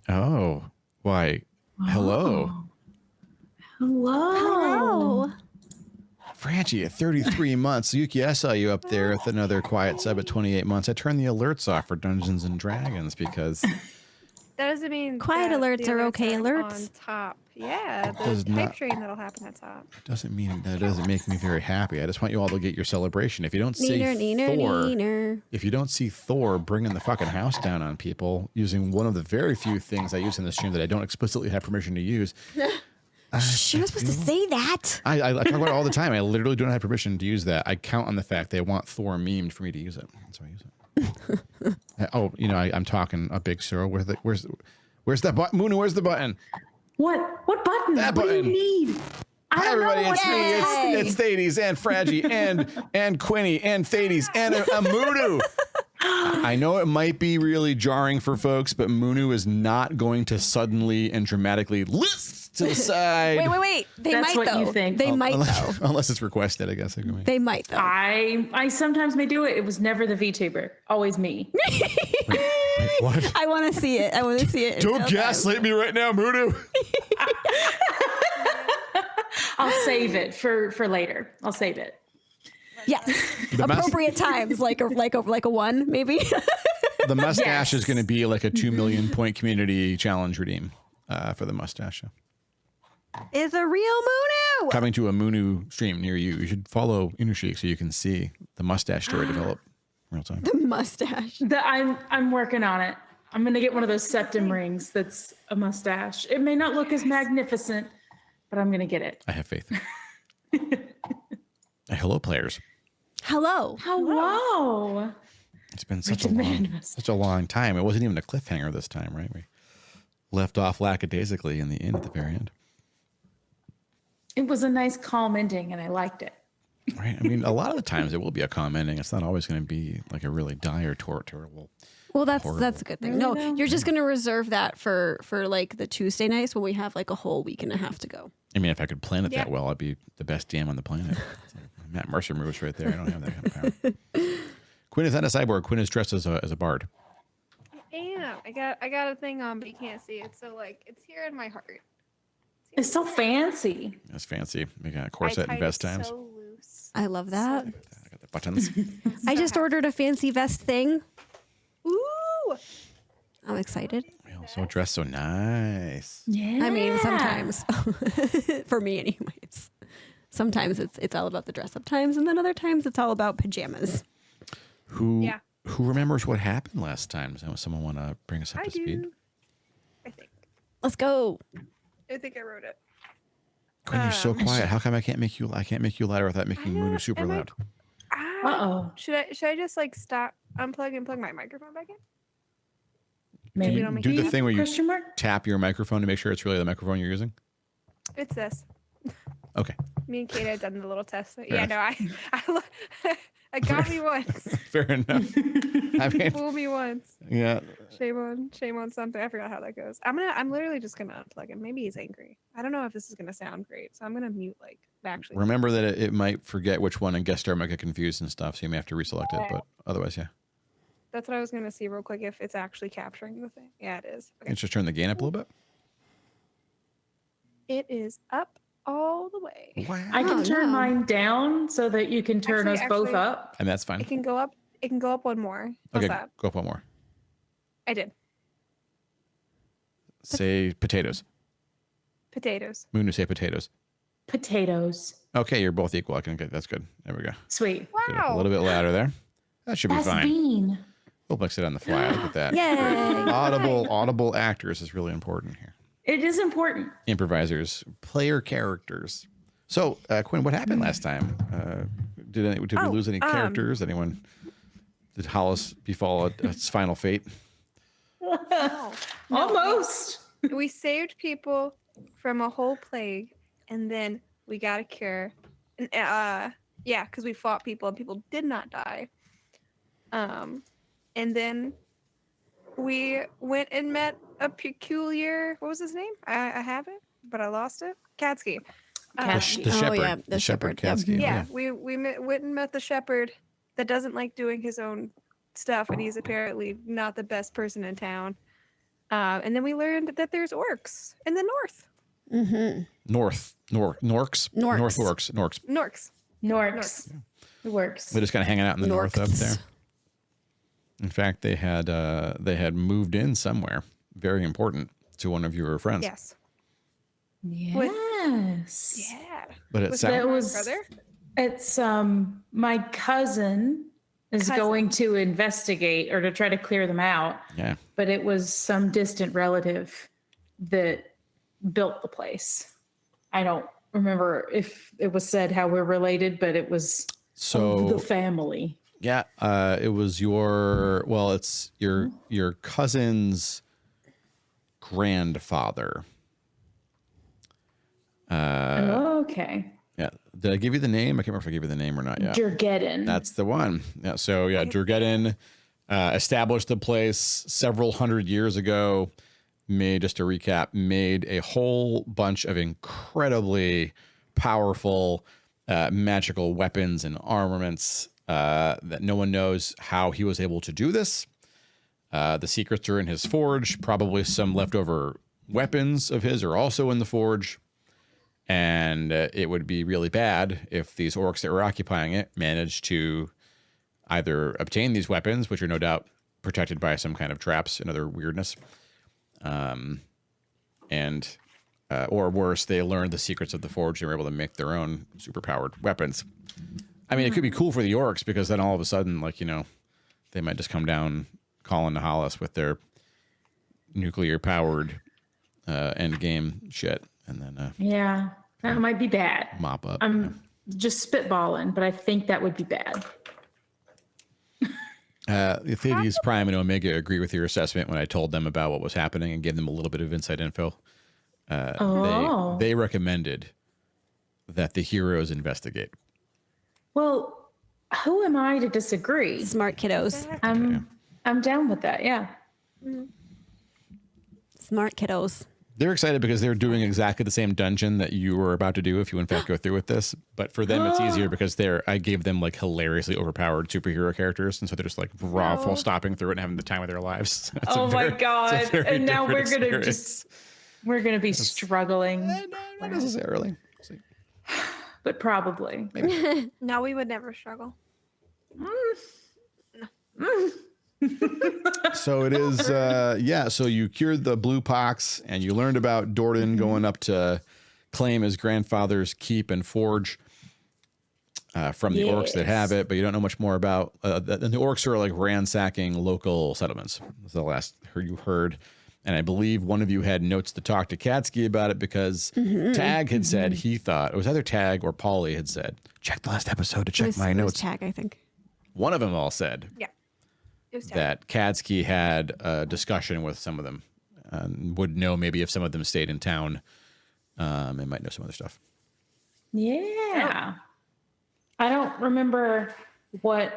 Oh, why? Hello. Oh. Hello. Franchi, at 33 months. Yuki, I saw you up there with another quiet sub at 28 months. I turned the alerts off for Dungeons and Dragons because... That doesn't mean quiet alerts are okay alerts. On top. Yeah, the Does hype not- train that'll happen at top. doesn't mean that doesn't make me very happy. I just want you all to get your celebration. If you don't see Neener. If you don't see Thor bringing the fucking house down on people using one of the very few things I use in this stream that I don't explicitly have permission to use. Shh, you're not supposed to say that. I talk about it all the time. I literally don't have permission to use that. I count on the fact they want Thor memed for me to use it. So I use it. Oh, you know, I'm talking a big Cyril. Where's that button? Moonu, where's the button? What button? That what button. do you need? Hi, everybody. It's me. It's Thades and Fraggy and Quinny and Thades and Moonu. I know it might be really jarring for folks, but Moonu is not going to suddenly and dramatically list to the side. Wait. They That's might what though. you think. They might though. Unless it's requested, I guess. They might though. I sometimes may do it. It was never the VTuber. Always me. Wait, what? I want to see it. Don't gaslight me right now, Moonu. I'll save it for later. I'll save it. Yes. Appropriate times, like a one, maybe. The mustache Yes. is going to be like a 2 million point community challenge redeem for the mustache. Is a real Moonu. Coming to a Moonu stream near you. You should follow Intrigue so you can see the mustache story develop real time. The mustache. I'm working on it. I'm gonna get one of those septum rings that's a mustache. It may not look as magnificent, but I'm gonna get it. I have faith. Hello, players. Hello. Hello. It's been such a long time. It wasn't even a cliffhanger this time, right? We left off lackadaisically in the inn at the very end. It was a nice calm ending, and I liked it. Right. I mean, a lot of the times it will be a calm ending. It's not always going to be like a really dire, terrible. Well, that's horrible. a good thing. No, you're just gonna reserve that for like the Tuesday nights when we have like a whole week and a half to go. I mean, if I could plan it that well, I'd be the best DM on the planet. Matt Mercer moves right there. I don't have that kind of power. Quinn is not a cyborg. Quinn is dressed as a bard. Damn, I got a thing on, but you can't see it. So like, it's here in my heart. It's so fancy. That's fancy. We got a corset and vest times. So loose. I love that. I got the buttons. I just ordered a fancy vest thing. Ooh. I'm excited. We also dress so nice. Yeah. I mean, sometimes for me, anyways. Sometimes it's all about the dress up times, and then other times it's all about pajamas. Who remembers what happened last time? Someone want to bring us up to speed? I think. Let's go. I think I wrote it. Quinn, you're so quiet. How come I can't make you louder without making Moonu super loud? Uh-oh. Should I just like stop, unplug and plug my microphone back in? Maybe. Do the thing where you Question mark? tap your microphone to make sure it's really the microphone you're using. It's this. Okay. Me and Kate had done the little test. Fair Yeah, no, I got me once. Fair enough. I mean, Fool me once. yeah. Shame on something. I forgot how that goes. I'm literally just gonna unplug him. Maybe he's angry. I don't know if this is gonna sound great, so I'm gonna mute actually. Remember that it might forget which one and guest star might get confused and stuff, so you may have to reselect it. But otherwise, yeah. That's what I was gonna see real quick if it's actually capturing the thing. Yeah, it is. Okay. Let's just turn the gain up a little bit. It is up all the way. Wow. I can turn mine down so that you can turn us both Actually, up. And that's fine. It can go up. It can go up one more. How's Okay, that? go up one more. I did. Say potatoes. Potatoes. Moonu, say potatoes. Potatoes. Okay, you're both equal. I can get that's good. There we go. Sweet. Get it a Wow. little bit louder there. That should be That's fine. bean. We'll mix it on the fly. Look at that. Yay. Audible actors is really important here. It is important. Improvisers, player characters. So, Quinn, what happened last time? Did we lose any characters? Did Hollice befall its final fate? No. Almost. We saved people from a whole plague, and then we got a cure. And yeah, because we fought people and people did not die. And then we went and met a peculiar. What was his name? I have it, but I lost it. Katsky. The shepherd. yeah, the shepherd shepherd, Katsky. Yeah, we went and met the shepherd that doesn't like doing his own stuff, and he's apparently not the best person in town. And then we learned that there's orcs in the north. Norks. Norks. Norks. It works. They're just kind of hanging out in the north up Norks. there. In fact, they had moved in somewhere very important to one of your friends. Yes. Yes. Yeah. But it Was sounds that my was brother? It's my cousin is going to investigate or to try to clear them out. yeah. But it was some distant relative that built the place. I don't remember if it was said how we're related, but it was So the family. yeah, it was it's your cousin's grandfather. Okay. Yeah. Did I give you the name? I can't remember if I gave you the name or not yet. Jurgeddon. That's the one. Yeah. So yeah, Jurgeddon established the place several hundred years ago. Just to recap, made a whole bunch of incredibly powerful magical weapons and armaments that no one knows how he was able to do this. The secrets are in his forge. Probably some leftover weapons of his are also in the forge. And it would be really bad if these orcs that were occupying it managed to either obtain these weapons, which are no doubt protected by some kind of traps and other weirdness, or worse, they learned the secrets of the forge and were able to make their own superpowered weapons. I mean, it could be cool for the orcs because then all of a sudden, they might just come down calling to Hollice with their nuclear-powered end game shit, and then yeah, that might be bad. mop up. I'm just spitballing, but I think that would be bad. Thades, Prime, and Omega agree with your assessment when I told them about what was happening and gave them a little bit of inside info. They recommended that the heroes investigate. Well, who am I to disagree? Smart kiddos. I'm down with that. Yeah. Smart kiddos. They're excited because they're doing exactly the same dungeon that you were about to do if you in fact go through with this. But for them, it's easier because I gave them hilariously overpowered superhero characters, and so they're just raw full stopping through it and having the time of their lives. Oh my god! And now we're gonna experience. we're gonna be struggling, Not necessarily. See. but probably. No, we would never struggle. So it is, so you cured the blue pox and you learned about Dordan going up to claim his grandfather's keep and forge from the orcs that have it, but you don't know much more about, and the orcs are ransacking local settlements. That's the last you heard. And I believe one of you had notes to talk to Katsky about it because Tag had said he thought, it was either Tag or Paulie had said, check the last episode to check my notes. Tag, I think. One of them all said. Yeah. That Kadsky had a discussion with some of them and would know maybe if some of them stayed in town and might know some other stuff. Yeah. I don't remember what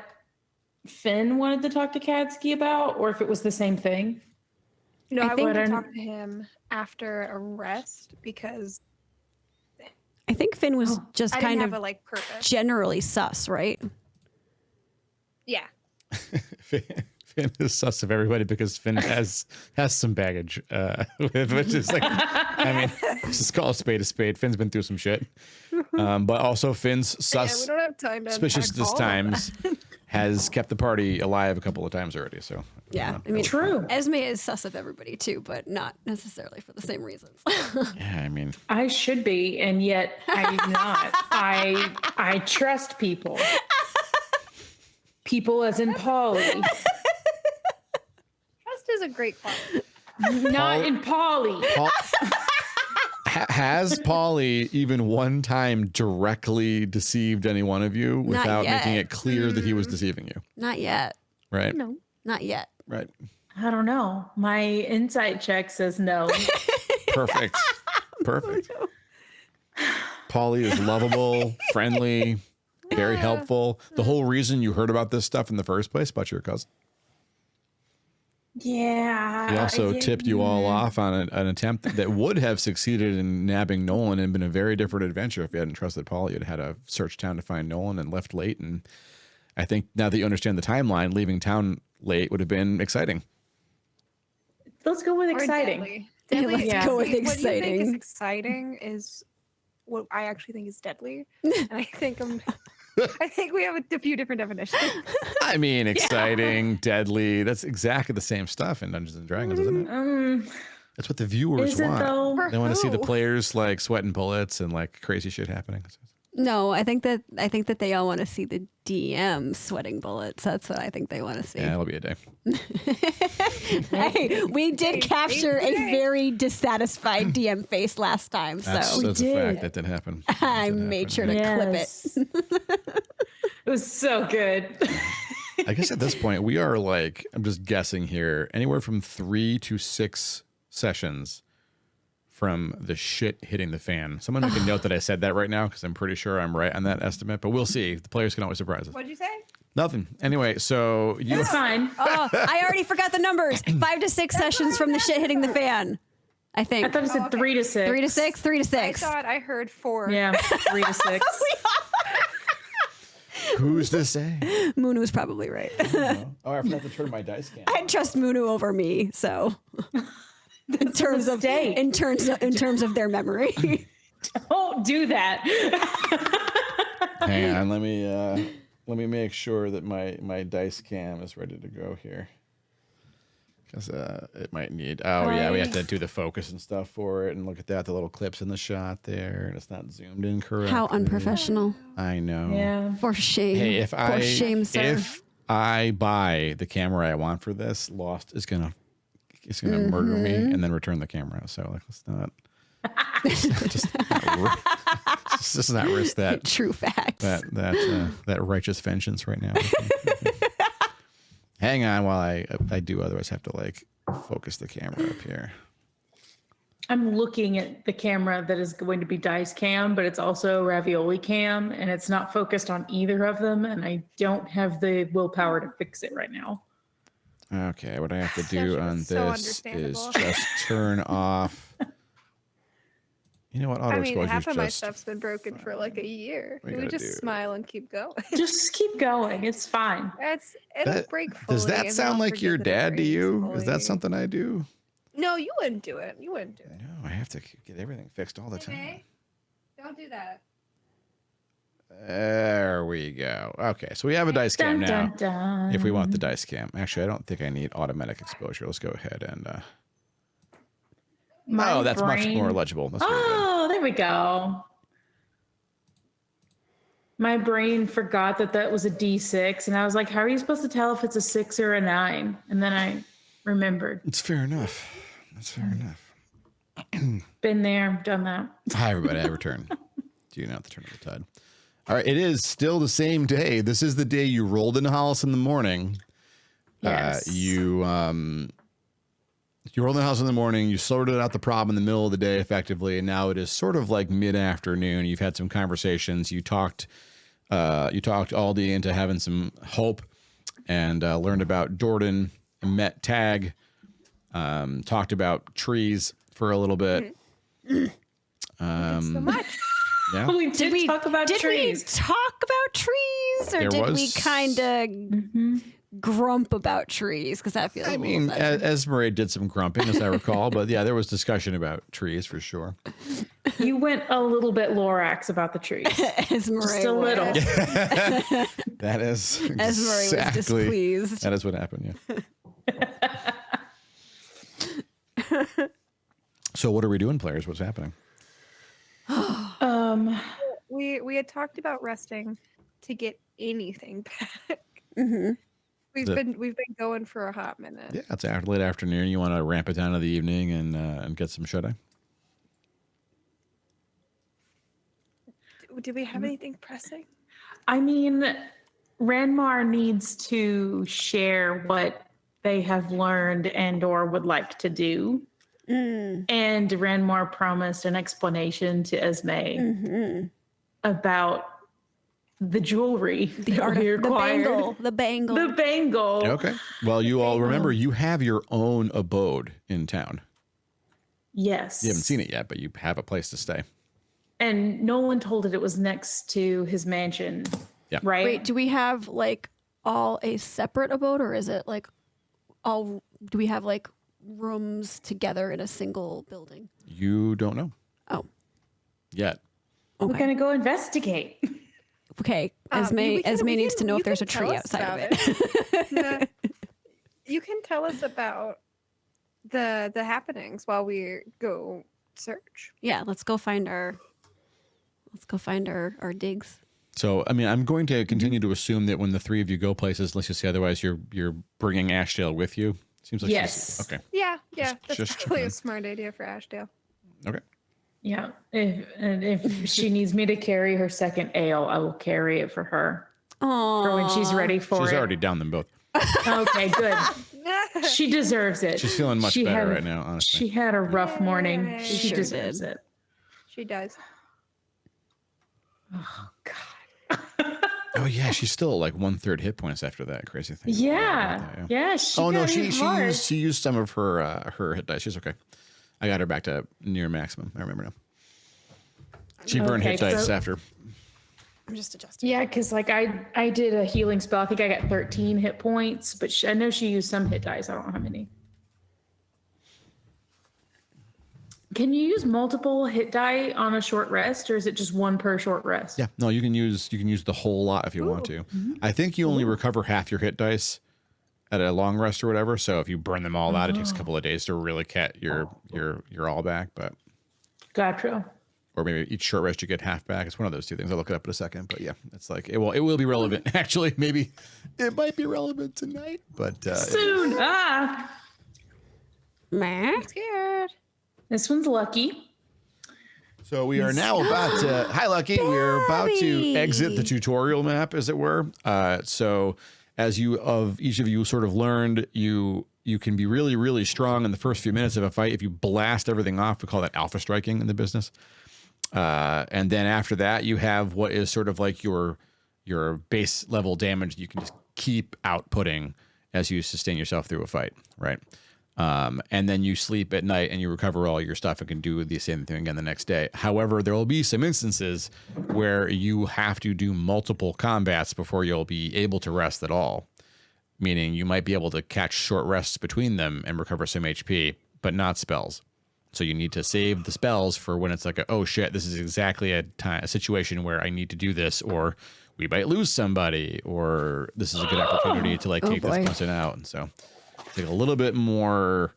Finn wanted to talk to Kadsky about, or if it was the same thing. No, I think- wanted to talk to him after arrest because I think Finn was just I kind didn't of have a purpose. generally sus, right? Yeah. Finn is sus of everybody because Finn has some baggage, which is just call a spade. Finn's been through some shit. But also Finn's Yeah, we sus don't have time to suspicious unpack all of times has kept the party alive a couple of times already. So Yeah. I mean, True. Esme is sus of everybody too, but not necessarily for the same reasons. yeah, I mean, I should be, and yet I'm not. I trust people. People as in Polly. Trust is a great quality. Not in Polly. Has Paulie even one time directly deceived any one of you without yet. making it clear that he was deceiving you? Not yet. Right? No. Not yet. Right. I don't know. My insight check says no. Perfect. Perfect. Paulie is lovable, friendly, very helpful. The whole reason you heard about this stuff in the first place about your cousin. Yeah. He also tipped you all off on an attempt that would have succeeded in nabbing Nolan and been a very different adventure if you hadn't trusted Paulie. You'd had to search town to find Nolan and left late. And I think now that you understand the timeline, leaving town late would have been exciting. Let's go with Or exciting. deadly. Yeah, Deadly, let's Yeah. go with see, what you think is exciting. exciting is what I actually think is deadly, and I think we have a few different definitions. I mean, exciting, deadly. That's exactly the same stuff in Dungeons and Dragons, isn't it? That's what the viewers Is it want. though? For They want to see the who? players like sweating bullets and like crazy shit happening. No, I think that they all want to see the DM sweating bullets. That's what I think they want to see. Yeah, it'll be a day. Hey, we did capture a very dissatisfied DM face last time, so That's a did. fact. That did happen. I made sure to clip it. Yes. It was so good. I guess at this point we are like, I'm just guessing here, anywhere from 3 to 6 sessions from the shit hitting the fan. Someone make a note that I said that right now because I'm pretty sure I'm right on that estimate, but we'll see. The players can always surprise us. What'd you say? Nothing. Anyway, so you It's fine. Oh, I already forgot the numbers. 5 to 6 sessions from the shit hitting the fan. I think. I thought it said okay. 3 to 6. 3 to 6, 3 to 6. I thought I heard 4. Yeah, 3 to 6. who's to say? Munu was probably right. Oh, I forgot to turn my dice cam. I trust Munu over me, so in terms of mistake. in terms of their memory. Don't do that. Hang on, let me make sure that my dice cam is ready to go here. Because it might need. Oh yeah, we have to do the focus and stuff for it, and look at that, the little clips in the shot there, and it's not zoomed in correctly. How unprofessional. I know. Yeah. For shame. Hey, For shame, sir. if I buy the camera I want for this, Lost is gonna murder me and then return the camera. So like, let's not. just not risk that. True facts. That righteous vengeance right now. Hang on while I do, otherwise I have to like focus the camera up here. I'm looking at the camera that is going to be Dice Cam, but it's also Ravioli Cam, and it's not focused on either of them, and I don't have the willpower to fix it right now. Okay, what I have to do That's on so this is understandable. just turn off. You know what? Auto I mean, exposure half of my just stuff's been broken for like a year. We We would gotta just do- smile and keep going. Just keep going. It's fine. It'll That- break fully. Does that and sound I'll like forget your that it dad to breaks you? Is that fully. something I do? No, you wouldn't do it. You wouldn't do it. No, I have to get everything fixed all the time. Renee, don't do that. There we go. Okay, so we have a dice cam Dun, now. dun, dun. If we want the dice cam, actually, I don't think I need automatic exposure. Let's go ahead and. My Oh, that's much brain- more legible. That's very good. Oh, there we go. My brain forgot that was a D6, and I was like, how are you supposed to tell if it's a 6 or a 9? And then I remembered. It's fair enough. That's fair enough. Been there, done that. Hi, everybody. I return. Do you know the turn of the tide? All right. It is still the same day. This is the day you rolled into Hollice in the morning. Yes. You rolled in the house in the morning. You sorted out the problem in the middle of the day effectively, and now it is sort of like mid-afternoon. You've had some conversations. You talked Aldi into having some hope, and learned about Jordan. Met Tag. Talked about trees for a little bit. So much. Yeah. We did talk about trees. we talk about trees, or There did we was- kind of grump about trees? Because that feels. I a little mean, better. Esmeralda did some grumping, as I recall, but yeah, there was discussion about trees for sure. You went a little bit Lorax about the trees. Esmeralda Just a little. That is Esmeralda was exactly displeased. that is what happened. Yeah. So what are we doing, players? What's happening? We had talked about resting to get anything back. Mhm. We've been going for a hot minute. Yeah, it's after late afternoon. You want to ramp it down to the evening and get some shut eye. Do we have anything pressing? I mean, Ranmar needs to share what they have learned and or would like to do. And Ranmar promised an explanation to Esme about the jewelry The art of the bangle. The bangle. The bangle. Okay. Well, you all remember you have your own abode in town. Yes. You haven't seen it yet, but you have a place to stay. And Nolan told it was next to his mansion. Yeah. Right? Wait, do we have like all a separate abode, or is it like all? Do we have like rooms together in a single building? You don't know Oh, yet. We're okay. gonna go investigate. Okay, We Esme can- needs to know you if there's a can tell tree us outside of about it. You can tell us about the happenings while we go search. Yeah, let's go find our digs. So, I mean, I'm going to continue to assume that when the three of you go places, unless you say otherwise, you're bringing Ashdale with you. Seems like Yes. she's okay. Yeah, that's just probably a checking. smart idea for Ashdale. Okay. Yeah. If she needs me to carry her second ale, I will carry it for her for when she's ready for She's it. already down them both. Okay, good. She deserves it. She's feeling much better right now, honestly. She had a rough morning. Yay. She Sure deserves did. it. She does. Oh God. Oh yeah, she's still like 1/3 hit points after that crazy thing. Yeah. Yeah. She Oh no, got she hit hard. used some of her hit dice. She's okay. I got her back to near maximum. I remember now. She burned hit Okay, dice so- after. I'm just adjusting. Yeah, because like I did a healing spell. I think I got 13 hit points, but I know she used some hit dice. I don't know how many. Can you use multiple hit die on a short rest, or is it just one per short rest? Yeah, no, you can use the whole lot if you want to. I think you only recover half your hit dice at a long rest or whatever. So if you burn them all out, it takes a couple of days to really get your all back. But Gotcha. or maybe each short rest you get half back. It's one of those two things. I'll look it up in a second. But yeah, it's like it will be relevant. Actually, maybe it might be relevant tonight, but Soon. Meh. Scared. This one's lucky. So we are now about to. Hi, Lucky. We're about to exit the tutorial map, as it were. So as each of you sort of learned, you can be really, really strong in the first few minutes of a fight if you blast everything off. We call that alpha striking in the business. And then after that, you have what is sort of like your base level damage that you can just keep outputting as you sustain yourself through a fight, right? And then you sleep at night and you recover all your stuff and can do the same thing again the next day. However, there will be some instances where you have to do multiple combats before you'll be able to rest at all. Meaning you might be able to catch short rests between them and recover some HP, but not spells. So you need to save the spells for when it's like, oh shit, this is exactly a situation where I need to do this, or we might lose somebody, or this is a good opportunity to like take this person out. And so take a little bit more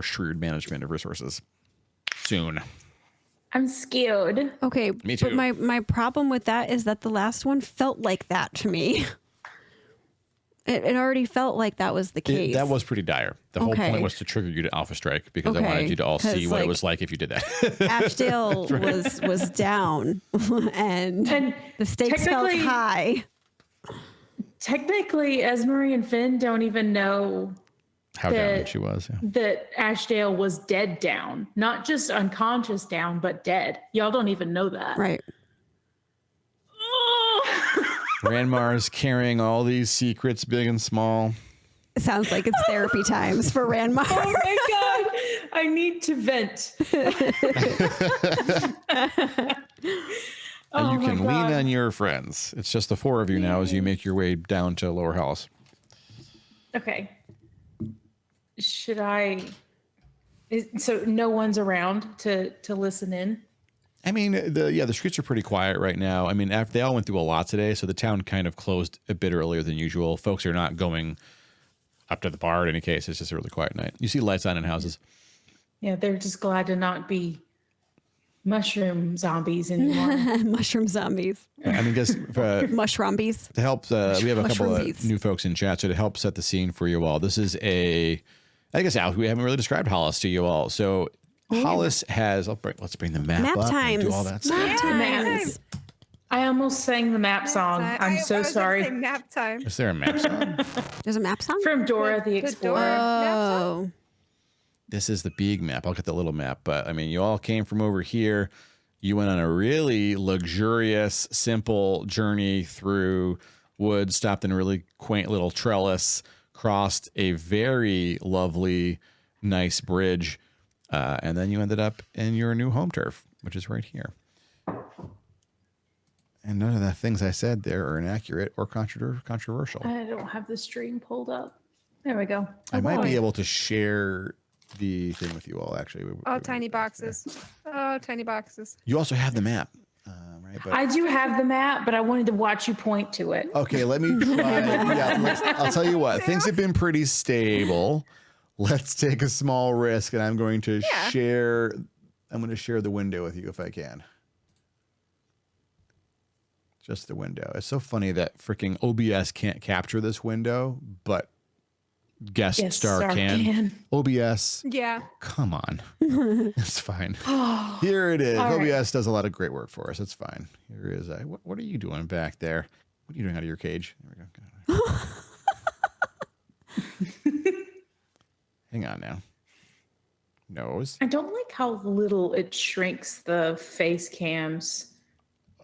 shrewd management of resources soon. I'm scared. Okay, Me too. but my problem with that is that the last one felt like that to me. It already felt like that was the case. That was pretty dire. The whole point was to trigger you to Alpha Strike because I wanted you to all see what it was like if you did that. Ashdale was down and the stakes felt high. Technically, Esmery and Finn don't even know How down she was. Yeah. that Ashdale was dead down. Not just unconscious down, but dead. Y'all don't even know that. Right. Ranmar's carrying all these secrets, big and small. It sounds like it's therapy times for Ranmar. Oh my God. I need to vent. And you my can God. lean on your friends. It's just the four of you now as you make your way down to Lower House. Okay. Should I? So no one's around to listen in? I mean, the streets are pretty quiet right now. I mean, after they all went through a lot today, so the town kind of closed a bit earlier than usual. Folks are not going up to the bar in any case. It's just a really quiet night. You see lights on in houses. Yeah, they're just glad to not be mushroom zombies anymore. Mushroom zombies. I mean, guess Mushrombies. to help, we have a couple of Mushroomies. new folks in chat, so to help set the scene for you all, this is I guess, Al, we haven't really described Hollice to you all. So Hollice has, let's bring the map up and do all that stuff. Map times. I almost sang the map song. time. I'm I so was gonna sorry. say nap time. Is there a map song? There's a map song? From Dora the The Explorer. Dora. Oh. This is the big map. I'll get the little map, but I mean, you all came from over here. You went on a really luxurious, simple journey through woods, stopped in a really quaint little trellis, crossed a very lovely, nice bridge, and then you ended up in your new home turf, which is right here. And none of the things I said there are inaccurate or controversial. I don't have the stream pulled up. There we go. I might be boy. able to share the thing with you all, actually. Oh, tiny boxes. Oh, tiny boxes. You also have the map, right? But I do have the map, but I wanted to watch you point to it. okay, let me try. I'll tell you what. Things have been pretty stable. Let's take a small risk, and I'm going to share. I'm going to share the window with you if I can. Just the window. It's so funny that freaking OBS can't capture this window, but Guest Star can. OBS. Yeah. Come on. It's fine. Here it is. All OBS right. does a lot of great work for us. It's fine. Here is what are you doing back there? What are you doing out of your cage? There we go. Hang on now. Nose. I don't like how little it shrinks the face cams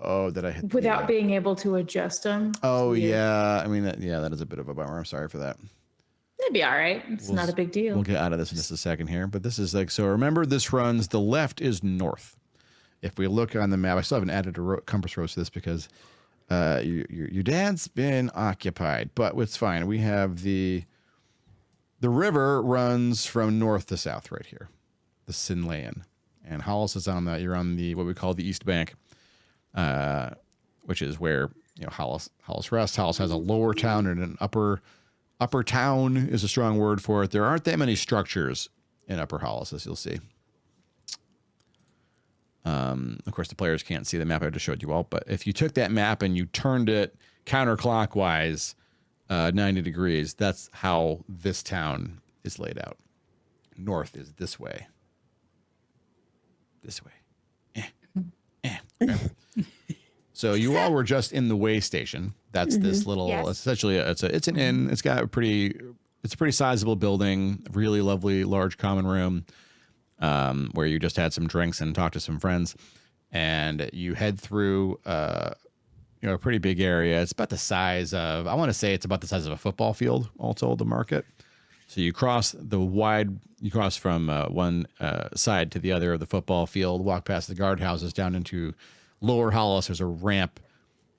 Oh, that I hit without being able to adjust them. Oh yeah. I mean that is a bit of a bummer. I'm sorry for that. It'd be all right. It's not a big deal. We'll get out of this in just a second here, but this is like, so remember this runs, the left is north. If we look on the map, I still haven't added a compass rose to this because your dad's been occupied, but it's fine. We have the river runs from north to south right here, the Sinlayan, and Hollice is on that. You're on the, what we call the East Bank, which is where, Hollice rests. Hollice has a lower town and an upper town is a strong word for it. There aren't that many structures in Upper Hollice, as you'll see. Of course, the players can't see the map I just showed you all, but if you took that map and you turned it counterclockwise 90 degrees, that's how this town is laid out. North is this way. This way. Okay. So you all were just in the way station. That's this little. Yes. Essentially, it's an inn. It's got a pretty sizable building, really lovely large common room, where you just had some drinks and talked to some friends, and you head through a pretty big area. It's about the size of, I want to say it's about the size of a football field, all told, the market. So you cross from one side to the other of the football field, walk past the guardhouses down into Lower Hollice. There's a ramp,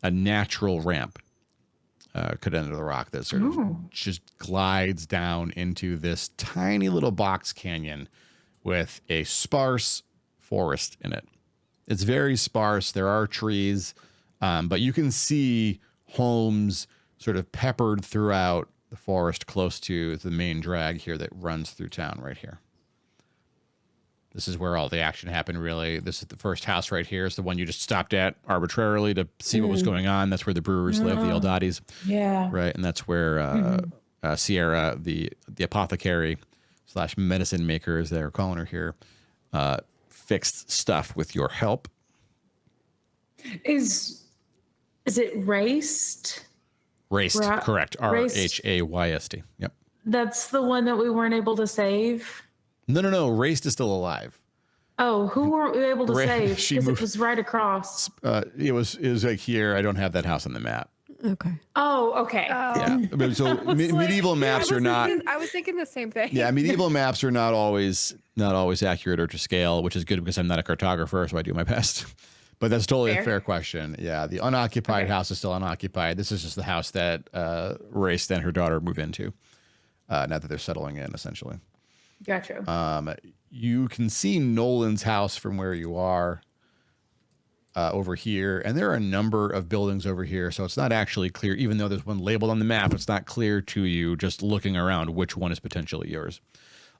a natural ramp, cut into the rock that sort of just glides down into this tiny little box canyon with a sparse forest in it. It's very sparse. There are trees, but you can see homes sort of peppered throughout the forest close to the main drag here that runs through town right here. This is where all the action happened, really. This is the first house right here. It's the one you just stopped at arbitrarily to see what was going on. That's where the brewers live, the Eldadis. Yeah. Right, and that's where Sierra, the apothecary / medicine maker, as they're calling her here, fixed stuff with your help. Is it raced? Raced, correct. RHAYST. Yep. That's the one that we weren't able to save. No. Raced is still alive. Oh, who were we able to save? She Because moved- it was right across. It was like here. I don't have that house on the map. Okay. Oh, okay. Yeah. So medieval maps are not. I was thinking the same thing. Yeah, medieval maps are not always accurate or to scale, which is good because I'm not a cartographer, so I do my best. But that's totally a fair question. Yeah, the unoccupied house is still unoccupied. This is just the house that Race and her daughter move into, now that they're settling in, essentially. Gotcha. You can see Nolan's house from where you are over here, and there are a number of buildings over here, so it's not actually clear, even though there's one labeled on the map, it's not clear to you just looking around which one is potentially yours.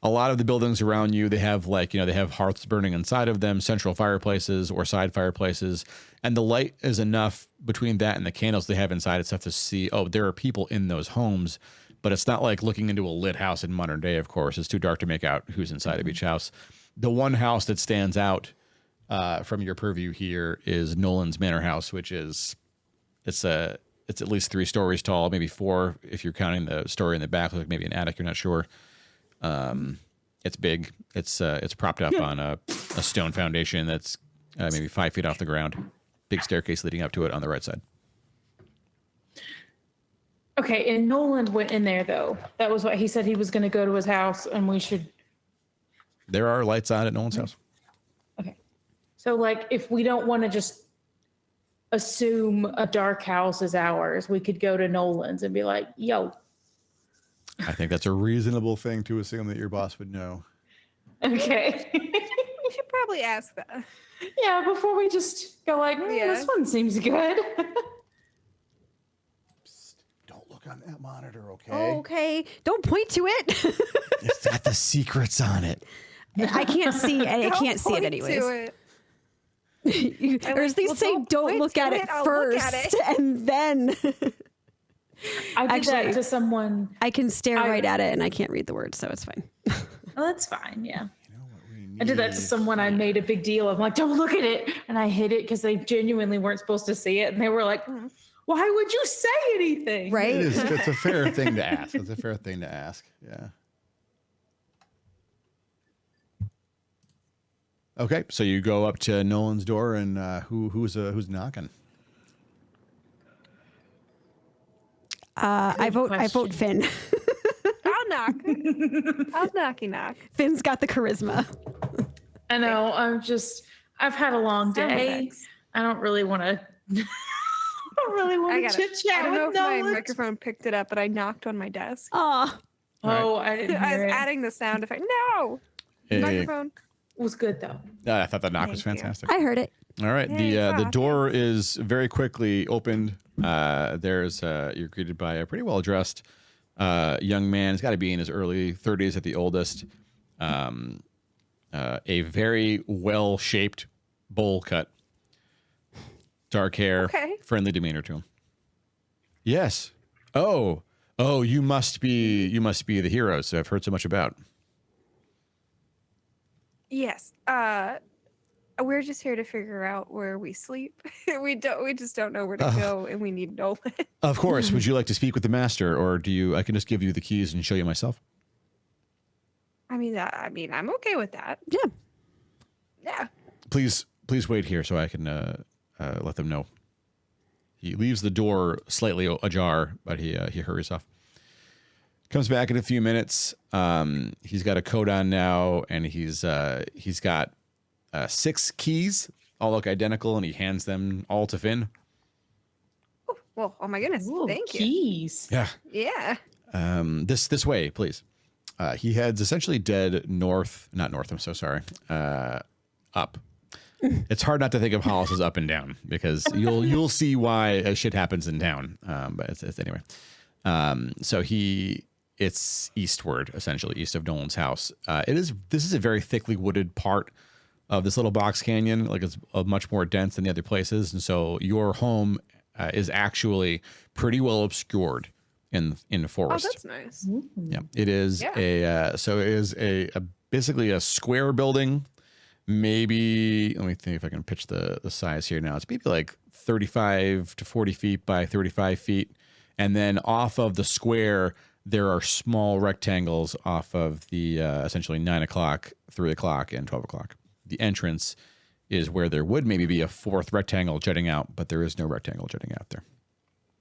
A lot of the buildings around you, they have they have hearths burning inside of them, central fireplaces or side fireplaces, and the light is enough between that and the candles they have inside itself to see, oh, there are people in those homes, but it's not like looking into a lit house in modern day, of course. It's too dark to make out who's inside of each house. The one house that stands out from your purview here is Nolan's Manor House, which is, it's at least 3 stories tall, maybe 4 if you're counting the story in the back, like maybe an attic, you're not sure. It's big. It's propped up on a stone foundation that's maybe 5 feet off the ground. Big staircase leading up to it on the right side. Okay, and Nolan went in there, though. That was what he said. He was going to go to his house, and we should... There are lights on at Nolan's house. Okay. So, if we don't want to just assume a dark house is ours, we could go to Nolan's and be like, yo. I think that's a reasonable thing to assume that your boss would know. Okay. We should probably ask that. Yeah, before we just go like, Yeah. this one seems good. Psst, don't look on that monitor, okay? Okay, don't point to it. It's got the secrets on it. I can't see. I Don't can't see it point anyways. to it. Or at least say don't point look to at it I'll look first, at it. and then I did Actually, that to someone. I can stare right at it, and I can't read the words, so it's fine. Oh, that's fine. Yeah. You know what we I did that to need? someone. I made a big deal. I'm like, don't look at it. And I hid it because they genuinely weren't supposed to see it. And they were like, why would you say anything? Right? It is. It's a fair thing to ask. It's a fair thing to ask. Yeah. Okay, so you go up to Nolan's door, and who's knocking? I vote question. Finn. I'll knock. I'll knocky knock. Finn's got the charisma. I know. I've had a long Sound day. effects. I don't really want to. I don't really I want got to it. chit chat I don't know with if my Nolan. microphone picked it up, but I knocked on my desk. Aw. Oh, I didn't I hear was it. adding the sound effect. No! Hey. Microphone. It was good though. I thought the knock was Thank you. fantastic. I heard it. All right, Yay, the wow, door is very quickly opened. You're greeted by a pretty well dressed young man. He's got to be in his early 30s at the oldest. A very well shaped bowl cut, dark hair, Okay. friendly demeanor to him. Yes. Oh, you must be the heroes I've heard so much about. Yes. We're just here to figure out where we sleep. We just don't know where to go, and we need Nolan. Of course. Would you like to speak with the master, or I can just give you the keys and show you myself? I mean, I'm okay with that. Yeah. Yeah. Please wait here so I can let them know. He leaves the door slightly ajar, but he hurries off. Comes back in a few minutes. He's got a coat on now, and he's got 6 keys, all look identical, and he hands them all to Finn. Oh, well, oh my goodness. Ooh, Thank you. keys. Yeah. Yeah. This way, please. He heads essentially not north. I'm so sorry. Up. It's hard not to think of Hollice as up and down because you'll see why shit happens in town. But it's anyway. So it's eastward, essentially east of Nolan's house. This is a very thickly wooded part of this little box canyon. Like it's much more dense than the other places, and so your home is actually pretty well obscured in the Oh, forest. that's nice. Yeah, it is Yeah. basically a square building. Maybe let me think if I can pitch the size here now. It's maybe like 35 to 40 feet by 35 feet, and then off of the square there are small rectangles off of the essentially 9 o'clock, 3 o'clock, and 12 o'clock. The entrance is where there would maybe be a 4th rectangle jutting out, but there is no rectangle jutting out there.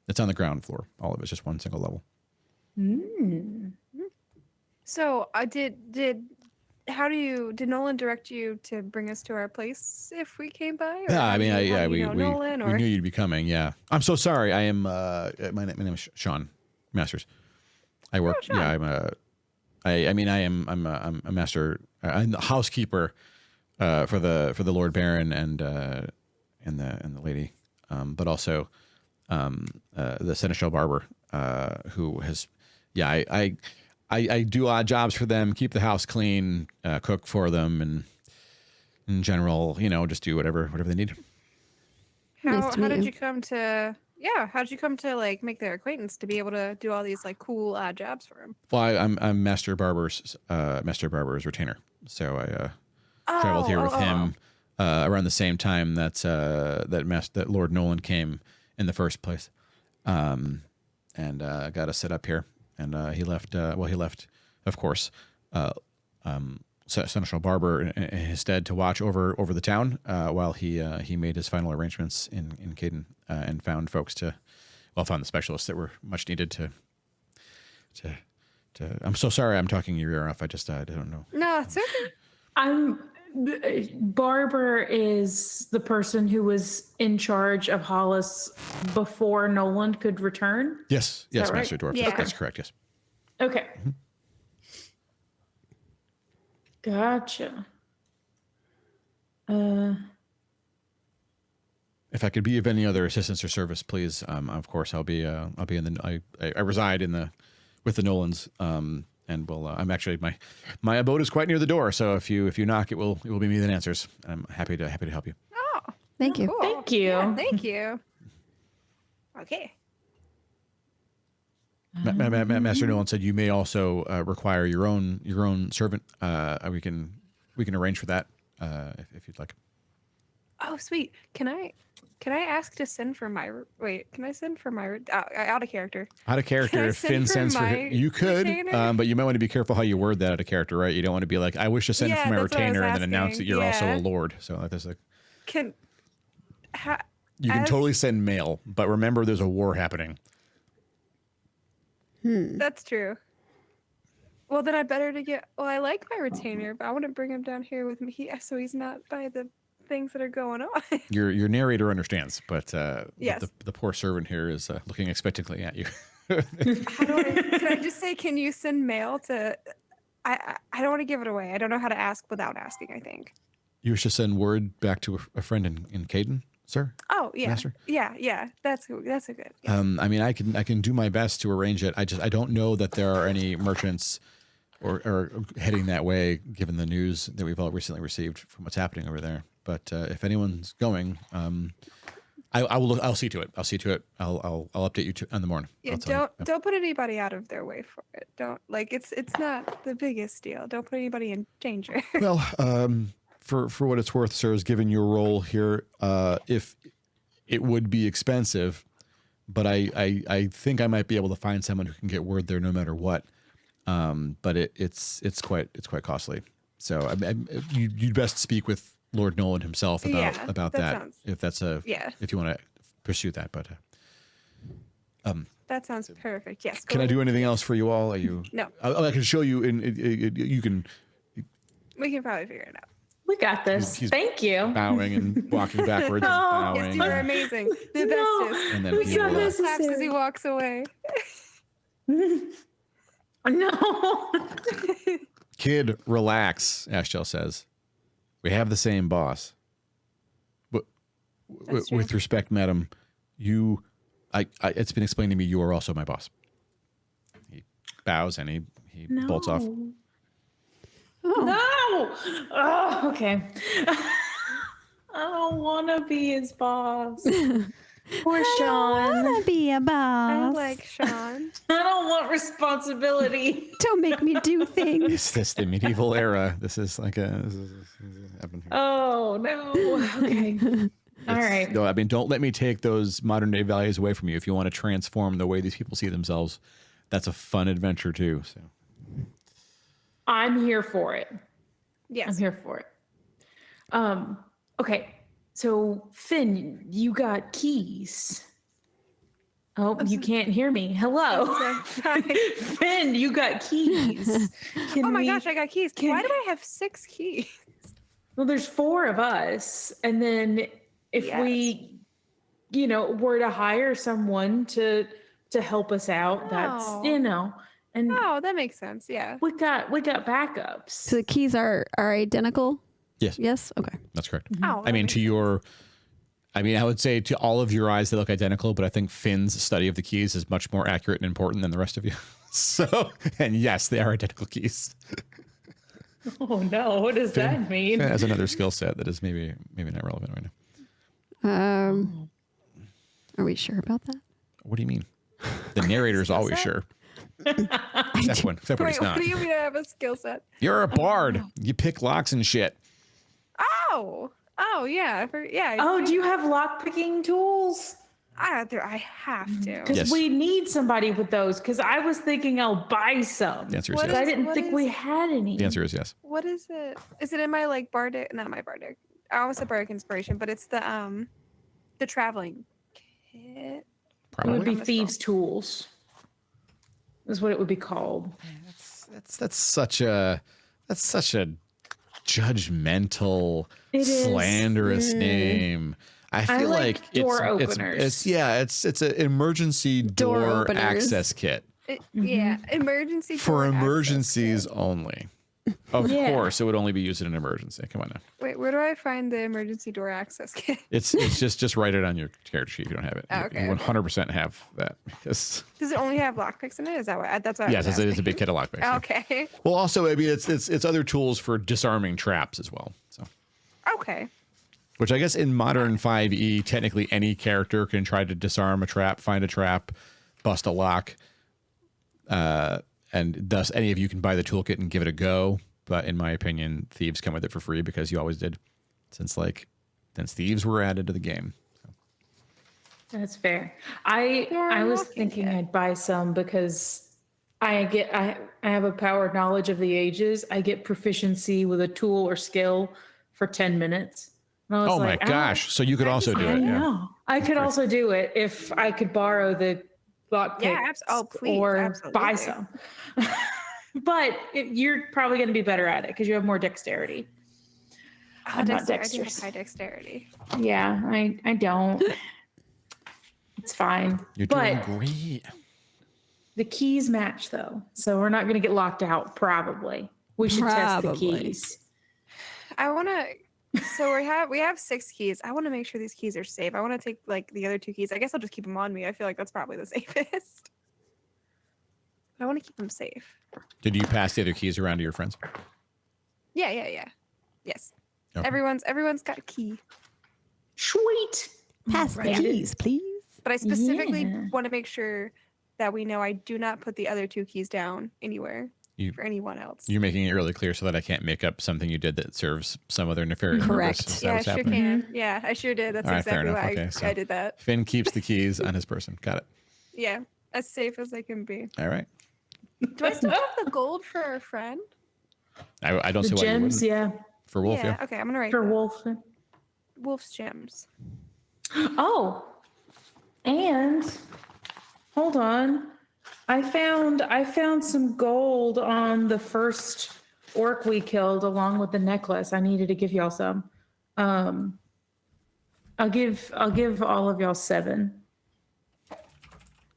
It's on the ground floor. All of it's just one single level. So, did Nolan direct you to bring us to our place if we came by? Or Yeah, I mean, we Nolan, we knew you'd be coming. Yeah, I'm so sorry. I am. My name is Sean Masters. I work. Sean. Yeah, I'm a master. I'm the housekeeper for the Lord Baron and the lady, but also the seneschal barber who has. Yeah, I do odd jobs for them, keep the house clean, cook for them, and in general, just do whatever they need. How meet did you. you come to? Yeah, how did you come to like make their acquaintance to be able to do all these like cool odd jobs for him? Well, I'm Master Barber's retainer, so I traveled here with him around the same time that Lord Nolan came in the first place, and got us set up here. And he left. He left, of course, Seneschal Barber in his stead to watch over the town while he made his final arrangements in Caden and found the specialists that were much needed to. I'm so sorry. I'm talking your ear off. I don't know. No, it's okay. Barber is the person who was in charge of Hollice before Nolan could return. Yes, that right? Master Dwarf. Yeah. That's correct. Yes. Okay. Gotcha. If I could be of any other assistance or service, please. Of course, I'll be in the. I reside with the Nolans. And we'll. I'm actually my abode is quite near the door. So if you knock, it will be me that answers. I'm happy to help you. Oh, Thank you. cool. Thank you. Yeah, thank you. Okay. Master Nolan said you may also require your own servant. We can arrange for that if you'd like. Oh, sweet. Can I ask to send for my Can I send for my out of character? Out of character, Can I if send Finn for sends for my you could, retainer? but you might want to be careful how you word that out of character, right? You don't want to be like, I wish to send Yeah, for my that's what I was retainer, and then announce that asking. you're also Yeah. a lord. So like this, like Can you can as- totally send mail, but remember, there's a war happening. That's true. Well, then I better to get. Well, I like my retainer, but I want to bring him down here with me, so he's not by the things that are going on. Your narrator understands, but Yes. the poor servant here is looking expectantly at you. How do can I just say? Can you send mail to? I don't want to give it away. I don't know how to ask without asking. I think. You wish to send word back to a friend in Caden, sir? Oh yeah, Master? yeah. That's a good. Yes. I mean, I can do my best to arrange it. I don't know that there are any merchants or heading that way, given the news that we've all recently received from what's happening over there. But if anyone's going, I'll see to it. I'll update you on the morning. Yeah, I'll tell you. don't put anybody out of their way for it. Don't it's not the biggest deal. Don't put anybody in danger. Well, for what it's worth, sirs, given your role here, if it would be expensive, but I think I might be able to find someone who can get word there no matter what. But it's quite costly. So you'd best speak with Lord Nolan himself about that. If you want to pursue that, but That sounds perfect. Yes. can I do anything else for you all? Are you? No. I can show you. You can We can probably figure it out. We got this. He's Thank you. bowing and walking backwards and Oh, Yes, bowing. you are amazing. The No. bestest. And then We he got will, this. Claps as he walks away. No. Kid, relax, Ashtel says. We have the same boss. But That's with true. respect, madam, it's been explained to me you are also my boss. He bows and he bolts off. No. Oh, okay. I don't want to be his boss. Poor Sean. Wanna be a I boss. like Sean. I don't want responsibility. Don't make me do things. Is this the medieval era? This is like I've been here. Oh, no. Okay. All right. No, I mean, don't let me take those modern day values away from you. If you want to transform the way these people see themselves, that's a fun adventure too. So I'm here for it. Yes. I'm here for it. Okay. So Finn, you got keys. Oh, you can't hear me. Hello. Sorry. Finn, you got keys. Can Oh my we- gosh, I got keys. can- Why do I have 6 keys? Well, there's 4 of us. And then if we, were to hire someone to help us out, that's, Oh. and Oh, that makes sense. Yeah. we got backups. So the keys are identical? yes, Yes? Okay. that's correct. Oh, I that mean, makes I would say to all of your eyes, they look identical, but I think Finn's study of the keys is much more accurate and important than the rest of you. So, and yes, they are identical keys. Oh no, what does that mean? As another skill set that is maybe not relevant right now. Are we sure about that? What do you mean? The narrator is always sure. Except when Wait, he's what not. do you mean I have a skill set? You're a bard. You pick locks and shit. Oh, yeah. Oh, do you have lockpicking tools? I have to. Because Yes. we need somebody with those. Because I was thinking I'll buy some. The answer is What But I yes. didn't What think is- we had any. The answer is yes. What is it? Is it in my bardic? Not my bardic. I almost said bardic inspiration, but it's the traveling kit. It would Probably. be On this thieves' tools. Is what it would be called. That's such a judgmental, It is. slanderous name. I feel like door it's openers. it's an emergency Door door openers. access kit. Yeah, emergency For door access emergencies kit. only. Of Yeah. course, it would only be used in an emergency. Come on now. Wait, where do I find the emergency door access kit? It's just write it on your character sheet if you don't have it. Oh, okay, You okay. 100% have that. Because, Does it only have lockpicks in it? Is that what? That's what. yes, I was it's a big asking. kit of lockpicks. Okay. Well, also, I mean, it's other tools for disarming traps as well. So, Okay. which I guess in modern 5e, technically any character can try to disarm a trap, find a trap, bust a lock, and thus any of you can buy the toolkit and give it a go. But in my opinion, thieves come with it for free because you always did, since thieves were added to the game. That's fair. I was thinking I'd buy some because I have a power knowledge of the ages. I get proficiency with a tool or skill for 10 minutes. And I was Oh my like, gosh! So you could also do I it. Yeah. know. I could also do it if I could borrow the lockpicks Yeah, please, or buy absolutely. some. But you're probably going to be better at it because you have more dexterity. I'm not I do have dexterous. high dexterity. Yeah, I don't. It's fine. You're but doing great. the keys match though, so we're not going to get locked out. Probably we should test the Probably. I keys. want to. So we have 6 keys. I want to make sure these keys are safe. I want to take like the other 2 keys. I guess I'll just keep them on me. I feel like that's probably the safest. But I want to keep them safe. Did you pass the other keys around to your friends? Yeah. Yes. Okay. Everyone's got a key. Sweet. Pass the keys, please. But I specifically Yeah. want to make sure that we know I do not put the other 2 keys down anywhere for anyone else. You're making it really clear so that I can't make up something you did that serves some other nefarious Correct. purpose. Is that Yeah, I what's sure happening? can. Yeah, I sure did. That's All right, fair exactly enough. why Okay, so- I did that. Finn keeps the keys on his person. Got it. Yeah, as safe as they can be. All right. Do I still have the gold for our friend? I don't The see why you gems, wouldn't. yeah, For Wolf, yeah. Okay, I'm gonna write for that. Wolf. Wolf's gems. Oh, and hold on. I found some gold on the first orc we killed along with the necklace. I needed to give y'all some. I'll give all of y'all 7.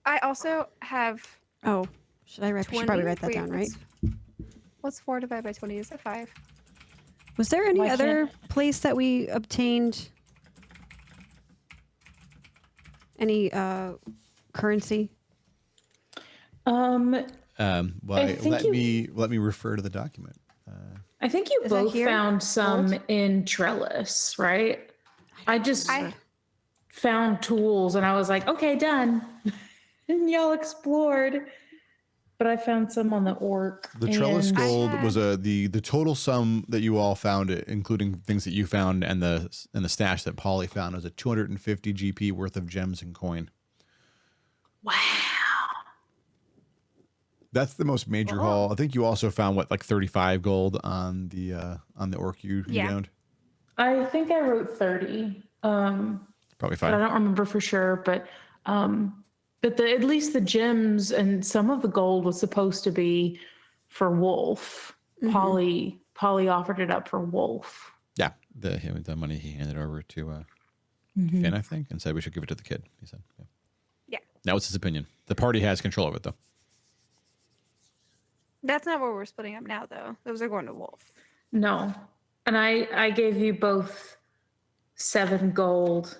I also have Oh, should I 20. probably write that Wait, down, right? What's 4 divided by 20? Is it 5? Was there any Why other place that we obtained any currency? Well, I think let me refer to the document. I think you Is that both here? found some in Trellis, right? I found tools and I was like, okay, done. And y'all explored. But I found some on the orc. The trellis and- gold was the total sum that you all found, including things that you found and the stash that Polly found, was a 250 GP worth of gems and coin. Wow. That's the most major haul. I think you also found like 35 gold on the orc you found. I think I wrote 30. Probably But I fine. don't remember for sure. But at least the gems and some of the gold was supposed to be for Wolf. Polly offered it up for Wolf. Yeah, the money he handed over to Finn, I think, and said we should give it to the kid. He said, Yeah. That was his opinion. The party has control of it, though. That's not what we're splitting up now, though. Those are going to Wolf. No. And I gave you both 7 gold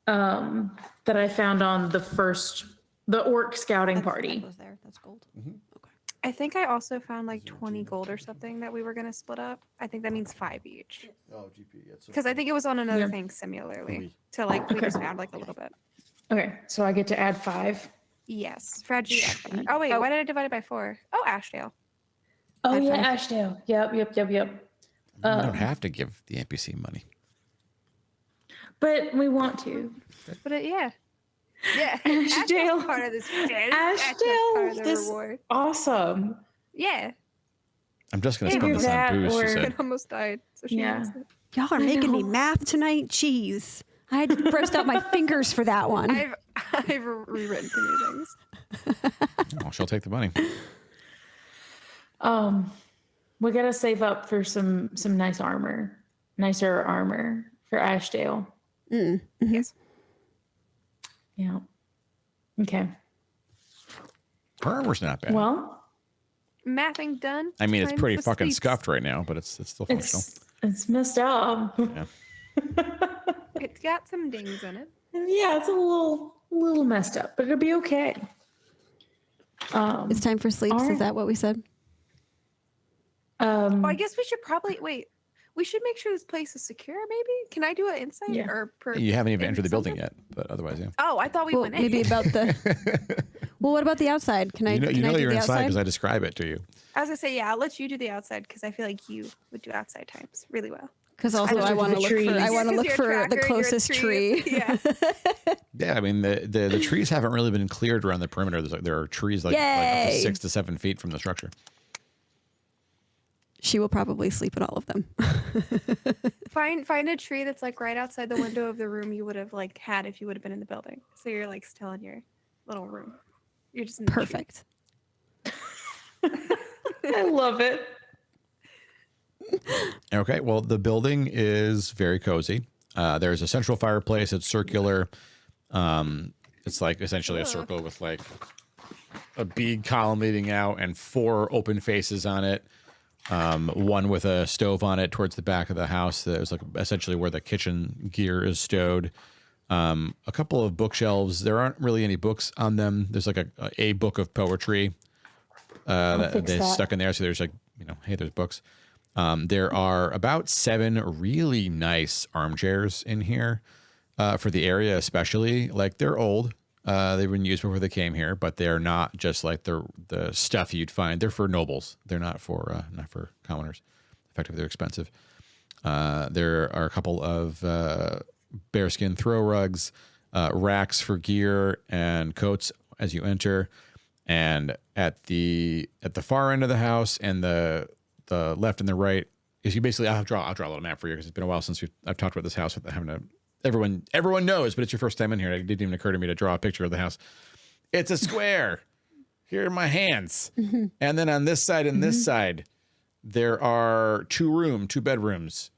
that I found on the orc scouting party. That was there. That's gold. Okay. I think I also found like 20 gold or something that we were going to split up. I think that means 5 each. Oh, GP. Because I think it was on another Yeah. thing similarly. To like, we just found like a little bit. Okay, so I get to add 5. Yes. Fragile. Oh, wait. Why did I divide it by 4? Oh, Ashdale. Oh Add yeah, 5. Ashdale. Yep. You don't have to give the NPC money. But we want to. But yeah. Yeah. Ashdale. Ashdale's part of this. Ashdale part of the is reward. awesome. Yeah. I'm just going to Maybe spend this on that booze, she or- said. It almost died. So she Yeah. wants it. Y'all are making me know. math tonight. Jeez. I had to burst out my fingers for that one. I've rewritten too many things. Oh, she'll take the money. We gotta save up for some nicer armor for Ashdale. Yes. Yeah. Okay. Armor's not bad. Well, Mapping done. I mean, it's Time pretty for fucking sleeps. scuffed right now, but it's still functional. it's messed up. Yeah. It's got some dings in it. Yeah, it's a little messed up, but it'll be okay. It's time for sleeps. all Is right. that what we said? Oh, I guess we should probably wait. We should make sure this place is secure. Maybe can I do an insight Yeah. or You haven't even entered the building something? yet, but otherwise, yeah. Oh, I thought we Well, went in. maybe about the. Well, what about the outside? Can I? You know, can I do you're the inside outside? because I describe it to you. I was gonna say, yeah, I'll let you do the outside because I feel like you would do outside times really well. Because also I I want to the look for. I trees. want to look You're a for tracker, the you're a closest tree. trees. Yeah. Yeah, I mean the trees haven't really been cleared around the perimeter. There are trees like up to Yay! 6 to 7 feet from the structure. She will probably sleep in all of them. Find a tree that's like right outside the window of the room you would have like had if you would have been in the building. So you're like still in your little room. You're just in the tree. Perfect. I love it. Okay, well, the building is very cozy. There's a central fireplace. It's circular. It's like essentially a circle with like a bead column leading out and 4 open faces on it. One with a stove on it towards the back of the house. That was like essentially where the kitchen gear is stowed. A couple of bookshelves. There aren't really any books on them. There's like a book of poetry that they stuck in there. So there's like, hey, there's books. There are about 7 really nice armchairs in here for the area, especially. Like they're old. They've been used before they came here, but they're not just like the stuff you'd find. They're for nobles. They're not for commoners. Effectively, they're expensive. There are a couple of bearskin throw rugs, racks for gear and coats as you enter, and at the far end of the house and the left and the right is you basically. I'll draw a little map for you because it's been a while since I've talked about this house without having to. Everyone knows, but it's your first time in here. It didn't even occur to me to draw a picture of the house. It's a square. Here are my hands. Mm-hmm. And then on this side and this side, there are 2 bedrooms.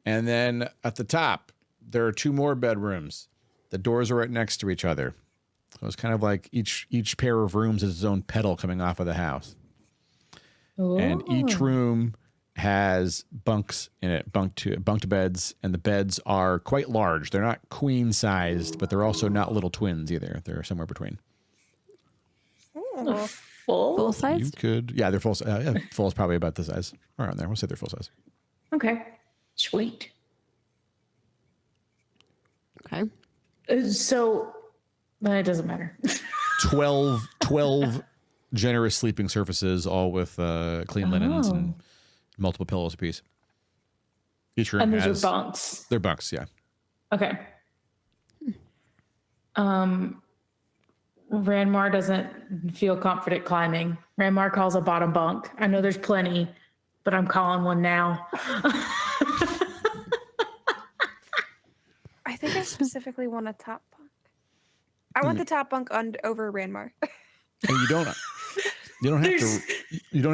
And then at the top, there are 2 more bedrooms. The doors are right next to each other. So it's kind of like each pair of rooms is its own petal coming off of the house. Ooh. And each room has bunks in it, bunked beds, and the beds are quite large. They're not queen sized, but they're also not little twins either. They're somewhere between. Full size? You could, yeah, they're full. Full is probably about the size around there. We'll say they're full size. Okay, sweet. Okay. So, it doesn't matter. 12 generous sleeping surfaces, all with clean linens and multiple pillows apiece. Each room and those has are bunks. They're bunks, yeah. Okay. Ranmar doesn't feel confident climbing. Ranmar calls a bottom bunk. I know there's plenty, but I'm calling one now. I think I specifically want a top bunk. I want the top bunk over Ranmar. And you don't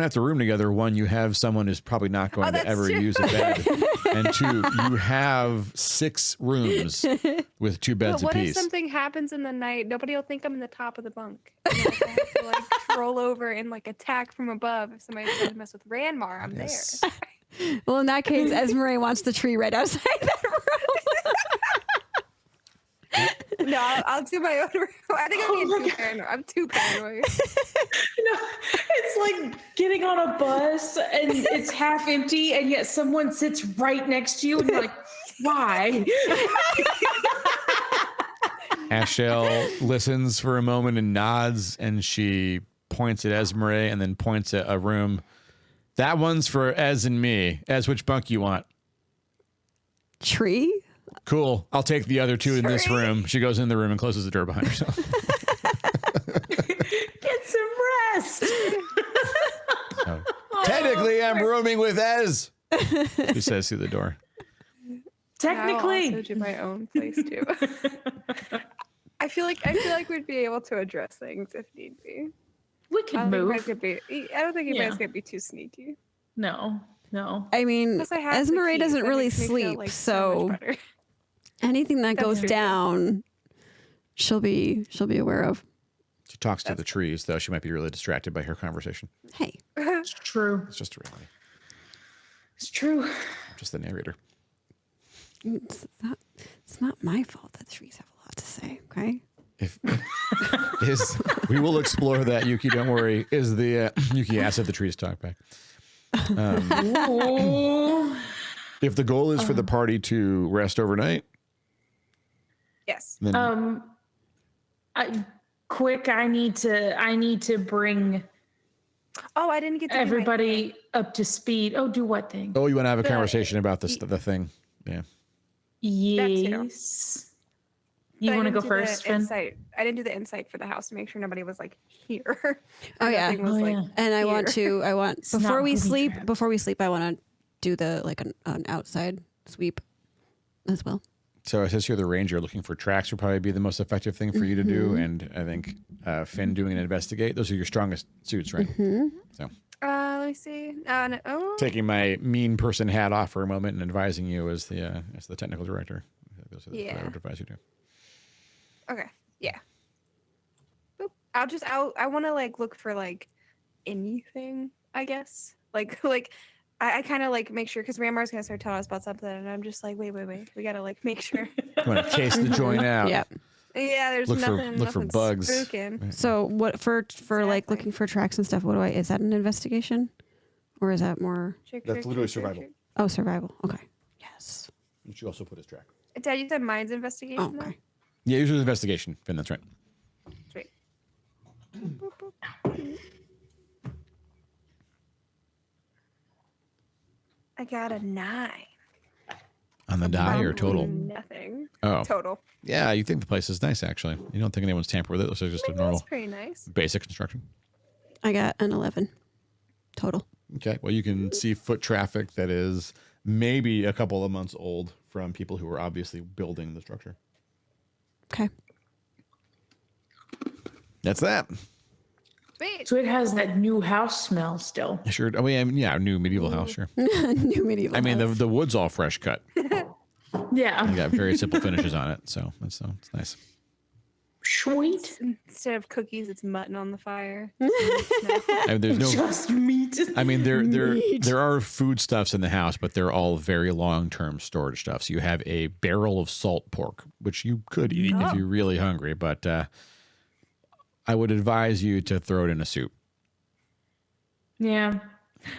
have to room together. One, you have someone who's probably not going to ever use a bed, and 2, you have 6 rooms with 2 beds But what apiece. if something happens in the night? Nobody will think I'm in the top of the bunk. And, I have to roll over and attack from above. If somebody tries to mess with Ranmar, I'm there. Well, in that case, Esmeralda wants the tree right outside that room. No, I'll do my own room. I think I'm too paranoid. It's like getting on a bus and it's half empty, and yet someone sits right next to you, and you're like, why? Ashale listens for a moment and nods, and she points at Esmeralda and then points at a room. That one's for Ez and me. Ez, which bunk you want? Tree? Cool. I'll take the other 2 in this Tree. room. She goes in the room and closes the door behind herself. Get some rest. So, technically, I'm rooming with Ez. She says through the door. I'll Technically. also do my own place too. I feel like we'd be able to address things if need be. We I could don't think you move. guys Yeah. could be too sneaky. No. I mean, Plus, I have the Esmeralda keys. doesn't That really makes me feel, sleep, so so much better. anything that That's goes true. down, she'll be aware of. She talks to the trees, though. She might be really distracted by her conversation. Hey, It's true. It's just a reality. It's true. I'm just the narrator. it's not my fault that trees have a lot to say. Okay. We will explore that, Yuki. Don't worry. Is the Yuki asked if the trees talk back? If the goal is for the party to rest overnight, Yes. then I need to bring Oh, I didn't get to do my everybody thing. up to speed. Oh, do what thing? you want to have a conversation about this the thing? Yeah. Yes. But You I want to didn't go do the first, Finn? insight. I didn't do the insight for the house to make sure nobody was like here. Oh, yeah. Nothing was, Oh, like, yeah. And I want here. to, before not we booby sleep, trapped. I want to do the, like an outside sweep as well. So it says here the ranger looking for tracks would probably be the most effective thing for you to do, and I think Finn doing an investigate. Those are your strongest suits, right? So Let me see. No. taking my mean person hat off for a moment and advising you as the technical director. Those are what I would advise you to. Okay. Yeah. Boop. I want to like look for like anything, I guess. Like I kind of like make sure because Ramar's gonna start telling us about something, and I'm just like, wait. We gotta like make sure. Come on, case the joint out. Yeah. Yeah, there's Look for nothing bugs. spooking. So what for like Exactly. looking for tracks and stuff? Is that an investigation, or is that more? That's literally survival. Oh, survival. Okay. Yes. You should also put his track. Dad, you said mine's investigation. Oh, though? okay. Yeah, usually investigation. Finn, that's right. Sweet. Boop, boop. I got a 9. On the die or total? Nothing. Oh, Total. yeah. You think the place is nice, actually. You don't think anyone's tampered with it. It looks like just a normal, That's pretty nice. basic construction. I got an 11 total. Okay. Well, you can see foot traffic that is maybe a couple of months old from people who are obviously building the structure. Okay. That's that. Sweet. So it has that new house smell still. Sure. I mean, yeah, new medieval house, sure. New medieval. I mean, house. the wood's all fresh cut. Yeah. You got very simple finishes on it, so it's nice. Sweet. Instead of cookies, it's mutton on the fire. I mean, there's no. Just meat. I mean, there are foodstuffs in the house, but they're all very long-term storage stuff. So you have a barrel of salt pork, which you could eat if you're really hungry, but I would advise you to throw it in a soup. Yeah.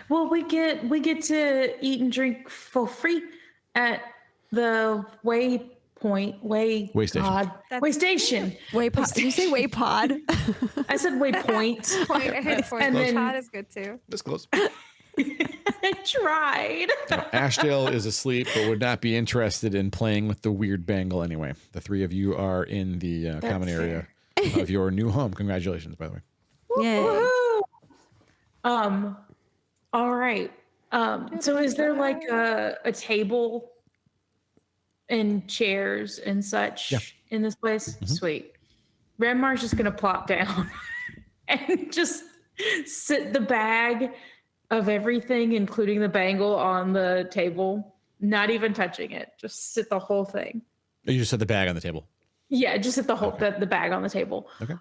Well, we get to eat and drink for free at the way station. That's- Way station. Waypod. Did you say Waypod? I said waypoint. Point. And then- Chad is good too. This close. I tried. Now, Ashdale is asleep, but would not be interested in playing with the weird bangle anyway. The three of you are in the common area of your new home. Congratulations, by the way. Yay. All right. So is there like a table and chairs and such in this place? Sweet. Renmar's just gonna plop down and just sit the bag of everything, including the bangle, on the table, not even touching it. Just sit the whole thing. You just set the bag on the table. Yeah, just sit the whole the bag on the table. Okay.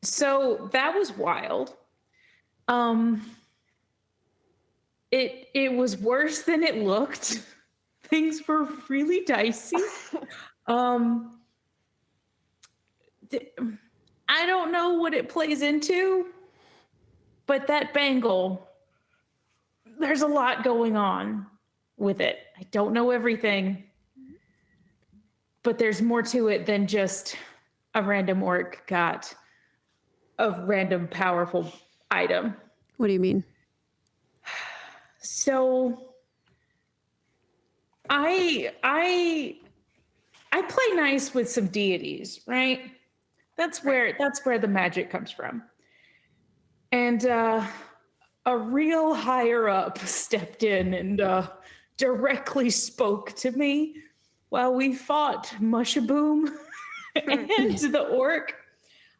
So that was wild. It was worse than it looked. Things were really dicey. I don't know what it plays into, but that bangle, there's a lot going on with it. I don't know everything, but there's more to it than just a random orc got a random powerful item. What do you mean? So I play nice with some deities, right? That's where the magic comes from. And a real higher up stepped in and directly spoke to me while we fought Mushaboom and the orc.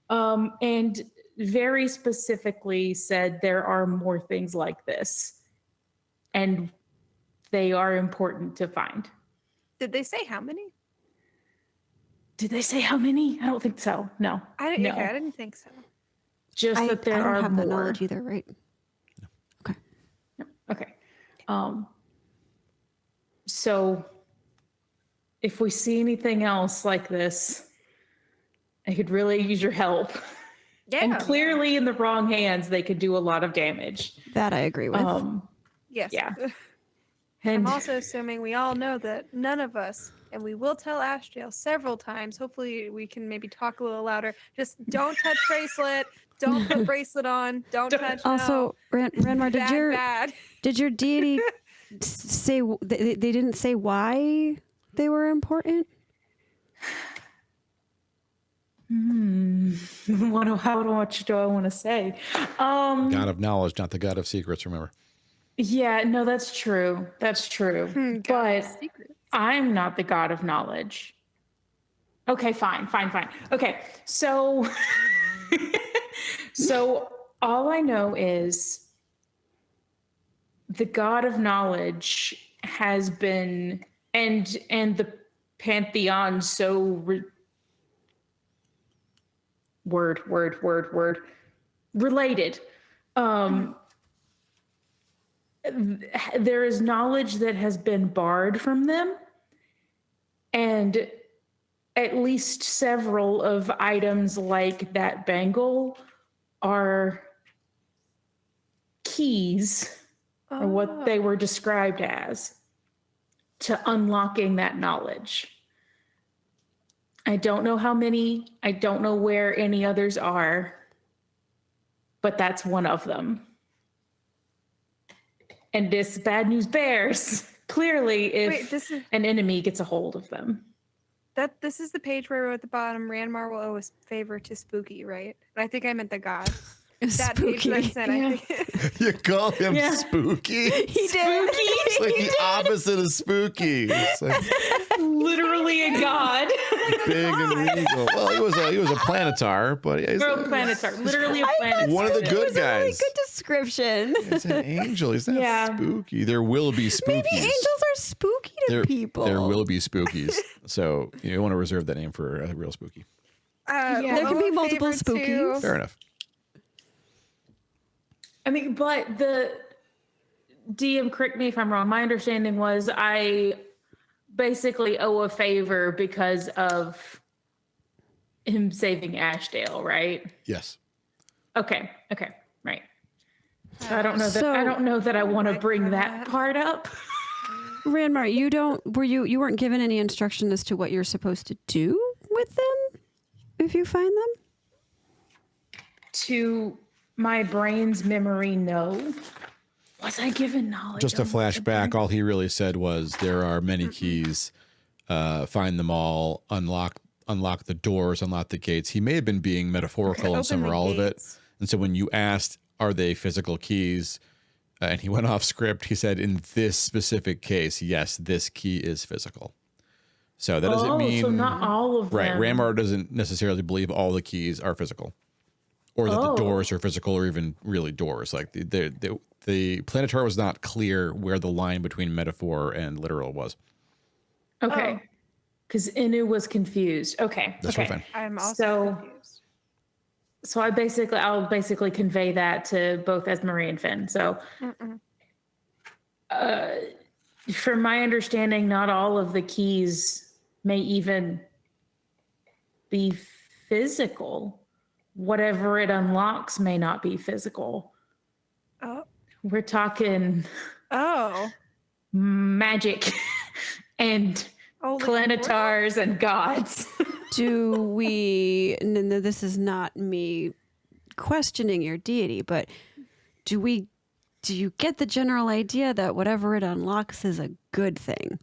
And very specifically said there are more things like this, and they are important to find. Did they say how many? Did they say how many? I don't think so. No. I no. didn't think so. Just that there I don't are have more. that knowledge either, right? Okay. Okay. So if we see anything else like this, I could really use your help. Yeah. And clearly in the wrong hands, they could do a lot of damage. That I agree with. Yes. Yeah. I'm And also assuming we all know that none of us, and we will tell Ashdale several times. Hopefully, we can maybe talk a little louder. Just don't touch bracelet. Don't put bracelet on. Don't touch. Also, Ranmar, bad. did your deity say they didn't say why they were important? how much do I want to say? God of knowledge, not the God of secrets, remember. Yeah, no, that's true. That's true. But I'm not the God of knowledge. Okay, fine. Okay, so so all I know is the God of knowledge has been and the pantheon word related. There is knowledge that has been barred from them, and at least several of items like that bangle are keys, or what they were described as, to unlocking that knowledge. I don't know how many, I don't know where any others are, but that's one of them. And this bad news bears, clearly, if an enemy gets a hold of them. This is the page where I wrote at the bottom, Ranmar will owe a favor to Spooky, right? And I think I meant the god. That page that I sent, I think. You call him Spooky? He did. It's like the opposite of spooky. It's like Literally a god. big and regal. Well, he was a planetar, but he's Planetar. Literally a planetar. one of the good It was a really guys. good description. He's an angel. He's not spooky. There will be spookies. Maybe angels are spooky to people. There will be spookies. So you want to reserve that name for a real spooky. There There can be multiple spookies. Fair enough. I mean, but the DM, correct me if I'm wrong, my understanding was I basically owe a favor because of him saving Ashdale, right? Yes. Okay, right. So I don't know that I want to bring that part up. Ranmar, you weren't given any instruction as to what you're supposed to do with them if you find them? To my brain's memory, no. Was I given knowledge? Just a flashback. All he really said was there are many keys. Find them all. Unlock the doors. Unlock the gates. He may have been being metaphorical in some or all of it. And so when you asked, "Are they physical keys?" And he went off script. He said, "In this specific case, yes, this key is physical." So that doesn't mean so not all of them. Right. Ranmar doesn't necessarily believe all the keys are physical, or that the doors are physical, or even really doors. Like the planetar was not clear where the line between metaphor and literal was. Okay. Because Inu was confused. Okay. That's okay. fine. I'm also confused. So I'll basically convey that to both Esmery and Finn. So from my understanding, not all of the keys may even be physical. Whatever it unlocks may not be physical. Oh. We're talking magic and planetars and gods. Do we, and this is not me questioning your deity, but do you get the general idea that whatever it unlocks is a good thing?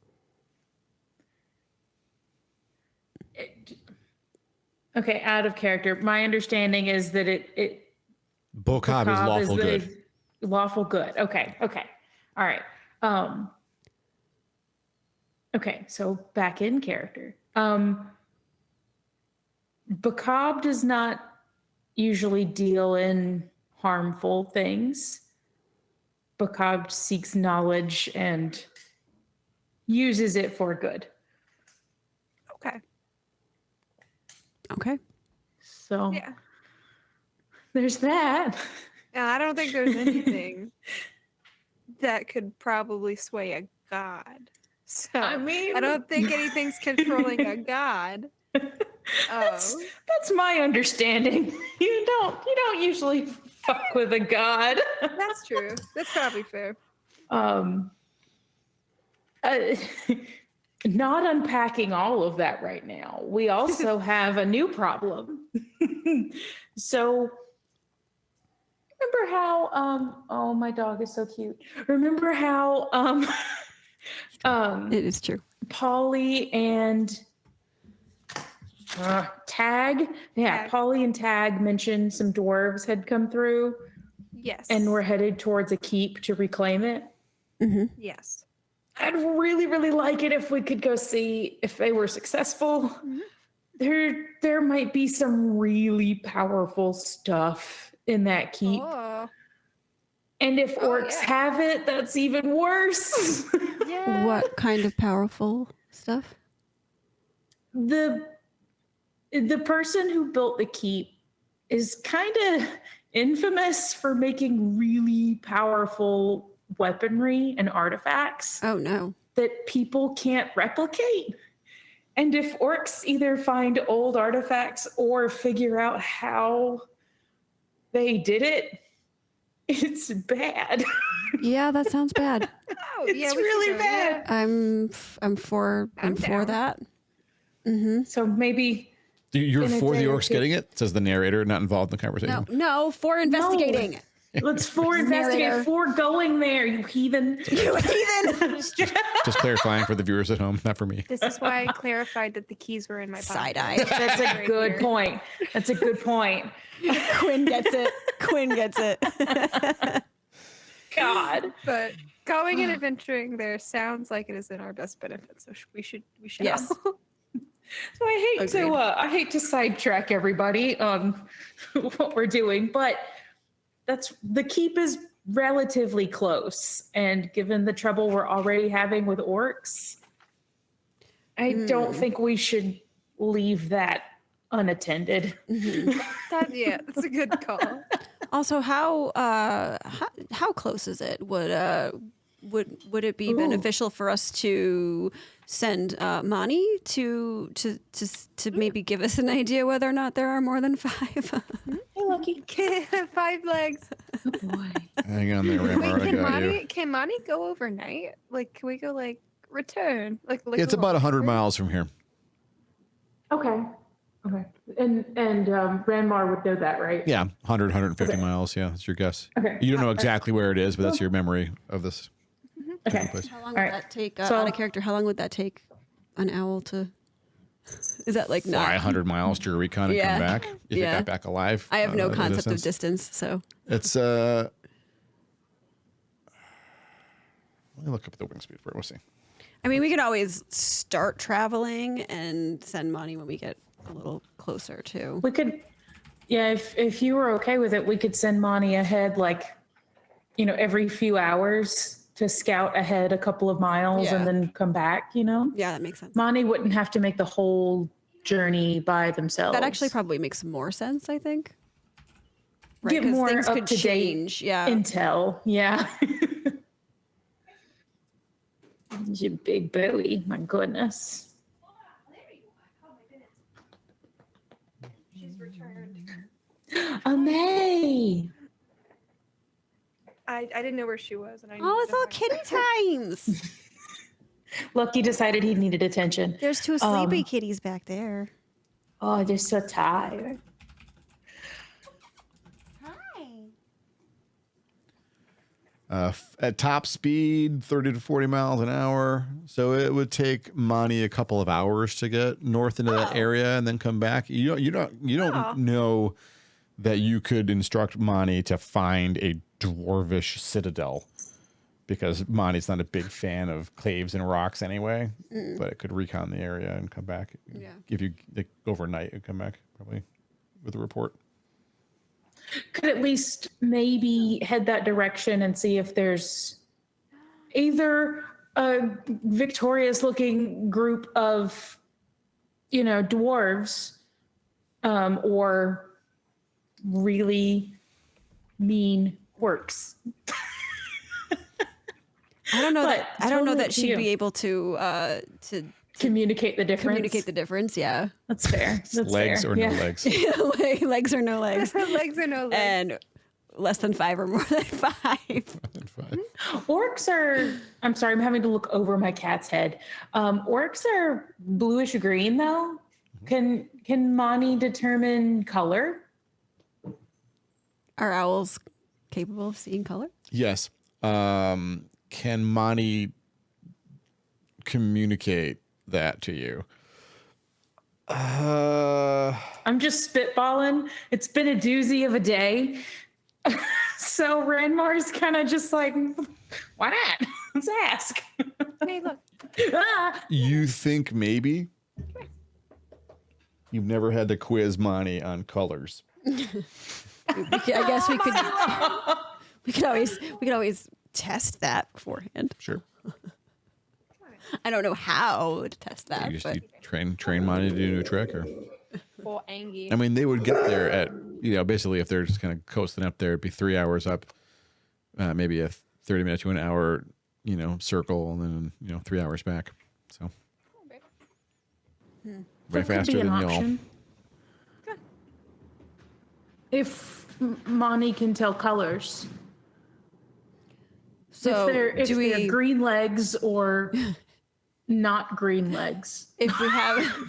Okay, out of character. My understanding is that Bokab is lawful good. Lawful good. Okay. All right. Okay, so back in character. Bokab does not usually deal in harmful things. Bokab seeks knowledge and uses it for good. Okay. Okay. So Yeah. there's that. And I don't think there's anything that could probably sway a god. So I mean, I don't think anything's controlling a god. that's my understanding. You don't usually fuck with a god. That's true. That's probably fair. Um, uh, not unpacking all of that right now. We also have a new problem. So remember how oh, my dog is so cute. Remember how It is true. Polly and Tag, Tag. Polly and Tag mentioned some dwarves had come through Yes. and we're headed towards a keep to reclaim it. Yes. I'd really, really like it if we could go see if they were successful. There might be some really powerful stuff in that keep. Oh. And if orcs yeah. have it, that's even worse. Yeah. What kind of powerful stuff? The person who built the keep is kind of infamous for making really powerful weaponry and artifacts Oh no. that people can't replicate. And if orcs either find old artifacts or figure out how they did it, it's bad. Yeah, that sounds bad. Oh, It's yeah, we should really go, bad. I'm for down. that. So maybe You're In a for the day or orcs two. getting it, says the narrator, not involved in the conversation. No, for investigating. let's investigate Narrator. for going there, you heathen. You heathen. Just clarifying for the viewers at home, not for me. This is why I clarified that the keys were in my pocket. Side eye. That's a Right good here. point. That's a good point. Quinn gets it. Quinn gets it. God. But going and adventuring there sounds like it is in our best benefit. So we should. Yes. So I hate to sidetrack everybody on what we're doing, but the keep is relatively close, and given the trouble we're already having with orcs, I don't think we should leave that unattended. That's a good call. Also, how close is it? Would it be beneficial for us to send Mani to maybe give us an idea whether or not there are more than 5? Hey, Lucky. 5 legs. Oh, boy. Hang on there, Ramar. I got you. Can Monty go overnight? Like, can we go return? Like It's a about long 100 trip? miles from here. Okay. And Ranmar would know that, right? Yeah, 100, 150 miles. Yeah, that's your guess. Okay. You don't know exactly where it is, but that's your memory of this. Okay. place. How long All would right. that take? So- Out of character, how long would that take an owl to? Is that like Fly not? 100 miles to your recon and Yeah. come back. If Yeah. you got back alive. I have no the concept of distance. distance, so It's let me look up the wing speed for it. We'll see. I mean, we could always start traveling and send money when we get a little closer too. We could, yeah, if you were okay with it, we could send Monty ahead, every few hours to scout ahead a couple of miles Yeah. and then come back, Yeah, that makes sense. Monty wouldn't have to make the whole journey by themselves. That actually probably makes more sense, I think. Right, Get 'cause more things could up-to-date change. Yeah. intel. Yeah. You big belly, my goodness. She's returned. Amay. I didn't know where she was, and I Oh, needed it's to all find her. kitty times. Lucky decided he needed attention. There's 2 sleepy kitties back there. Oh, they're so tired. At top speed, 30 to 40 miles an hour. So it would take Monty a couple of hours to get north into that area and then come back. You don't know that you could instruct Monty to find a dwarvish citadel, because Monty's not a big fan of caves and rocks anyway. But it could recon the area and come back. Yeah. Give you overnight and come back probably with a report. Could at least maybe head that direction and see if there's either a victorious looking group of, dwarves, or really mean orcs. I don't know But that. I don't know totally that to she'd you. be able to Communicate the difference. communicate the difference. Yeah, That's fair. That's legs fair. or Yeah. no legs. legs or no legs, Legs or no legs. and less than 5 or more than 5. Orcs are, I'm sorry, I'm having to look over my cat's head. Orcs are bluish green though. Can Mani determine color? Are owls capable of seeing color? Yes. Can Mani communicate that to you? I'm just spitballing. It's been a doozy of a day. So Ranmar's kind of just like, why not? Let's ask. Hey, look. Ah. You think maybe? You've never had to quiz Mani on colors. I guess we could always test that beforehand. Sure. I don't know how to test that. You just but you train Mani to do a new trick, or Full Angie. I mean, they would get there at basically if they're just kind of coasting up there, it'd be 3 hours up, maybe a 30-minute to an hour, circle, and then 3 hours back. So way That could faster be an than y'all. option. If Mani can tell colors. So if do they're we green legs or not green legs. if we have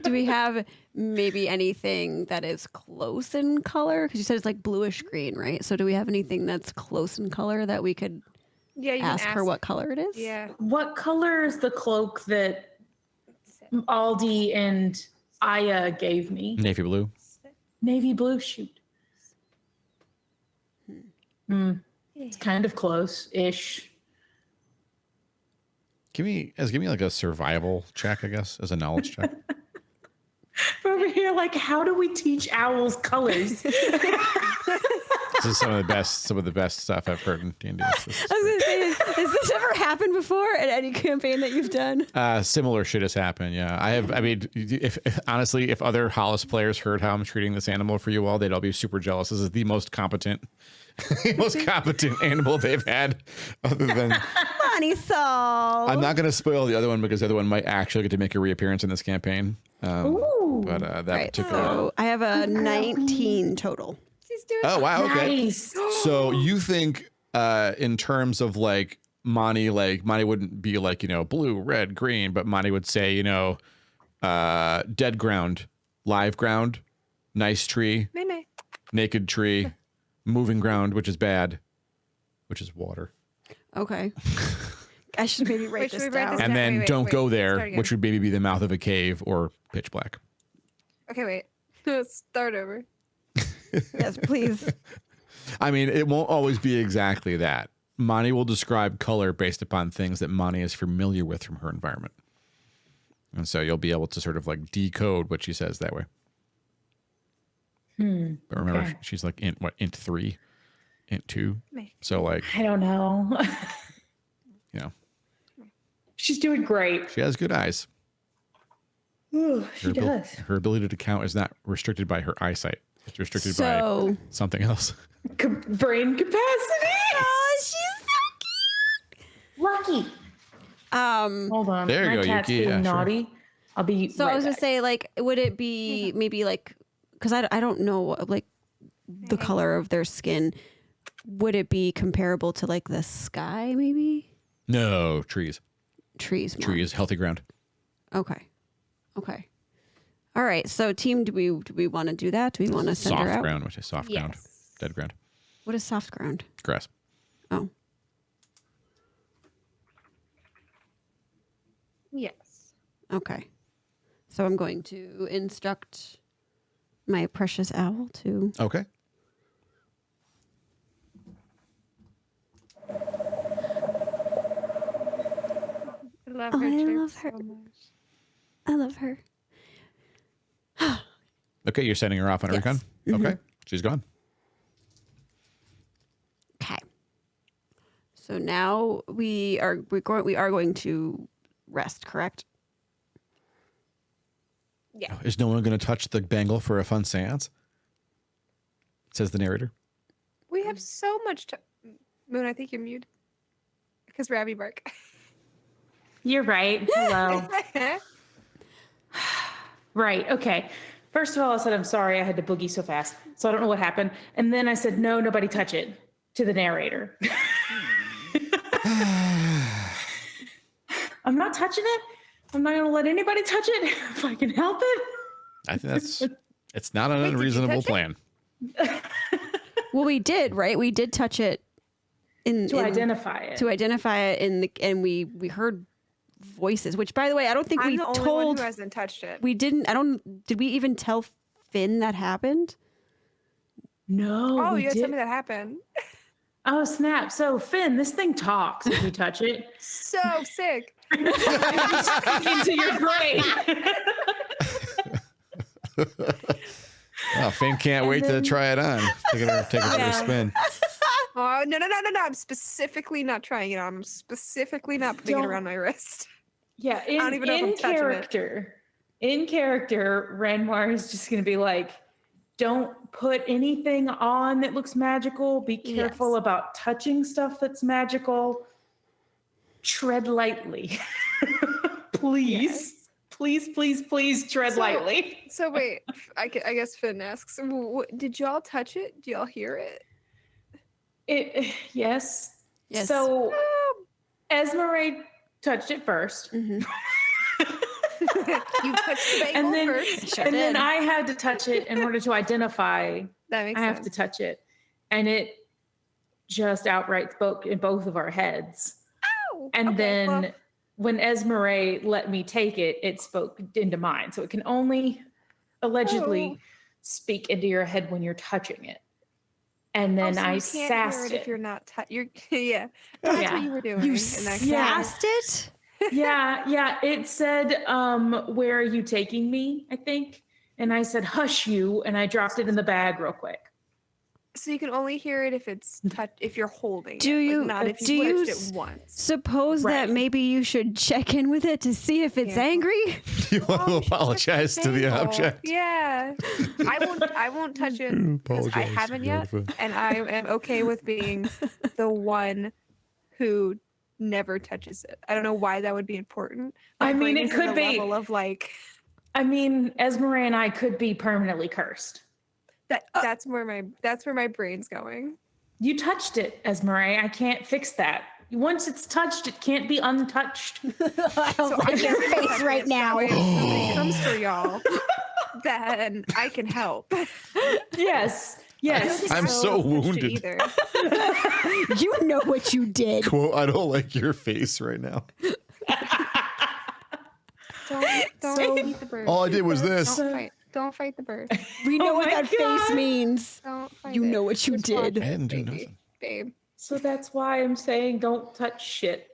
do we have maybe anything that is close in color? Because you said it's like bluish green, right? So do we have anything that's close in color that we could Yeah, you ask can her what color it is? Yeah. What color is the cloak that Aldi and Aya gave me? Navy blue. Navy blue. Shoot. It's kind of close-ish. Give me like a survival check, I guess, as a knowledge check. Over here, like, how do we teach owls colors? This is some of the best stuff I've heard in D&D. I was gonna say, has this ever happened before at any campaign that you've done? Similar shit has happened. Yeah, I mean, if honestly, if other Hollice players heard how I'm treating this animal for you all, they'd all be super jealous. This is the most competent animal they've had, other than. Money Saul. I'm not going to spoil the other one because the other one might actually get to make a reappearance in this campaign. Ooh. But that Right, particular. so I have a 19 total. She's doing Oh wow! Okay. Nice. So you think, in terms of like Mani wouldn't be like blue, red, green, but Mani would say dead ground, live ground, nice tree, May. naked tree, moving ground, which is bad, which is water, Okay. I should maybe write Wait, should this we write down. this and down? then Wait, don't go start there, again. which would maybe be the mouth of a cave or pitch black. Okay, wait. Let's start over. Yes, please. I mean, it won't always be exactly that. Mani will describe color based upon things that Mani is familiar with from her environment. And so you'll be able to sort of like decode what she says that way. But remember, okay. she's like int 3, int 2. May. So like, I don't know. She's doing great. she has good eyes. Ooh, she does. Her ability to count is not restricted by her eyesight. It's restricted by So, something else. Brain capacity. oh, she's so Lucky. Hold on. There you My go, cat's Yuki. being Yeah, sure. naughty. I'll be. So right I was gonna back. say, like, would it be maybe like, because I don't know like the color of their skin. Would it be comparable to like the sky, maybe? No, trees. Trees. More. Trees, healthy ground. Okay. All right. So, team, do we want to do that? Do we want to send her Soft out? ground, which is soft ground. Yes. Dead ground. What is soft ground? Grass. Oh, Yes. okay. So I'm going to instruct my precious owl to. Okay. I love Oh, her. I chirp love her. So much. I love her. Okay, you're sending her off on a Yes. recon? Okay. She's gone. Okay. So now we are going to rest, correct? Yeah. Is no one going to touch the bangle for a fun seance? Says the narrator. We have so much time. Moon, I think you're muted. Because Rabby bark. You're right. Hello. Right. Okay. First of all, I said, I'm sorry I had to boogie so fast. So I don't know what happened. And then I said, no, nobody touch it to the narrator. I'm not touching it. I'm not going to let anybody touch it if I can help it. I think it's not an Wait, did you unreasonable touch it? plan. Well, we did, right? We did touch it To identify it. to identify it and we heard voices, which by the way, I don't think I'm we the only one told who hasn't touched it. we didn't did we even tell Finn that happened? No. Oh, we you had did. something that happened. Oh, snap. So, Finn, this thing talks if you touch it. So sick. Into your brain. Oh, Finn can't wait to try it on. Take it for a spin. Oh, no. I'm specifically not trying it on. I'm specifically not putting it around my wrist. Yeah, I don't even know if I'm touching it. In character, Ranmar is just going to be like, don't put anything on that looks magical. Be careful Yes. about touching stuff that's magical. Tread lightly. Please. Yes. Please tread lightly. So wait, I guess Finn asks, did y'all touch it? Do y'all hear it? Yes. Yes. So Esmeralda touched it first. You touched the bagel And then, first. and then I had to touch it in order to identify. That makes I have sense. to touch it. And it just outright spoke in both of our heads. Oh, And okay, then well, when Esmeralda let me take it, it spoke into mine. So it can only allegedly speak into your head when you're touching it. And then so I you can't hear sassed it if it. you're not you're yeah. That's Yeah. what you were doing. You in that case. sassed it? Yeah. It said, where are you taking me? I think. And I said, hush you. And I dropped it in the bag real quick. So you can only hear it if it's if you're holding Do it, you- like not if do you you touched it once. Suppose that Right. maybe you should check in with it to see if it's Yeah. angry. You want to apologize to the Bagel. object. Yeah. I won't touch it because I Apologize to haven't the yet. artifact. And I am okay with being the one who never touches it. I don't know why that would be important. My I mean, brain it is in could the be. level of like I mean, Esmeralda and I could be permanently cursed. that's where my brain's going. You touched it, Esmeralda. I can't fix that. Once it's touched, it can't be untouched. I don't like your face right now. If somebody comes for y'all, then I can help. Yes. I'm so touched it wounded. Either. You know what you did. Quote, I don't like your face right now. Don't eat the bird. All I did was this. Don't fight the bird. We know Oh what my that God. face means. Don't fight You it. know what you Just did. watch I didn't do baby. nothing. Babe. So that's why I'm saying don't touch shit.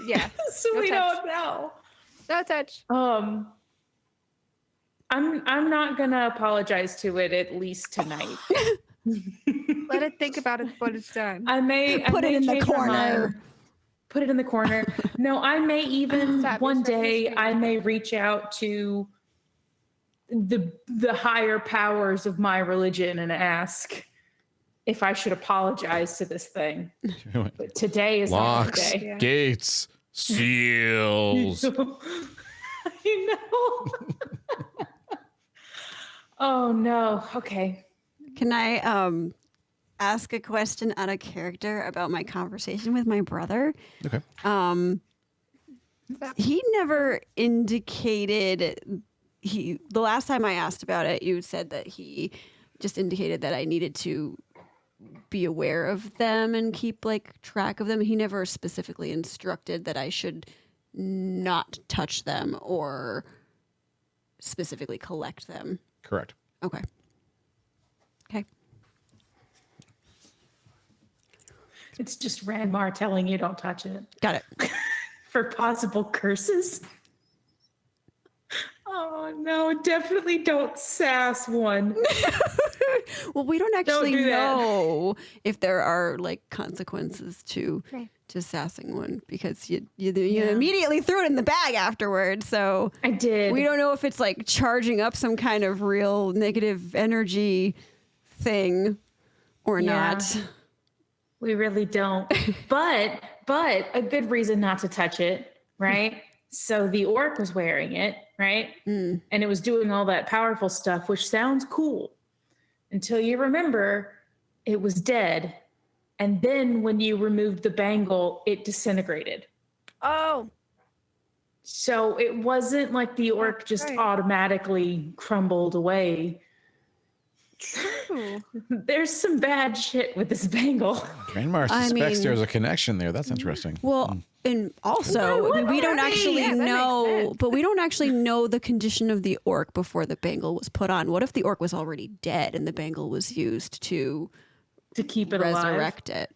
Yeah. So No we touch. don't know. No touch. I'm not gonna apologize to it at least tonight. Let it think about it when it's done. I may Put it in the change my mind. corner. Put it in the corner. No, I may even Stop, one you're stuck in day history. I may reach out to the higher powers of my religion and ask if I should apologize to this thing. But today is not the Locks, day. Yeah. gates, seals. I know. Oh no. Okay. Can I ask a question out of character about my conversation with my brother? Okay. He never indicated the last time I asked about it, you said that he just indicated that I needed to be aware of them and keep like track of them. He never specifically instructed that I should not touch them or specifically collect them. Correct. Okay. Okay. It's just Ranmar telling you don't touch it Got it. for possible curses. Oh no, definitely don't sass one. Well, we don't actually do that. know if there are like consequences to Right. sassing one because you Yeah. immediately threw it in the bag afterwards. So I did. we don't know if it's like charging up some kind of real negative energy thing or Yeah. not. We really don't. But a good reason not to touch it, right? So the orc was wearing it, right? And it was doing all that powerful stuff, which sounds cool until you remember it was dead. And then when you removed the bangle, it disintegrated. Oh, So it wasn't like the orc That's just right. automatically crumbled away. true. There's some bad shit with this bangle. Grandmar I suspects mean- there's a connection there. That's interesting. Well, and also, I mean, we don't actually Yeah, that makes know, sense. but we don't actually know the condition of the orc before the bangle was put on. What if the orc was already dead and the bangle was used to To keep it alive. resurrect it?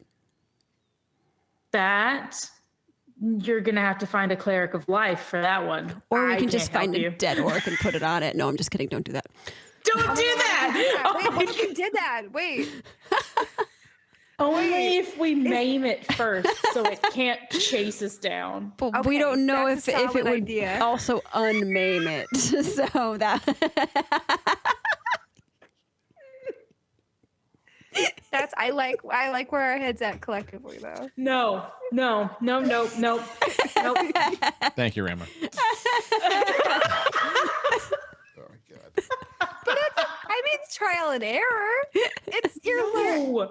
That you're gonna have to find a cleric of life for that one. Or we I can just can't find help a you. dead orc and put it on it. No, I'm just kidding. Don't do that. Don't do that. Wait, what if you did that? Wait. Only if we maim it first, so it can't chase us down. But Okay, we don't know that's if a it solid would idea. also unmaim it. So that That's I like where our heads at collectively though. No. Thank you, Rama. I mean, it's trial and error. It's your learn.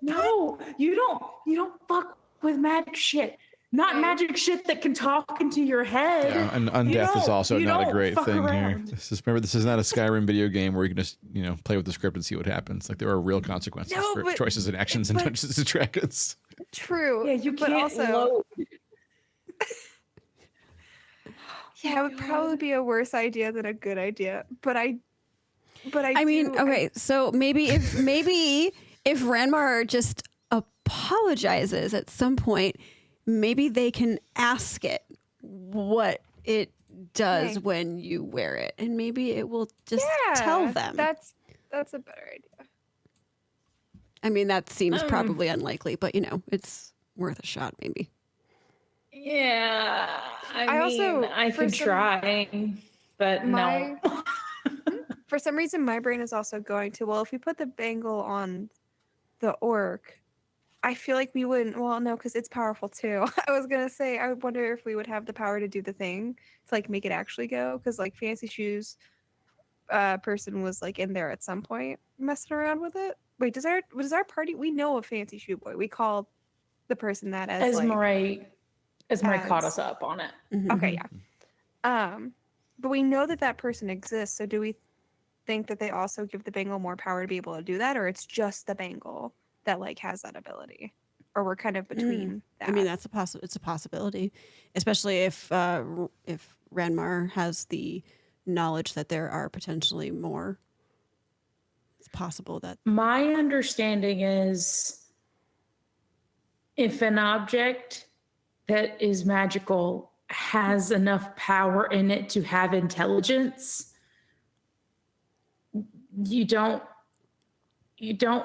No, you don't fuck with magic shit. Not magic shit that can talk into your head. Yeah, and You undeath is don't- also you not a don't great fuck thing here. around. This is not a Skyrim video game where you can just play with the script and see what happens. Like there are real consequences No, for but- choices and actions in but- Dungeons and Dragons. True. Yeah, you but can't also load. yeah, it would probably be a worse idea than a good idea. But I mean, do- okay, so maybe if Ranmar just apologizes at some point, maybe they can ask it what it does Okay. when you wear it, and maybe it will just yeah, tell them. That's a better idea. I mean, that seems probably unlikely, but it's worth a shot, maybe. Yeah, I also- I for can some- try, but My no. for some reason my brain is also going to, well, if we put the bangle on the orc, I feel like we wouldn't, well, no, because it's powerful too. I was gonna say I would wonder if we would have the power to do the thing to like make it actually go, because like Fancy Shoes person was like in there at some point messing around with it. Wait, does our party, we know a Fancy Shoe Boy. We call the person that as like, Esmeralda caught as- us up on it. okay, yeah. But we know that person exists. So do we think that they also give the bangle more power to be able to do that, or it's just the bangle that like has that ability, or we're kind of between that? I mean, it's a possibility, especially if Ranmar has the knowledge that there are potentially more. It's possible that My understanding is if an object that is magical has enough power in it to have intelligence, you don't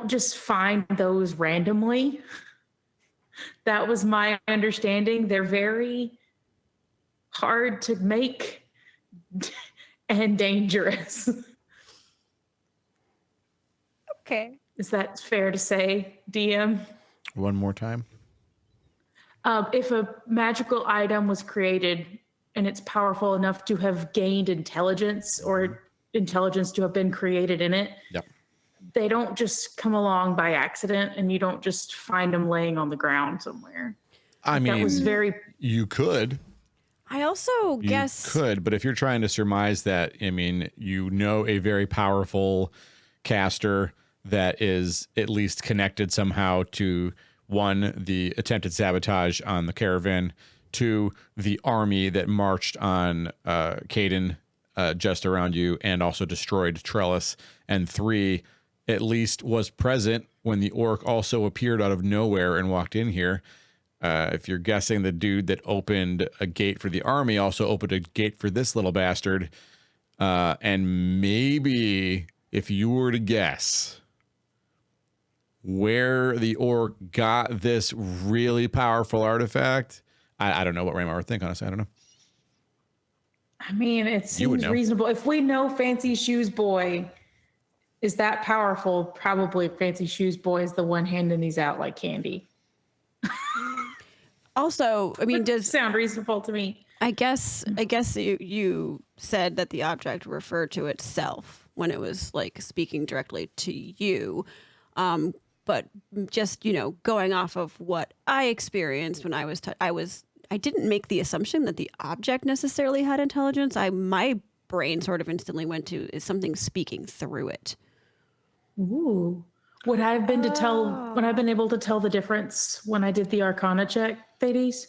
just find those randomly. That was my understanding. They're very hard to make and dangerous. Okay. Is that fair to say, DM? One more time. If a magical item was created and it's powerful enough to have gained intelligence or intelligence to have been created in it, Yep. they don't just come along by accident and you don't just find them laying on the ground somewhere. I That was mean, very you could. I also You guess could, but if you're trying to surmise that, I mean, a very powerful caster that is at least connected somehow to, one, the attempted sabotage on the caravan, two, the army that marched on Caden just around you and also destroyed Trellis, and three, at least was present when the orc also appeared out of nowhere and walked in here. If you're guessing the dude that opened a gate for the army also opened a gate for this little bastard, And maybe if you were to guess where the orc got this really powerful artifact, I don't know what Raymar would think, honestly. I don't know. I mean, it You would seems know. reasonable. If we know Fancy Shoes Boy is that powerful, probably Fancy Shoes Boy is the one handing these out like candy. Also, I mean, does Sound reasonable to me. I guess you said that the object referred to itself when it was like speaking directly to you. But just, going off of what I experienced when I was I didn't make the assumption that the object necessarily had intelligence. My brain sort of instantly went to, is something speaking through it? Ooh. Would I have been would I have been able to tell the difference when I did the Arcana check, Thades?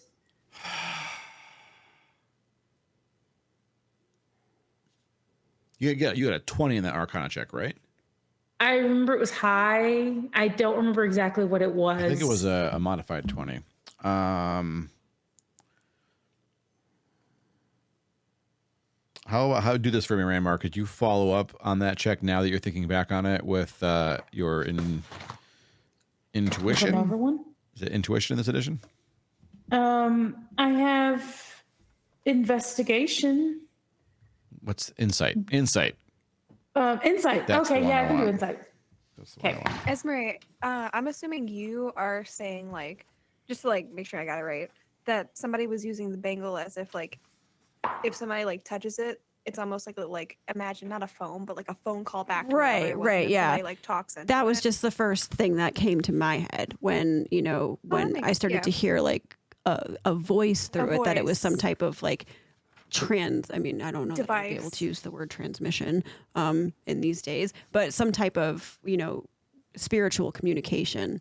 You got a 20 in that Arcana check, right? I remember it was high. I don't remember exactly what it was. I think it was a modified 20. How do this for me, Raymar? Could you follow up on that check now that you're thinking back on it with your intuition? Another one? Is it intuition in this edition? I have investigation. What's insight? Insight. Insight. That's the Okay, one yeah, I I can do want. insight. That's the one I Okay. want. Esme, I'm assuming you are saying like, just to like make sure I got it right, that somebody was using the bangle as if like, if somebody like touches it, it's almost like imagine not a phone, but like a phone call back. To Right, another. It wasn't right, that yeah. Somebody like talks into That was it. just the first thing that came to my head when, when I makes- started yeah. to hear like a voice through it, that it was some voice. type of like I mean, I don't know that I'd be able Device. to use the word transmission in these days, but some type of, spiritual communication.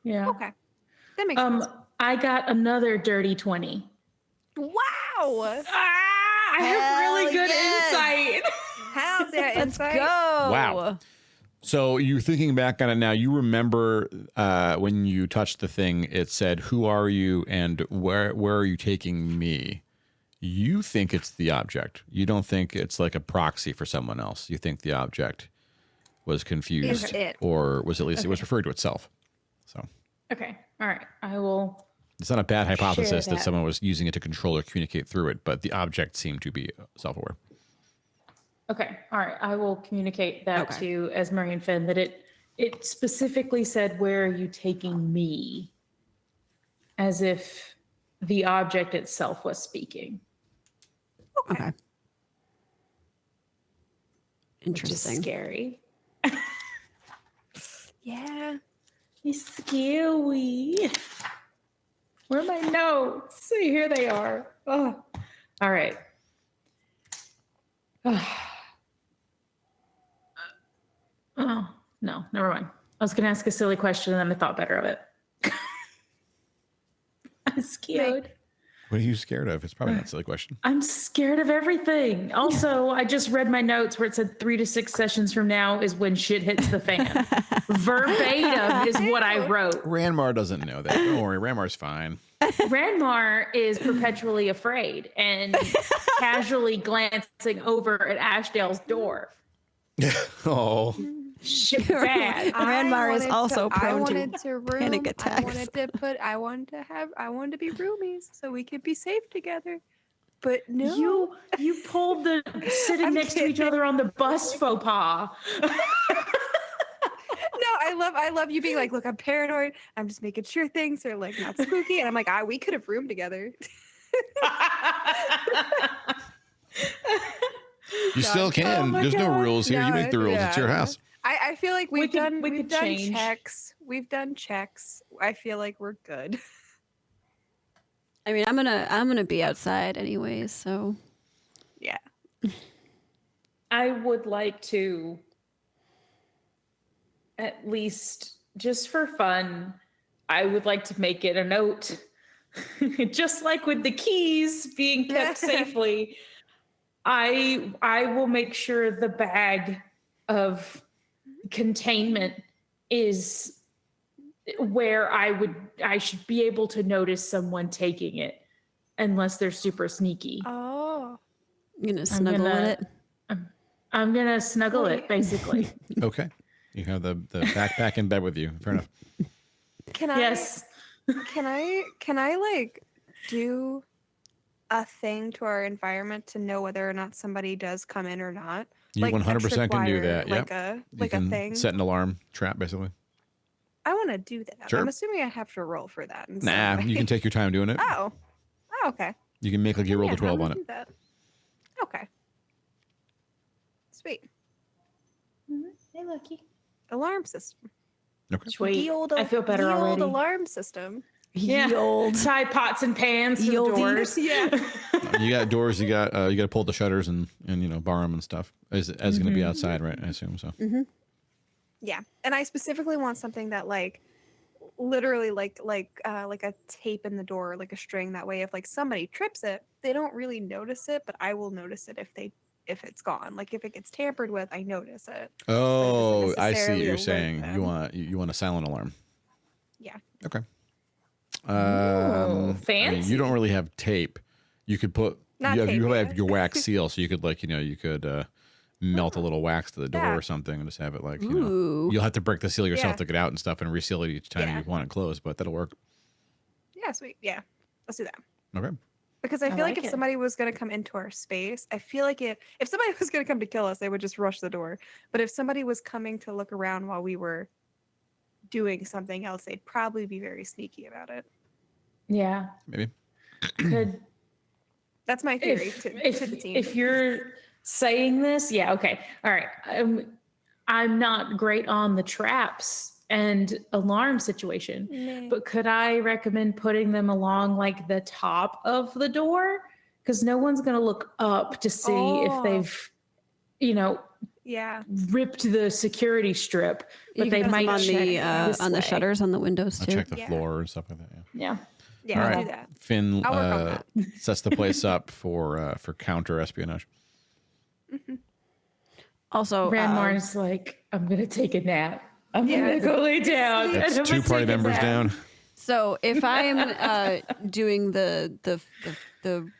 Yeah. Okay, that makes sense. I got another dirty 20. Wow, I have really good insight. how's that Let's insight? go. Wow. So you thinking back on it now, you remember when you touched the thing, it said, "Who are you and where are you taking me?" You think it's the object. You don't think it's like a proxy for someone else. You think the object was confused, Is it? or was at least it was referring to itself. So Okay. All right. I will. it's not a bad hypothesis Share that that. someone was using it to control or communicate through it, but the object seemed to be self-aware. Okay. All right. I will communicate that Okay. to Esmery and Finn that it specifically said, "Where are you taking me?" As if the object itself was speaking. Okay. Which is Interesting. scary. Yeah. It's scary. Where are my notes? Here they are. Oh. All right. Oh, no, never mind. I was going to ask a silly question and then I thought better of it. I'm scared. What are you scared of? It's probably not a silly question. I'm scared of everything. Also, I just read my notes where it said 3 to 6 sessions from now is when shit hits the fan. Verbatim is what I wrote. Ranmar doesn't know that. Don't worry, Ranmar's fine. Ranmar is perpetually afraid and casually glancing over at Ashdale's door. Oh, Shit bad. Ranmar is also prone to panic I attacks. wanted to be roomies so we could be safe together. But no. You pulled the sitting I'm next to each kidding. other on the bus faux pas. No, I love you being like, look, I'm paranoid. I'm just making sure things are like not spooky. And I'm like, we could have roomed together. you still can. my There's no God. rules here. You No, make the rules. It's your yeah. house. I feel like we've done change. checks. We've done checks. I feel like we're good. I mean, I'm gonna be outside anyways, so Yeah. I would like to, at least just for fun, I would like to make it a note, just like with the keys being kept safely. I will make sure the bag of containment is where I should be able to notice someone taking it, unless they're super sneaky. Oh. I'm gonna snuggle with it. I'm I'm gonna snuggle it, basically. Okay. You have the backpack in bed with you. Fair enough. Can I? Yes. Can I like do a thing to our environment to know whether or not somebody does come in or not? You Like a 100% can do tripwire, that. Like Yep. a You can thing. set an alarm trap, basically. I want to do that. Sure. I'm assuming I have to roll for that. In some Nah, way. you can take your time doing it. Oh, okay. You can make like you rolled a 12 on it. Do that. Okay. Sweet. Hey, Lucky. Alarm system. Okay. Sweet. The old, I feel better the already. old alarm system. Yeah. Old. Tie pots and pans to the Yieldy. doors. Yeah. You got doors. You got to pull the shutters and bar them and stuff. As going to be outside, right? I assume so. Yeah, and I specifically want something that like literally like a tape in the door, like a string. That way, if like somebody trips it, they don't really notice it, but I will notice it if it's gone. Like if it gets tampered with, I notice it. Oh, I see what necessarily you're alert saying. them. You want a silent alarm. Yeah. Okay. Fancy. You don't really have tape. You could put Not you have tape, yeah. your wax seal, so you could melt a little wax to the door Yeah. or something and just have it like Ooh. you'll have to break the seal yourself Yeah. to get out and stuff and reseal it each time Yeah. you want it closed, but that'll work. Yeah, sweet. Yeah, let's do that. Okay. Because I feel like like if it. somebody was going to come into our space, I feel like if somebody was going to come to kill us, they would just rush the door. But if somebody was coming to look around while we were doing something else, they'd probably be very sneaky about it. Yeah. Maybe. Could That's my theory if, to the team. if you're saying this, yeah, okay. All right. I'm not great on the traps and alarm situation, Nah. but could I recommend putting them along like the top of the door? Because no one's going to look up to see if Oh. they've, Yeah. ripped the security strip, but You they can put them might on check the this way. shutters on the windows I'll too. check the Yeah. floor and stuff like that. Yeah. Yeah. Yeah, All I'll right. do that. Finn I'll work on sets the place up for counter espionage. Also, Ranmar's like, I'm going to take a nap. I'm Yeah. going to go lay down. That's and I'm 2 gonna party take a members nap." down. so if I'm doing the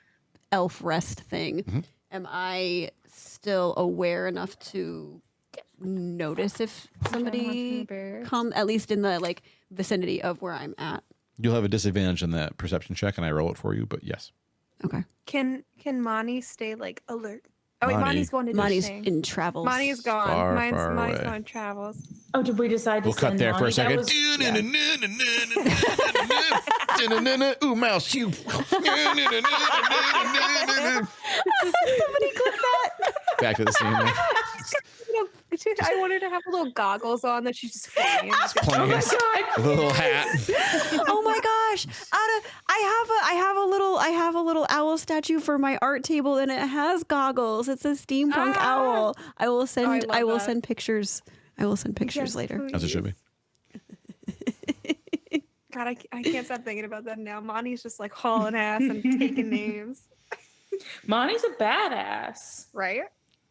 elf rest thing, am I still aware enough to notice if somebody come at least in the like vicinity of where I'm at? You'll have a disadvantage in that perception check, and I roll it for you. But yes, Okay. Can Mani stay like alert? Oh wait, Mani- Mani's going to do Mani's thing. in travels. Mani's gone. Far, Mani's far Mani's away. going travels. Oh, did we decide to we'll cut send there for a Lonnie? That second. was- yeah. Ooh, mouse, you. Somebody clip that. Back to the scene. Dude, I want her to have little goggles on that she's just flying. Playing a little hat. Oh my gosh! I have a little owl statue for my art table, and it has goggles. It's a steampunk owl. I will send. love I will that. send pictures. I will send pictures Yes, later. As it should be. God, I can't stop thinking about that now. Mani's just like hauling ass and taking names, Monty's a badass. right?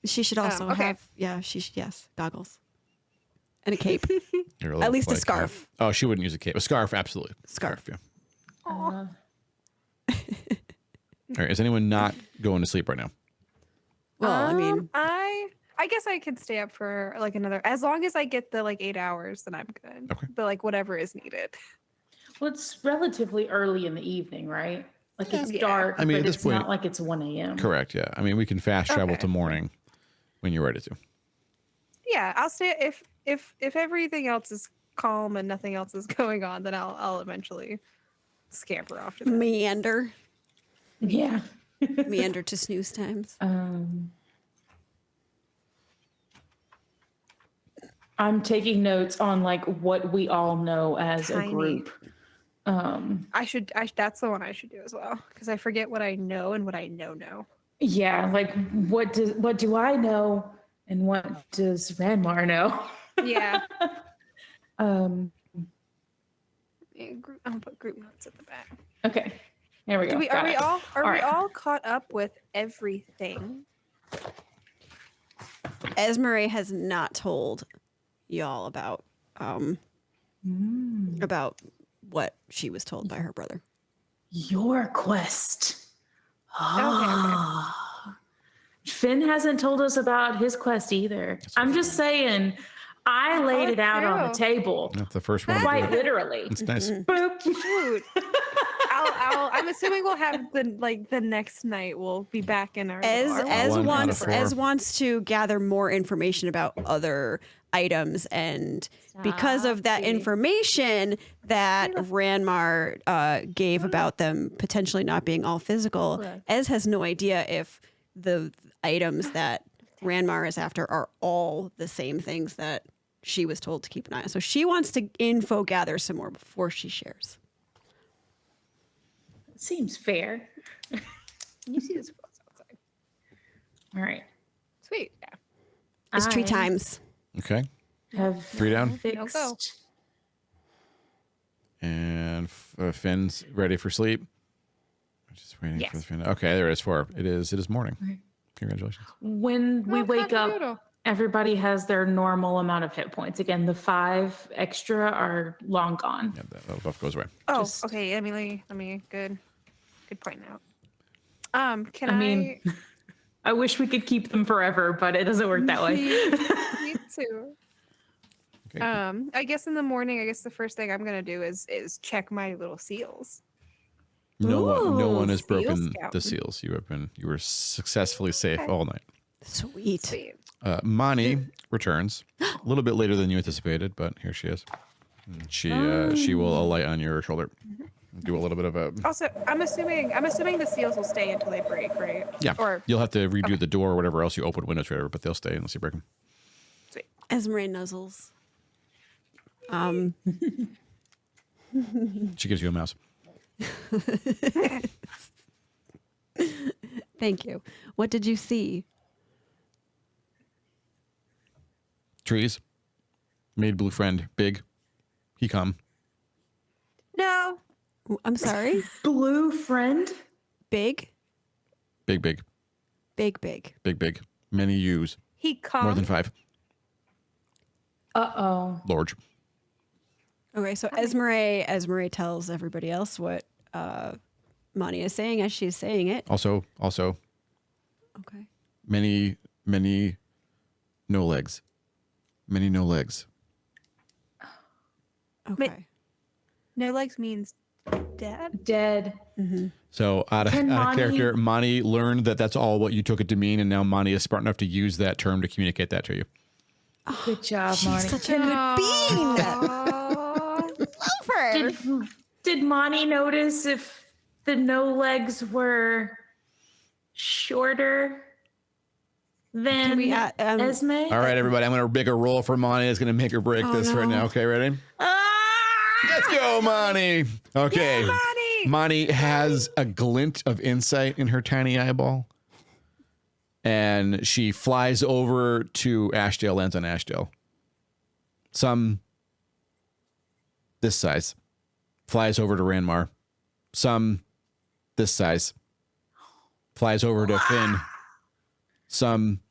She should also okay. have. Yeah, yes, goggles and a cape. You're At least a like, scarf. Oh, she wouldn't use a cape. A scarf, absolutely. Scarf. Yeah. Uh, All right. Is anyone not going to sleep right now? Well, I mean, I guess I could stay up for like another, as long as I get the like 8 hours, then I'm good. Okay. But like whatever is needed. well, it's relatively early in the evening, right? Like it's Yeah. dark, I mean, at but this it's point- not like it's 1 a.m. Correct. Yeah. I mean, we can fast travel Okay. to morning when you're ready to. Yeah, I'll stay if everything else is calm and nothing else is going on, then I'll eventually scamper off to bed. meander Yeah. to snooze times. I'm taking notes on like what we all know as Tiny. a group. That's the one I should do as well, because I forget what I know and what I know. Yeah, like what do I know and what does Ranmar know? Yeah. Um, I'll put group notes at the back. okay. There we go. Got it. Are we right. all caught up with everything? Esmeralda has not told y'all about what she was told by her brother. Your quest. Okay. Finn hasn't told us about his quest either. I'm just saying, I laid it out on the true. table, That's the first one. quite literally. It's nice. Boop. Shoot. I'm assuming we'll have the next night we'll be back in our One out of four. as wants to gather more information about other items, and because of that information that Ranmar gave about them potentially not being all physical, Ez has no idea if the items that Ranmar is after are all the same things that she was told to keep an eye on. So she wants to info gather some more before she shares. Seems fair. You see the squirrels outside. All right. Sweet. Yeah. It's tree times. Okay. Have 3 down. fixed. go. And Finn's ready for sleep. Just waiting Yes. for the Finn. Okay, there it is. 4. It is morning. Okay. Congratulations. When we wake up, cock-a-doodle. everybody has their normal amount of hit points. Again, the 5 extra are long gone. Yeah, that buff goes away. Oh, Just- okay. Let me good point out. Can I mean, I wish we could keep them forever, but it doesn't work that way. Me too. Okay. I guess in the morning, the first thing I'm gonna do is check my little seals. No one has Seal broken scout. the seals. You were successfully safe all night. Sweet. Sweet. Mani returns a little bit later than you anticipated, but here she is. And she will alight on your shoulder. Do a little bit of a Also, I'm assuming the seals will stay until they break, right? yeah. Or You'll have to redo the door or whatever else you open, windows, whatever, but they'll stay unless you break them. sweet. Esmeralda nuzzles. She gives you a mouse. Thank you. What did you see? Trees. Made blue friend. Big. He come. No. I'm sorry. Blue friend? Big, Big, big, big, big. big, big. Many U's. He come. More than 5. Uh-oh. Large. Okay, so Esmeralda tells everybody else what Mani is saying as she's saying it. Also, Okay. many no legs. Many no legs. Okay. No legs means dead. Dead. So out of Can character, Mani learned that that's all what you took it to mean, and now Mani is smart enough to use that term to communicate that to you. Good job, Marty. Such a good being. Love her. Did Monty notice if the no legs were shorter than we, Esme? All right, everybody, I'm going to make a roll for Mani. It's going to make or break this right now. Okay, ready? Let's go, Mani. Okay. Yeah, Mani. Mani has a glint of insight in her tiny eyeball. And she flies over to Ashdale, lands on Ashdale. Some this size. Flies over to Ranmar. Some this size. Flies over to Finn. Some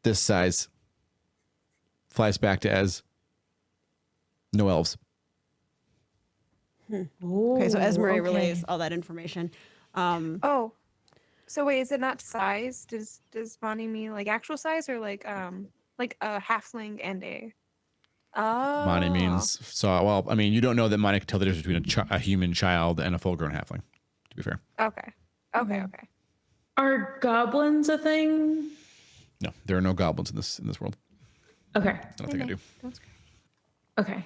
this size. Flies back to Ez. No elves. Okay, so Esmeralda okay. relays all that information. Oh. So wait, is it not size? Does Bonnie mean like actual size or like a halfling and a? Oh. Mani means saw. Well, I mean, you don't know that Mani can tell the difference between a human child and a full-grown halfling. To be fair, Okay. Okay. Are goblins a thing? no, there are no goblins in this world. Okay. I don't think I do. That's great. Okay.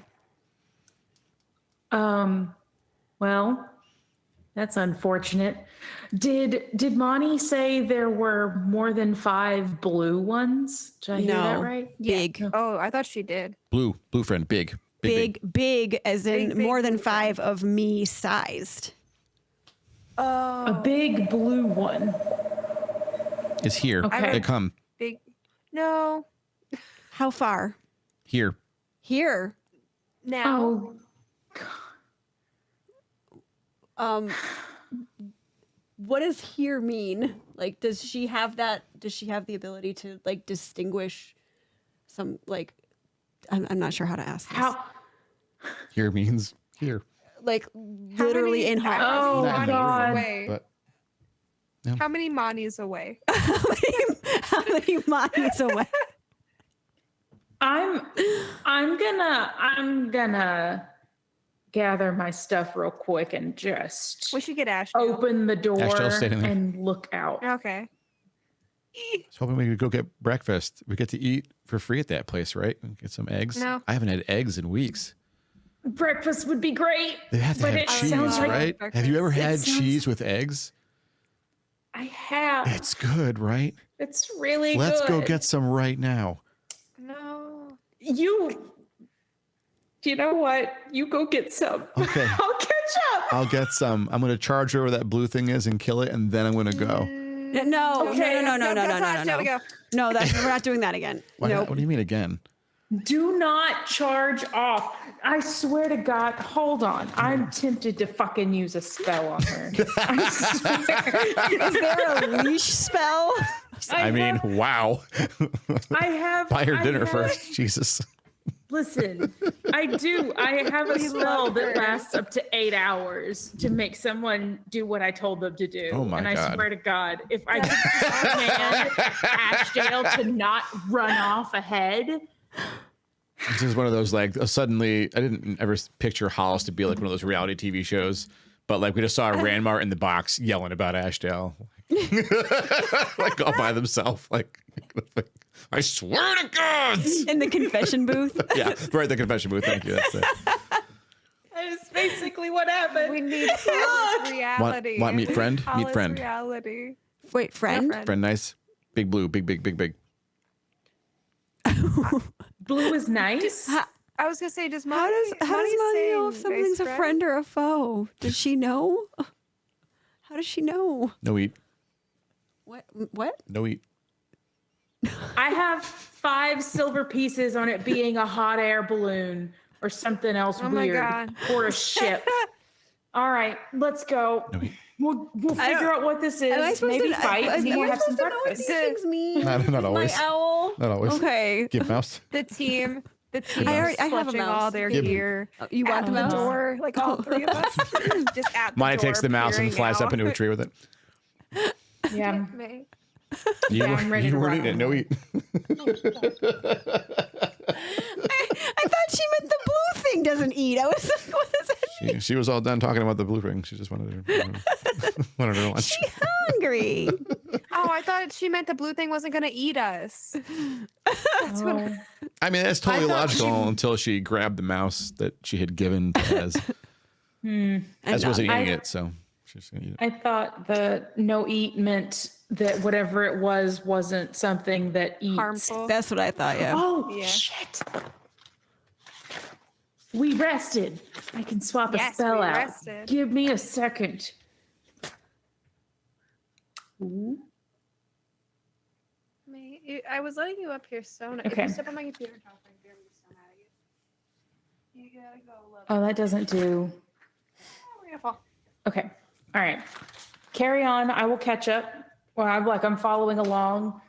Well, that's unfortunate. Did Monty say there were more than 5 blue ones? Did I hear that right? Big. Oh, I thought she did. Blue friend, big. Big, as in Big more than blue 5 of me sized. Oh. A big blue one. Is here. Okay. They come Big. No. How far? here. Here. Now. Oh, What does here mean? Like, does she have that? Does she have the ability to like distinguish some like? I'm not sure how to ask this. how? Here means here. Like literally in many- Hollice. Oh, Not in the God. room, Away. but How many manis away? How many miles away? I'm gonna gather my stuff real quick and just We should get Ash. open the door Ashdale's standing there. and look out. Okay. I was hoping we could go get breakfast. We get to eat for free at that place, right? Get some eggs. No. I haven't had eggs in weeks. Breakfast would be great. They have to But have it cheese, sounds like right? breakfast. Have you ever It had sounds- cheese with eggs? I have. It's good, right? It's really Let's go good. get some right now. No. You know what? You go get some. Okay. I'll catch up. I'll get some. I'm going to charge wherever that blue thing is and kill it, and then I'm going to go. No, Okay. no. Go, Tosh, gotta go. No, we're not doing that again. Why Nope. not? What do you mean again? Do not charge off. I swear to God, hold on. I'm tempted to fucking use a spell on her. I swear. Is there a leash spell? I mean, wow. I have. Buy her I dinner have- first. Jesus. Listen, I do. I have a spell love that her. lasts up to 8 hours to make someone do what I told them to do. Oh my and I God. swear to God, if I could just command Ashdale to not run off ahead. This is one of those, like, suddenly, I didn't ever picture Hollice to be like one of those reality TV shows, but like we just saw Ranmar in the box yelling about Ashdale. Like all by themselves. Like, I swear to God. In the confession booth? Yeah, right, the confession booth. Thank you. That's it. That is basically what happened. We need Hollis reality. Want meet friend? Meet Hollis friend. reality. Wait, friend? Friend, nice. Big blue. Big. Blue is nice. I was gonna say, does How Monty, does Monty know if something's a friend or a foe? Does she know? How does she know? No eat. What? No eat. I have 5 silver pieces on it being a hot air balloon or something else Oh my weird God. or a ship. All right, let's go. No eat. We'll figure out what this is. Am I supposed Maybe to fight. am Maybe I have some supposed to know what breakfast. these things mean? Not always. My owl. Not always. Okay. Give mouse. The team I have a clutching mouse. all their Give me- gear You want at the the mouse? door, like all 3 of us, just at the Maya door. takes the mouse and peering flies up out. into a tree with it. Yeah. May. You, I'm ready you to weren't rock eating it. and No roll. eat. I thought she meant the blue thing doesn't eat. I was like, what does that mean? She was all done talking about the blue ring. She just wanted her lunch. She's hungry. Oh, I thought she meant the blue thing wasn't gonna eat us. That's what. Oh. I mean, that's totally thought logical until she grabbed the mouse that she had given to Ez. Ez wasn't eating it, so she's going to eat it. I thought the no eat meant that whatever it was wasn't something that eats. Harmful. That's what I thought, yeah. Oh, Yeah. shit. We rested. I can swap Yes, a spell we out. rested. Give me a second. I was letting you up here so nice. If Okay. you step on my computer, Tosh, I'm gonna be so mad at you. You gotta go look. Oh, that doesn't do. Oh, we're gonna fall. Okay. All right. Carry on. I will catch up. Well, I'm following along.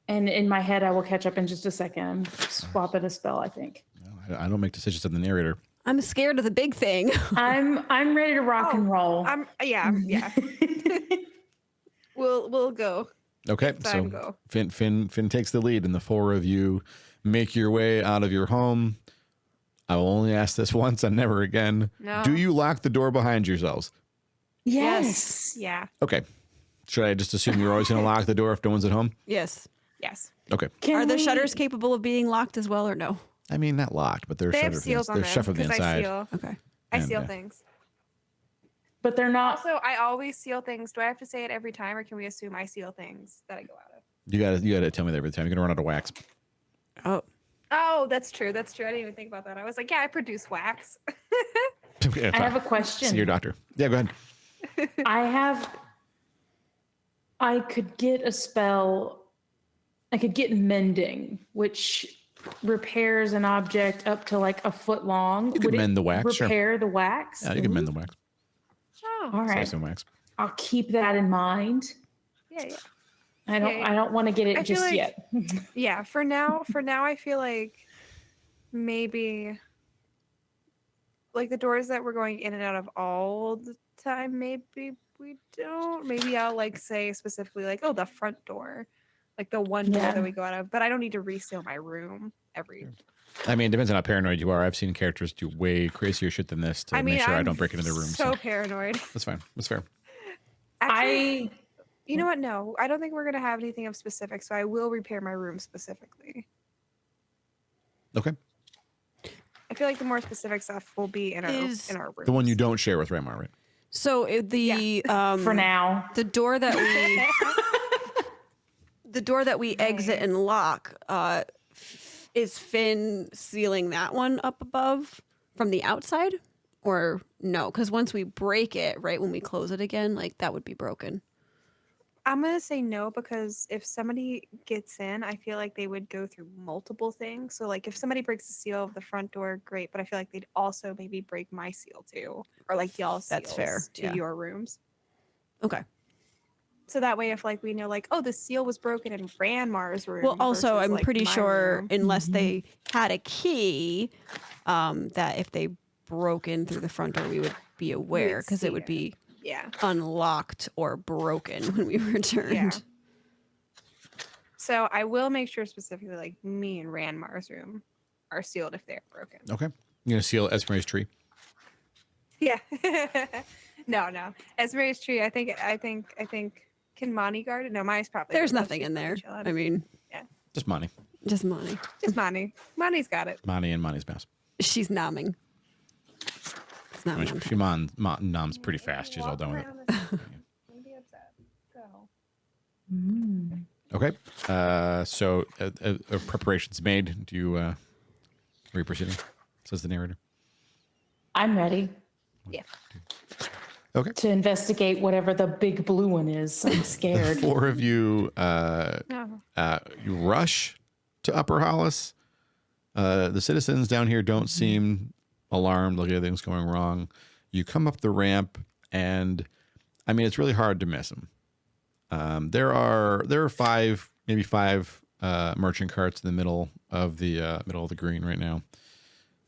And in my head, I will catch up in just a second. I'm swapping a spell, I think. I don't make decisions as the narrator. I'm scared of the big thing. I'm ready to rock and roll. Yeah. We'll go. Okay, time so go. Finn takes the lead, and the 4 of you make your way out of your home. I will only ask this once and never again. No. Do you lock the door behind yourselves? Yes. Yeah. Okay. Should I just assume you're always going to lock the door if no one's at home? Yes. Yes. Okay. Are the we- shutters capable of being locked as well or no? I mean, not locked, but they're They have shut seals on they're them shut from the because I inside. seal. Okay. I And, seal yeah. things. But they're not. Also, I always seal things. Do I have to say it every time, or can we assume I seal things that I go out of? You gotta tell me that every time. You're gonna run out of wax. Oh. Oh, that's true. That's true. I didn't even think about that. I was like, yeah, I produce wax. Okay, I have a See question. your doctor. Yeah, go ahead. I could get a spell. I could get mending, which repairs an object up to like a foot long. You could Would it mend the wax, sure. Repair the wax. Yeah, you can mend the wax. Oh, All right. Some wax. I'll keep that in mind. yeah. I don't want to get it I feel just like- yet. Yeah, for now, I feel like maybe like the doors that we're going in and out of all the time maybe we don't. Maybe I'll like say specifically like, oh, the front door, like the one door Yeah. that we go out of. But I don't need to reseal my room every. I mean, it depends on how paranoid you are. I've seen characters do way crazier shit than this to make sure I I'm don't break into their rooms. So paranoid. That's fine. That's fair. Actually, you know what? No, I don't think we're gonna have anything of specific. So I will repair my room specifically. Okay. I feel like the more specific stuff will be in our rooms. The one you don't share with Raymar, right? So For now. the door that we exit and lock, is Finn sealing that one up above from the outside, or no? Because once we break it, right when we close it again, like that would be broken. I'm gonna say no because if somebody gets in, I feel like they would go through multiple things. So like if somebody breaks the seal of the front door, great. But I feel like they'd also maybe break my seal too, or like y'all's seals That's fair, to yeah. your rooms. Okay. So that way, if like we know like, oh, the seal was broken in Ranmar's room. Well, also, versus, I'm like, pretty my sure room. unless they had a key, that if they broke in through the front door, we would be aware because see it would it. be Yeah. unlocked or broken when we returned. Yeah. So I will make sure specifically like me and Ranmar's room are sealed if they're broken. Okay. You're going to seal Esmer's tree. Yeah. no. Esmer's tree. I think. Can Monty guard it? No, Monty's probably. There's good. nothing She's in probably there. chilling. I mean, Just Monty. just Monty. just Monty. Monty's got it. Monty and Monty's mouse. She's nomming. It's not I mean, she noms pretty fast. She's all done with it. Don't be upset. Go. Okay. So preparations made. Do you are you proceeding? Says the narrator. I'm ready Yeah. Okay. to investigate whatever the big blue one is. I'm The scared. four of you No. you rush to Upper Hollice. The citizens down here don't seem alarmed, like everything's going wrong. You come up the ramp, and I mean, it's really hard to miss them. There are maybe five merchant carts in the middle of the green right now,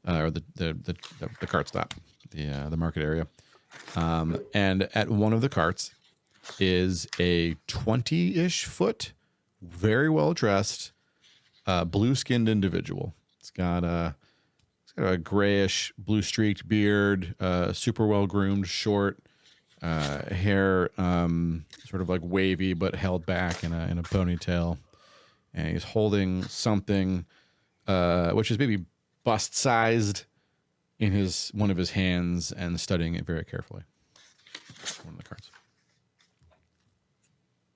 or the cart stop, the market area. And at one of the carts is a 20-ish foot, very well dressed, blue-skinned individual. It's got a grayish, blue streaked beard, super well groomed, short hair, sort of like wavy but held back in a ponytail, and he's holding something which is maybe bust sized in one of his hands and studying it very carefully. One of the cards.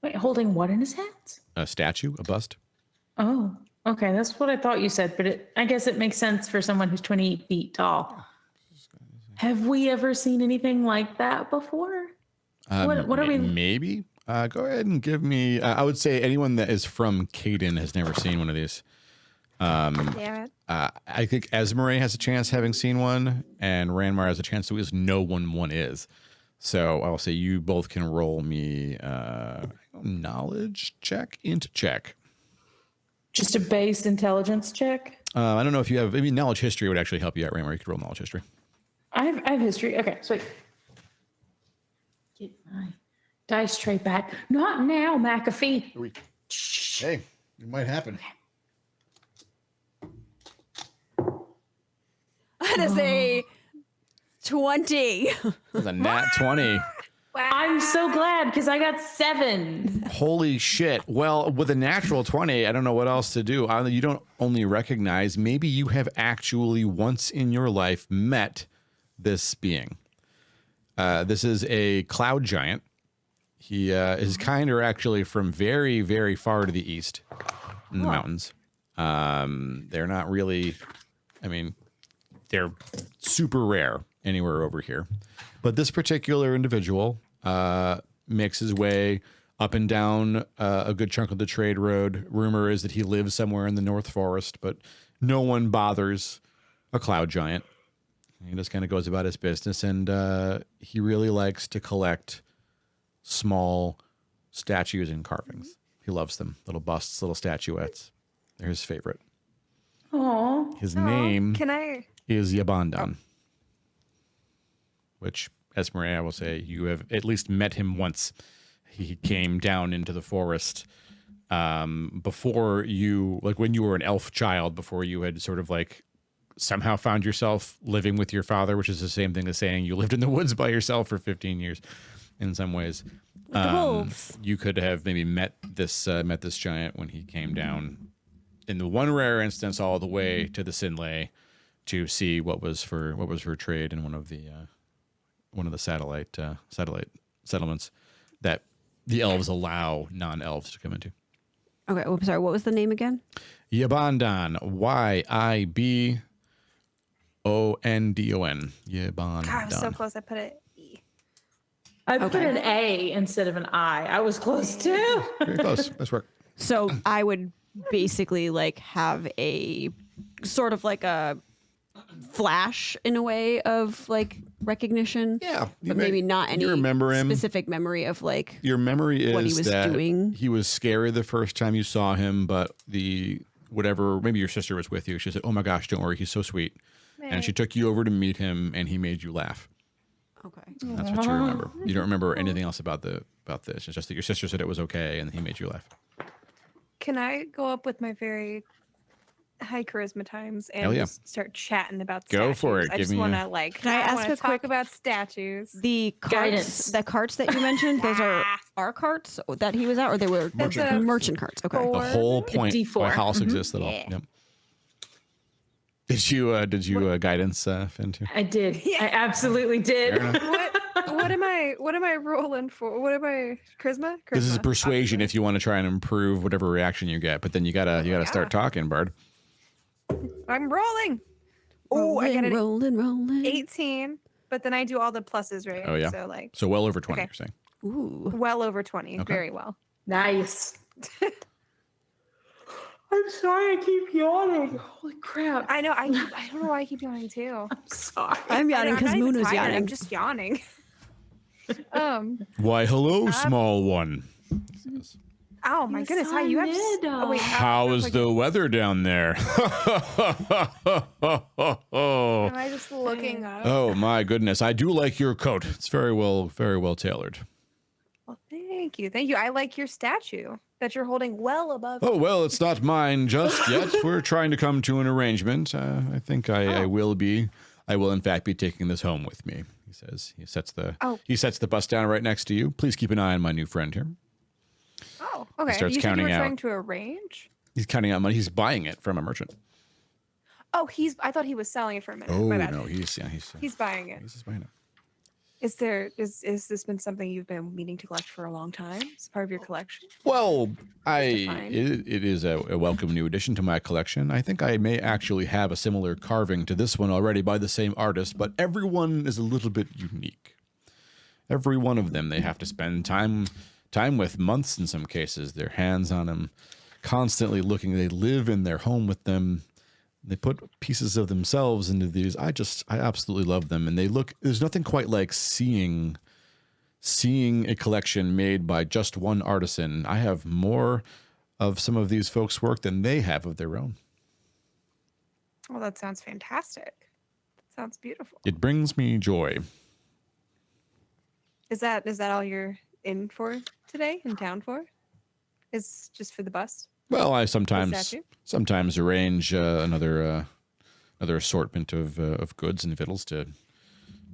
Wait, holding what in his hands? A statue, a bust. Oh, okay. That's what I thought you said, but I guess it makes sense for someone who's 28 feet tall. Have we ever seen anything like that before? What are we? Maybe. Go ahead and give me. I would say anyone that is from Caden has never seen one of these. Damn it. I think Esmeralda has a chance having seen one, and Ranmar has a chance to at least know one is. So I'll say you both can roll me knowledge check into check. Just a base intelligence check? I don't know if you have. Maybe knowledge history would actually help you out, Ranmar. You could roll knowledge history. I have history. Okay, sweet. Get my dice tray back. Not now, McAfee. Hey, it might happen. That is a 20. That's a nat 20. I'm so glad because I got 7. Holy shit. Well, with a natural 20, I don't know what else to do. You don't only recognize, maybe you have actually once in your life met this being. This is a cloud giant. His kind are actually from very, very far to the east in the mountains. They're not really, I mean, they're super rare anywhere over here. But this particular individual makes his way up and down a good chunk of the trade road. Rumor is that he lives somewhere in the North Forest, but no one bothers a cloud giant. He just kind of goes about his business, and he really likes to collect small statues and carvings. He loves them. Little busts, little statuettes. They're his favorite. Oh, His name Can I? is Yabandan, which Esmeralda, I will say you have at least met him once. He came down into the forest before you, like when you were an elf child, before you had sort of like somehow found yourself living with your father, which is the same thing as saying you lived in the woods by yourself for 15 years in some ways. With the wolves. You could have maybe met this giant when he came down in the one rare instance all the way to the Sinlay to see what was for trade in one of the satellite settlements that the elves allow non-elves to come into. Okay, well, sorry, what was the name again? Yabandon, Yibondon. Yabandon. God, I was so close. I put it E. I put an A instead of an I. I was close too. Very close. Nice work. So I would basically like have a sort of like a flash in a way of like recognition. Yeah, But maybe not any you remember him. specific memory of like Your memory is what he was that doing. he was scary the first time you saw him, but maybe your sister was with you. She said, "Oh my gosh, don't worry, he's so sweet," and she took you over to meet him, and he made you laugh. Okay. That's what you remember. You don't remember anything else about this. It's just that your sister said it was okay, and he made you laugh. Can I go up with my very high charisma times and Hell yeah. just start chatting about Go statues? for it. I Give just me want a- to like. Can I ask wanna a talk quick- about statues? The Guidance. carts that you mentioned, those are our carts that he was at, or they were Merchant. merchant carts. Okay. Four. The whole point D4. why Hollice exists at all. Yeah. Yep. Did you guidance Finn too? I did. Yeah. I absolutely did. What am I rolling for? What am I charisma? This is Charisma, persuasion obviously. if you want to try and improve whatever reaction you get, but then you gotta start talking, Bard. I'm rolling. Oh, I get an rolling. 18, but then I do all the pluses, right? Oh, yeah. So like So well over 20, Okay. you're saying. Ooh. well over 20. Okay. Very well. Nice. I'm sorry, I keep yawning. Holy crap. I know. I don't know why I keep yawning too. I'm sorry. I'm yawning I'm because not even Moon is tired, yawning. I'm just yawning. Why, hello, small one. Oh my You're goodness! so Hi, you have. little. Oh wait. How is the weather down there? Am I just looking up? Oh my goodness. I do like your coat. It's very well tailored. Well, thank you. I like your statue that you're holding well above. Oh, well, it's not mine just yet. We're trying to come to an arrangement. I think I will in fact be taking this home with me. He says. He sets the bus down right next to you. Please keep an eye on my new friend here. Oh, okay. starts You said you counting were out. trying to arrange. He's counting out money. He's buying it from a merchant. Oh, I thought he was selling it for a minute. Oh My bad. no, he's He's buying it. he's just buying it. Is this been something you've been meaning to collect for a long time? It's part of your collection. Well, fine. it is a welcome new addition to my collection. I think I may actually have a similar carving to this one already by the same artist, but everyone is a little bit unique. Every one of them, they have to spend time with, months in some cases. Their hands on them, constantly looking. They live in their home with them. They put pieces of themselves into these. I absolutely love them. And there's nothing quite like seeing a collection made by just one artisan. I have more of some of these folks' work than they have of their own. Well, that sounds fantastic. That sounds beautiful. It brings me joy. Is that all you're in town for? Is just for the bus? Well, I statue? sometimes arrange another assortment of goods and victuals to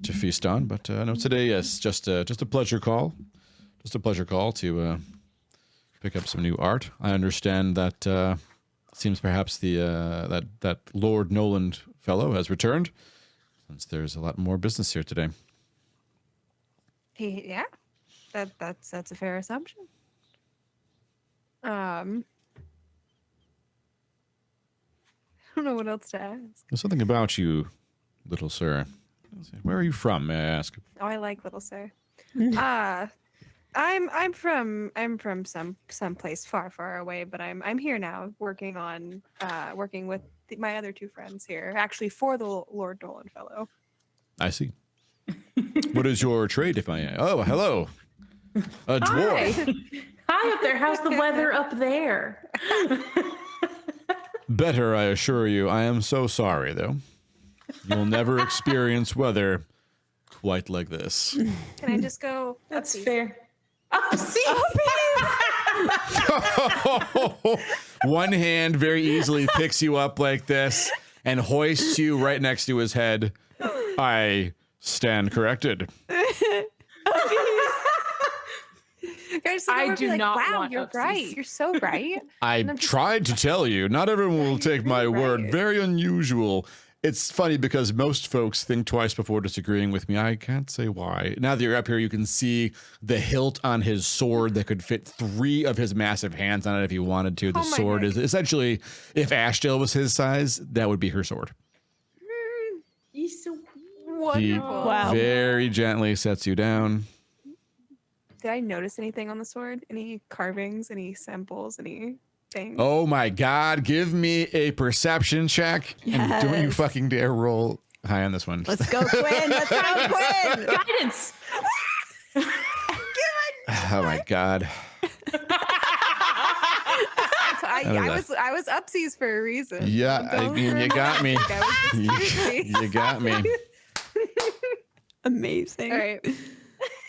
feast on. But no, today, yes, just a pleasure call. Just a pleasure call to pick up some new art. I understand that seems perhaps that Lord Noland fellow has returned, since there's a lot more business here today. Yeah, that's a fair assumption. I don't know what else to ask. There's something about you, little sir. Where are you from, may I ask? Oh, I like little sir. I'm from some place far away, but I'm here now working with my other two friends here, actually for the Lord Dolan fellow. I see. What is your trade, if I? Oh, hello. A dwarf. Hi up there. How's the weather up there? Better, I assure you. I am so sorry, though. You'll never experience weather quite like this. Can I just go? That's upsies? fair. Oh, see? One hand very easily picks you up like this and hoists you right next to his head. I stand corrected. Guys, I do like, not wow, want you're upsies. right. You're so right. I I'm just- tried to tell you. Not everyone will take my word. Right. Very unusual. It's funny because most folks think twice before disagreeing with me. I can't say why. Now that you're up here, you can see the hilt on his sword that could fit 3 of his massive hands on it if he wanted to. The Oh my sword heck. is essentially, if Ashdale was his size, that would be her sword. He's so He Wonderful. Wow. very gently sets you down. Did I notice anything on the sword? Any carvings? Any samples? Anything? Oh my God, give me a perception check. And don't you Yes. fucking dare roll high on this one. Let's go, Quinn. Let's go, Quinn. guidance. Oh my God. I was upsies for a reason. Yeah, I Don't mean, you got me. think I was just crazy. You got me. Amazing. All right.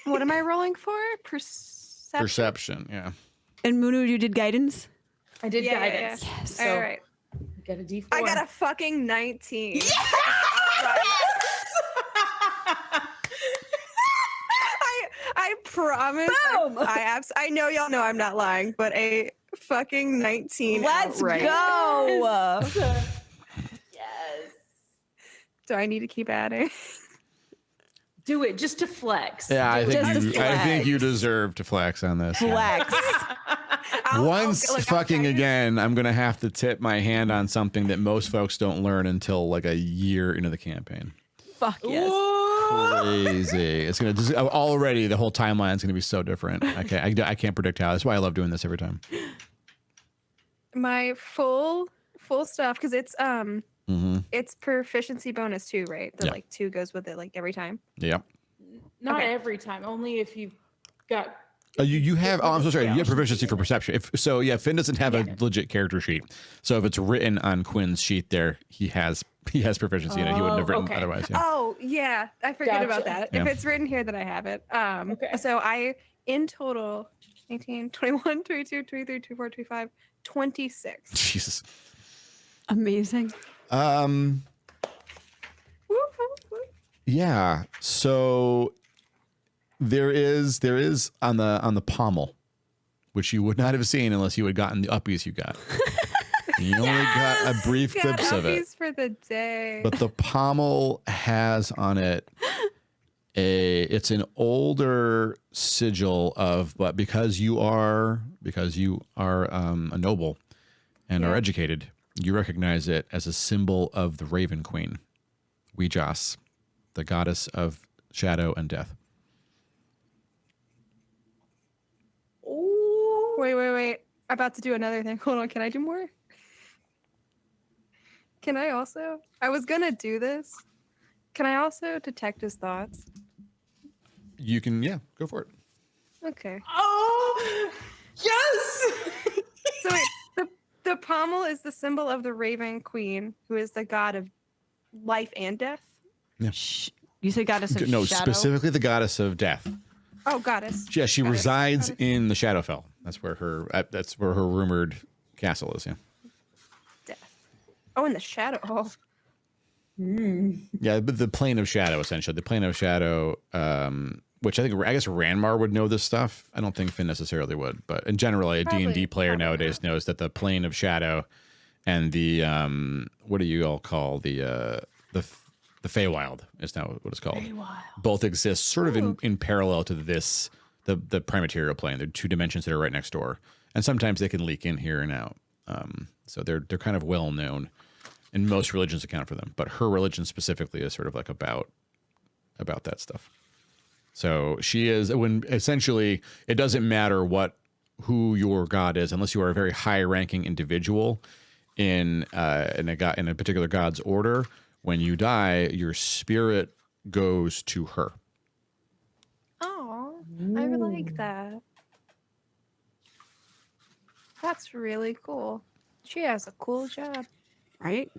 What am I rolling for? Perception, yeah. And Munu, you did guidance? I did Yeah, yeah, guidance. yeah. Yes. So All right. get a D4. I got a fucking 19. I promise. Boom! I know y'all know I'm not lying, but a fucking 19. Let's outright. go. Yes. Do I need to keep adding? Do it just to flex. Yeah, I Do it think Just you, a I think you flex. deserve to flex on this. Flex. Once look, I'll fucking try to- again, I'm gonna have to tip my hand on something that most folks don't learn until like a year into the campaign. Fuck yes. Crazy. It's gonna just, already the whole timeline's gonna be so different. I can't predict how. That's why I love doing this every time. My full stuff because it's Mm-hmm. it's proficiency bonus too, right? The Yeah. like 2 goes with it like every time. Yep. Not Okay. every time. Only if you've got. You have. Oh, I'm so sorry. You have Yeah. proficiency for perception. So yeah, Finn doesn't have a legit character sheet. So if it's written on Quinn's sheet, there he has proficiency in it. He wouldn't have written okay. otherwise. Yeah. Oh yeah, I forget about Gotcha. that. If Yeah. it's written here, then I have it. Okay. So I in total 18, 21, 22, 23, 24, 25, 26. Jesus. Amazing. Woo, woo, woo. Yeah. So there is on the pommel, which you would not have seen unless you had gotten the uppies you got. You only got a brief Got glimpse of it. uppies for the day. But the pommel has on it it's an older sigil of, but because you are a noble and are Yeah. educated, you recognize it as a symbol of the Raven Queen, Weejas, the goddess of shadow and death. Oh. Wait. About to do another thing. Hold on. Can I do more? Can I also? I was gonna do this. Can I also detect his thoughts? You can, yeah, go for it. Okay. Oh. Yes. So wait, the pommel is the symbol of the Raven Queen, who is the god of life and death. You said goddess of No, shadow? specifically the goddess of death. Oh, goddess. Yeah, she Goddess. resides Goddess. in the Shadowfell. That's where her rumored castle is. Yeah. Death. Oh, in the shadow. Oh, Yeah, but the plane of shadow, essentially, the plane of shadow, which I guess Ranmar would know this stuff. I don't think Finn necessarily would, but in general, a D&D Probably- player probably nowadays knows that the plane of shadow and the what do you all call the Feywild is now what it's called. Both exist sort of in parallel to this the primaterial plane. They're 2 dimensions that are right next door, and sometimes they can leak in here and out. So they're kind of well known. And most religions account for them, but her religion specifically is sort of like about that stuff. So she is, when essentially it doesn't matter who your god is, unless you are a very high-ranking individual in a particular god's order. When you die, your spirit goes to her. oh, I like that. That's really cool. She has a cool job. Right?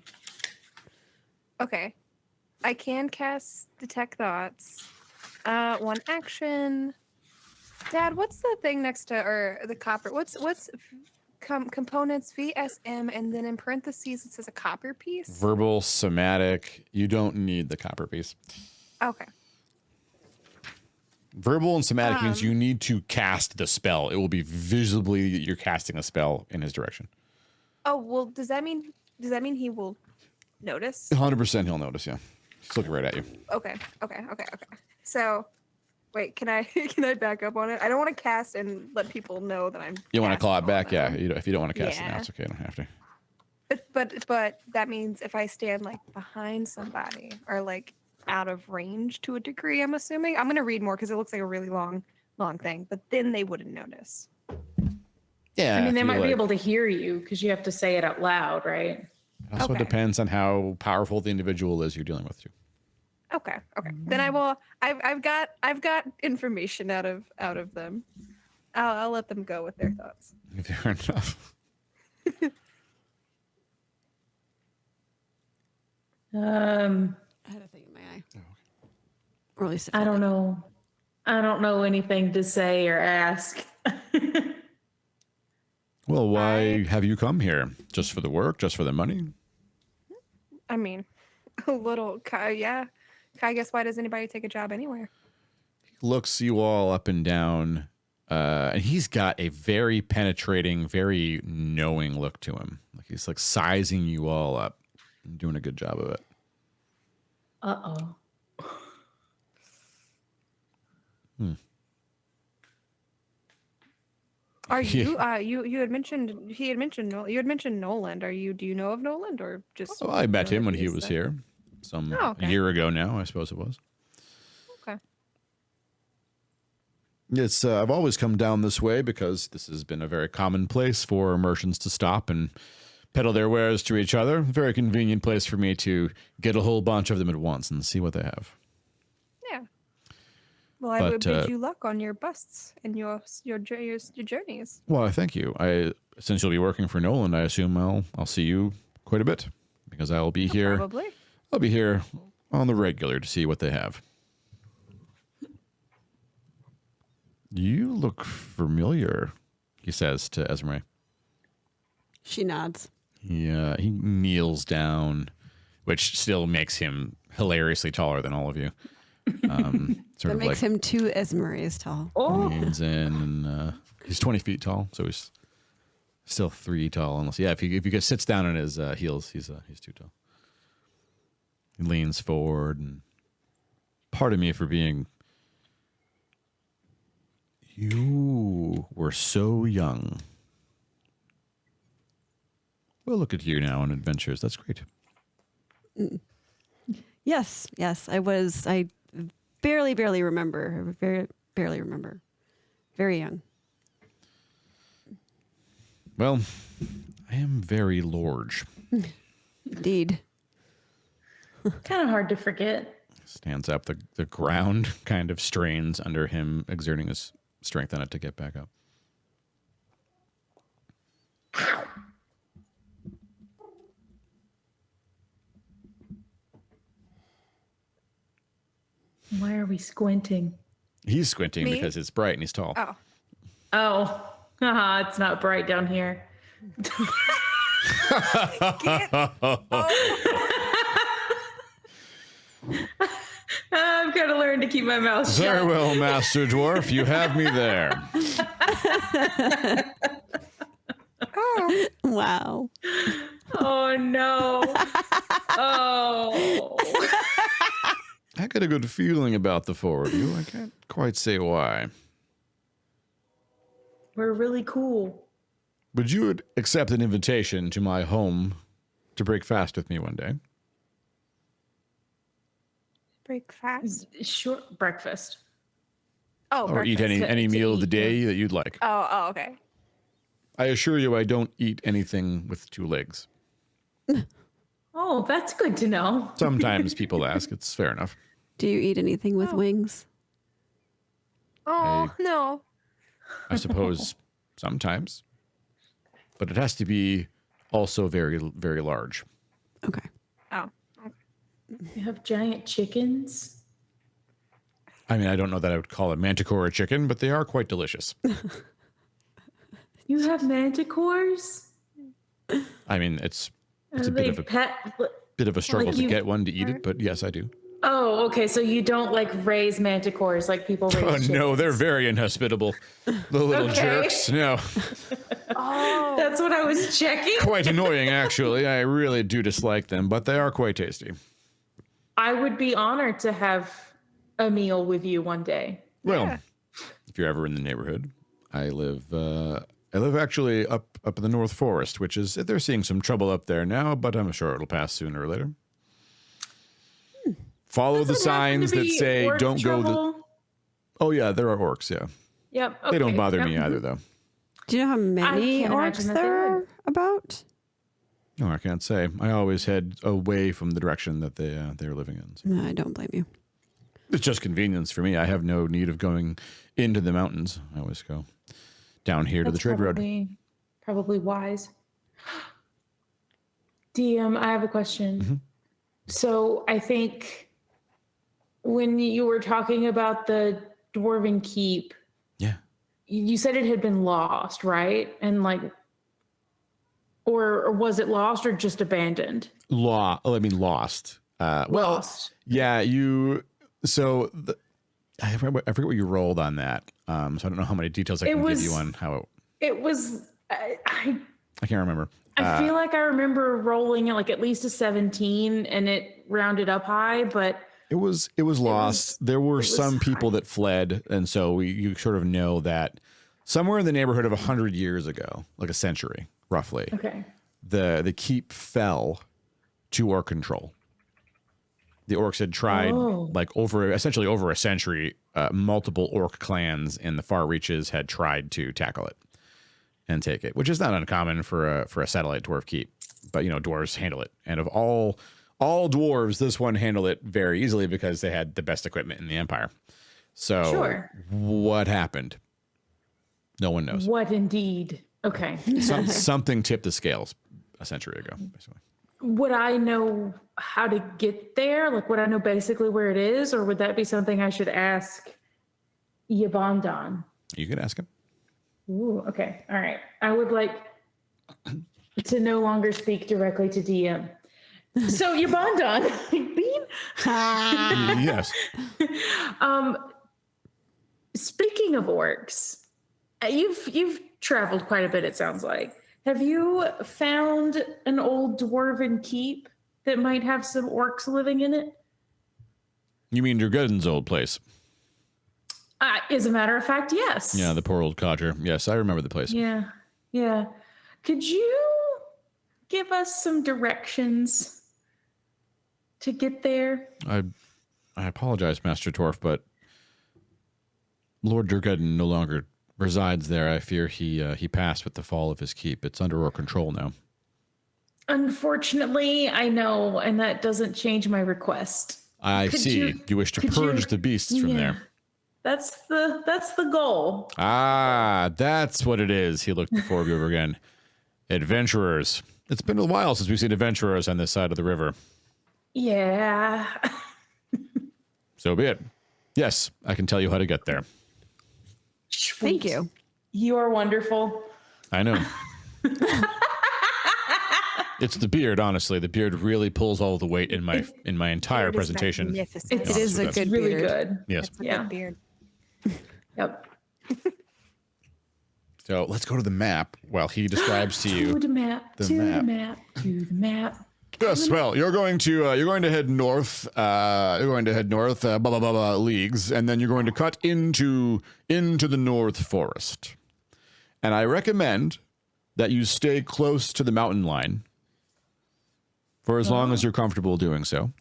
Okay. I can cast detect thoughts. One action. Dad, what's the thing next to or the copper? What's components VSM and then in parentheses it says a copper piece? Verbal, somatic. You don't need the copper piece. Okay. Verbal and somatic means you need to cast the spell. It will be visibly that you're casting a spell in his direction. Oh, well, does that mean he will notice? 100% he'll notice, yeah. He's looking right at you. Okay. So, wait, can I back up on it? I don't want to cast and let people know that I'm. You want to call it casting back? on Yeah. them. If you don't want to cast it now, Yeah. it's okay. You don't have to. But that means if I stand like behind somebody or like out of range to a degree, I'm assuming. I'm gonna read more because it looks like a really long thing. But then they wouldn't notice. Yeah. I mean, they if might you be like. able to hear you because you have to say it out loud, right? It also Okay. depends on how powerful the individual is you're dealing with, too. Okay. Then I will. I've got information out of them. I'll let them go with their thoughts. Fair enough. I had a thing in my eye. Or at least I don't know. I don't know anything to say or ask. Well, why have you come here? Just for the work? Just for the money? I mean, a little. Yeah. I guess why does anybody take a job anywhere? Looks you all up and down, and he's got a very penetrating, very knowing look to him. Like he's like sizing you all up and doing a good job of it. Uh-oh. Are you? You had mentioned he had mentioned you had mentioned Noland. Do you know of Noland or just? Oh, I met him when he is was that- here, some Oh, okay. a year ago now, I suppose it was. Okay. It's I've always come down this way because this has been a very common place for merchants to stop and peddle their wares to each other. Very convenient place for me to get a whole bunch of them at once and see what they have. Yeah. Well, I would bid you luck on your busts and your journeys. Well, thank you. Since you'll be working for Nolan, I assume I'll see you quite a bit because I'll be here. Probably. I'll be here on the regular to see what they have. You look familiar, he says to Esme. She nods. He kneels down, which still makes him hilariously taller than all of you. That makes him 2 Esmeraldas tall. Oh, leans in, and he's 20 feet tall, so he's still 3 tall. Unless, if he sits down on his heels, he's too tall. He leans forward, and pardon me for being. You were so young. Well, look at you now on adventures. That's great. Yes, I was. I barely remember. Barely remember. Very young. Well, I am very large. Indeed. kind of hard to forget. Stands up. The ground kind of strains under him, exerting his strength on it to get back up. Why are we squinting? He's squinting Me? because it's bright and he's tall. Oh. Oh, it's not bright down here. I've got to learn to keep my mouth shut. Very well, Master Dwarf. You have me there. Oh. Wow. Oh no. Oh. I got a good feeling about the four of you. I can't quite say why. We're really cool. Would you accept an invitation to my home to break fast with me one day? Break fast. Short breakfast. Oh, Or eat breakfast. any To meal of the eat, day that you'd like? Oh, okay. I assure you I don't eat anything with 2 legs. Oh, that's good to know. Sometimes people ask. It's fair enough. Do you eat anything with wings? Oh, no. I suppose sometimes. But it has to be also very, very large. Okay. Oh. You have giant chickens. I mean, I don't know that I would call it manticore a chicken, but they are quite delicious. You have manticores? I mean, it's Are a they bit of a struggle like to you- get one to eat it, but yes, I do. Oh, okay. So you don't like raise manticores like people raise Oh no, chickens. they're very inhospitable. The little Okay. jerks. No, Oh, That's what I was checking. quite annoying actually. I really do dislike them, but they are quite tasty. I would be honored to have a meal with you one day. Well, Yeah. if you're ever in the neighborhood, I live actually up in the North Forest, which is they're seeing some trouble up there now, but I'm sure it'll pass sooner or later. Follow the Does it happen to signs that be say orc don't go the. trouble? Oh yeah, there are orcs. Yeah, Yep. they don't okay, bother yep. me either, though. Do you know how many can't orcs imagine that there they are would. about? No, I can't say. I always head away from the direction that they're living in. So. No, I don't blame you. It's just convenience for me. I have no need of going into the mountains. I always go down here to the That's trade road. Probably wise. DM, I have a question. Mm-hmm. So I think when you were talking about the Dwarven Keep, Yeah. you said it had been lost, right? And like, or was it lost or just abandoned? Lost. Well, Lost. yeah, I forget what you rolled on that. So I don't know how many details I can give you on how It was. I I can't remember. feel like I remember rolling it like at least a 17, and it rounded up high, but It was lost. There were some people that fled, and so you sort of know that somewhere in the neighborhood of 100 years ago, like a century, roughly, okay. the keep fell to orc control. The orcs had tried, essentially over a century, multiple orc clans in the far reaches had tried to tackle it and take it, which is not uncommon for a satellite dwarf keep. But dwarves handle it, and of all dwarves, this one handled it very easily because they had the best equipment in the empire. So Sure. what happened? No one knows. What indeed? Okay. Something tipped the scales a century ago, basically. Would I know how to get there? Like, would I know basically where it is, or would that be something I should ask Yabondan? You can ask him. Ooh, okay. All right. I would like to no longer speak directly to DM. So Yabondan, Bean. Yes. Speaking of orcs, you've traveled quite a bit, it sounds like. Have you found an old dwarven keep that might have some orcs living in it? You mean Durgudden's old place? As a matter of fact, yes. Yeah, the poor old codger. Yes, I remember the place. Yeah. Yeah. Could you give us some directions to get there? I apologize, Master Torf, but Lord Durgudden no longer resides there. I fear he passed with the fall of his keep. It's under our control now. Unfortunately, I know, and that doesn't change my request. I Could see. You wish to could purge the beasts from there. That's the goal. Ah, that's what it is. He looked the four of you over again. Adventurers. It's been a while since we've seen adventurers on this side of the river. Yeah. So be it. Yes, I can tell you how to get there. Thank you. You are wonderful. I know. It's the beard, honestly. The beard really pulls all the weight in my entire Beard is presentation. magnificent. It is a that's good Really beard. good. Yes. It's a Yeah. good beard. Yep. So let's go to the map while he describes to you. To the map. the To map. the map. To the map. Yes, well, you're going to head north. Blah blah blah blah leagues, and then you're going to cut into the North Forest. And I recommend that you stay close to the mountain line for as long as you're comfortable doing so.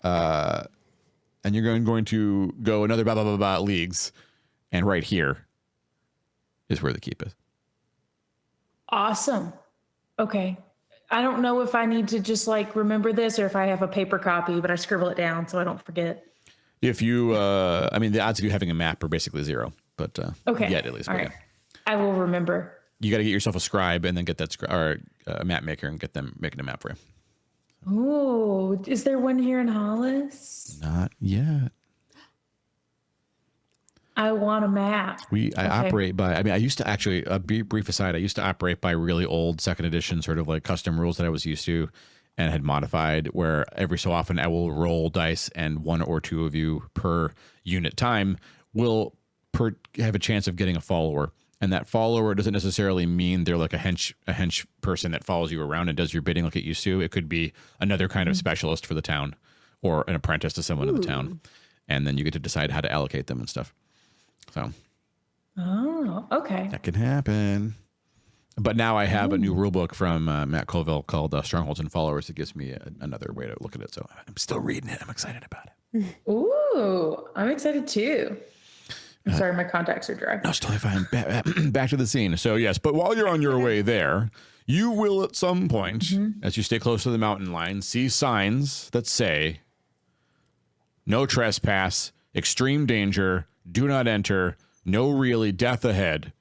And you're going to go another blah blah blah blah leagues, and right here is where the keep is. Awesome. Okay. I don't know if I need to just like remember this or if I have a paper copy, but I scribble it down so I don't forget. If you, the odds of you having a map are basically zero, but Okay. yet at least. All but right. yeah. I will remember. You got to get yourself a scribe and then get that or a map maker and get them making a map for you. Oh, is there one here in Hollice? Not yet. I want a map. I operate by, I used to actually, a brief aside, I used to operate by really old second edition sort of like custom rules that I was used to and had modified, where every so often I will roll dice and one or two of you per unit time will have a chance of getting a follower. And that follower doesn't necessarily mean they're like a hench person that follows you around and does your bidding like it used to. It could be another kind of specialist for the town or an apprentice to someone in the town. And then you get to decide how to allocate them and stuff. So. Oh, okay. That can happen. But now I have a new rule book from Matt Colville called Strongholds and Followers. It gives me another way to look at it. So I'm still reading it. I'm excited about it. Ooh, I'm excited too. I'm sorry, my contacts are dry. No, it's totally fine. Back to the scene. So yes, but while you're on your way there, you will at some point, as you stay close to the mountain line, see signs that say, no trespass, extreme danger, do not enter, no really, death ahead.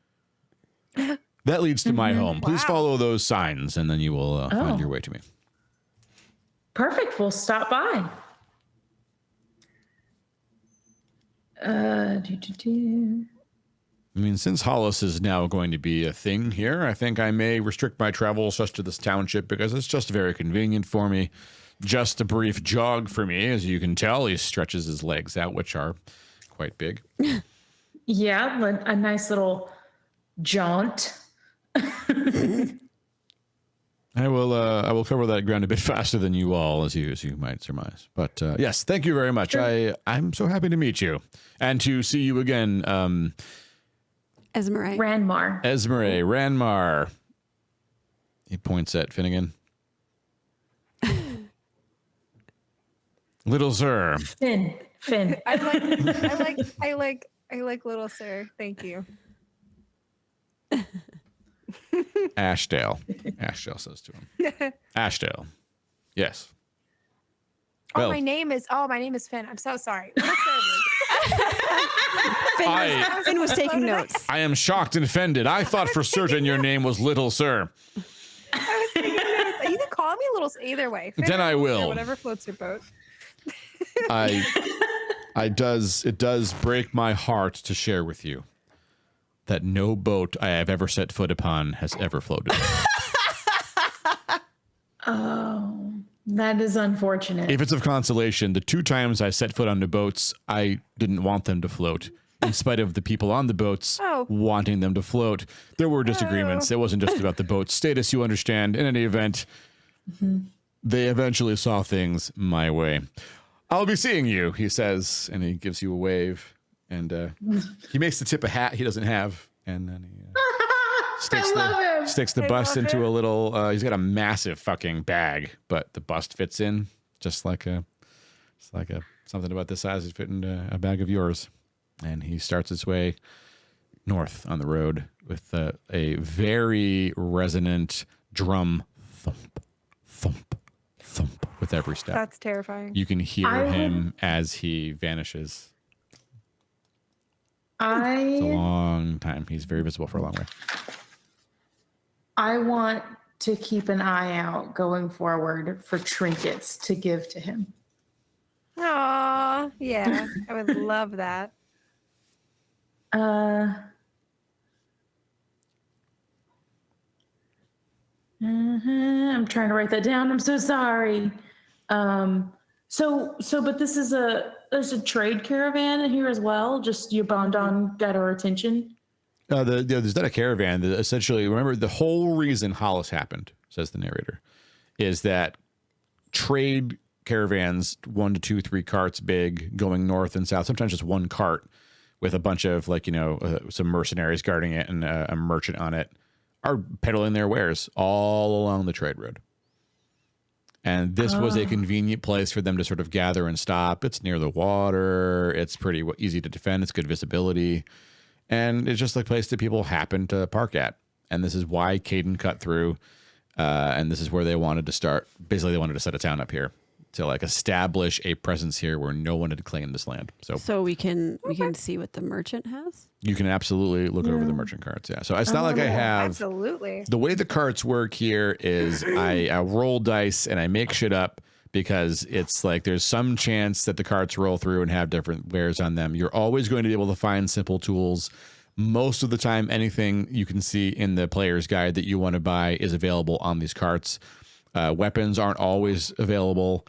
That leads to my home. Please follow those signs, and then you will find your way to me. Perfect. We'll stop by. I mean, since Hollice is now going to be a thing here, I think I may restrict my travels just to this township because it's just very convenient for me. Just a brief jog for me. As you can tell, he stretches his legs out, which are quite big. Yeah, a nice little jaunt. I will cover that ground a bit faster than you all, as you might surmise. But yes, thank you very much. Sure. I'm so happy to meet you and to see you again. Esmeralda. Ranmar. He points at Finnegan. Little sir. Finn. I like little sir. Thank you. Ashdale says to him. Ashdale. Yes. Oh, well, my name is Finn. I'm so sorry. Finn was taking notes. I am shocked and offended. I thought for certain your name was Little Sir. I was taking notes. You can call me Little either way. Finn then I will. Whatever floats your boat. It does break my heart to share with you that no boat I have ever set foot upon has ever floated. Oh, that is unfortunate. If it's of consolation, the 2 times I set foot on the boats, I didn't want them to float. In spite of the people on the boats wanting them to float, there were disagreements. It wasn't just about the boat's status, you understand. In any event, they eventually saw things my way. I'll be seeing you, he says, and he gives you a wave. And he makes the tip a hat he doesn't have, and then he sticks the bust into a little. He's got a massive fucking bag, but the bust fits in just like something about this size would fit in a bag of yours. And he starts his way north on the road with a very resonant drum thump, thump, thump with every step. That's terrifying. You can hear him as he vanishes. It's a long time. He's very visible for a long way. I want to keep an eye out going forward for trinkets to give to him. Aw, yeah. I would love that. I'm trying to write that down. I'm so sorry. But there's a trade caravan here as well. Just Yabondon got our attention. There's not a caravan. Essentially, remember the whole reason Hollice happened, says the narrator, is that trade caravans, 1 to 2, 3 carts big, going north and south, sometimes just one cart with a bunch of some mercenaries guarding it and a merchant on it, are peddling their wares all along the trade road. And this was a convenient place for them to sort of gather and stop. It's near the water. It's pretty easy to defend. It's good visibility. And it's just a place that people happen to park at. And this is why Caden cut through. And this is where they wanted to start. Basically, they wanted to set a town up here to establish a presence here where no one had claimed this land. So we can see what the merchant has? You can absolutely look over the merchant carts. Yeah. So it's not like I have. Absolutely. The way the carts work here is I roll dice and I make shit up because it's like there's some chance that the carts roll through and have different wares on them. You're always going to be able to find simple tools. Most of the time, anything you can see in the player's guide that you want to buy is available on these carts. Weapons aren't always available.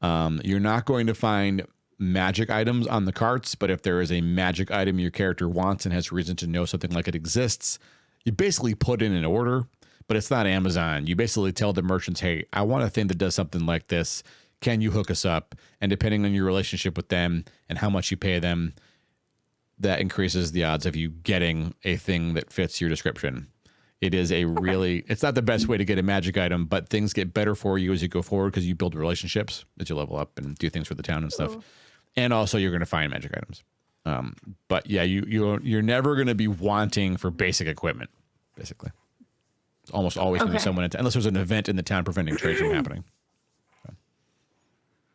You're not going to find magic items on the carts, but if there is a magic item your character wants and has reason to know something like it exists, you basically put in an order. But it's not Amazon. You basically tell the merchants, hey, I want a thing that does something like this. Can you hook us up? And depending on your relationship with them and how much you pay them, that increases the odds of you getting a thing that fits your description. It is a really, it's not the best way to get a magic item, but things get better for you as you go forward because you build relationships as you level up and do things for the town and stuff. And also you're going to find magic items. But yeah, you're never going to be wanting for basic equipment, basically. It's almost always going to be someone, unless there's an event in the town preventing trade from happening.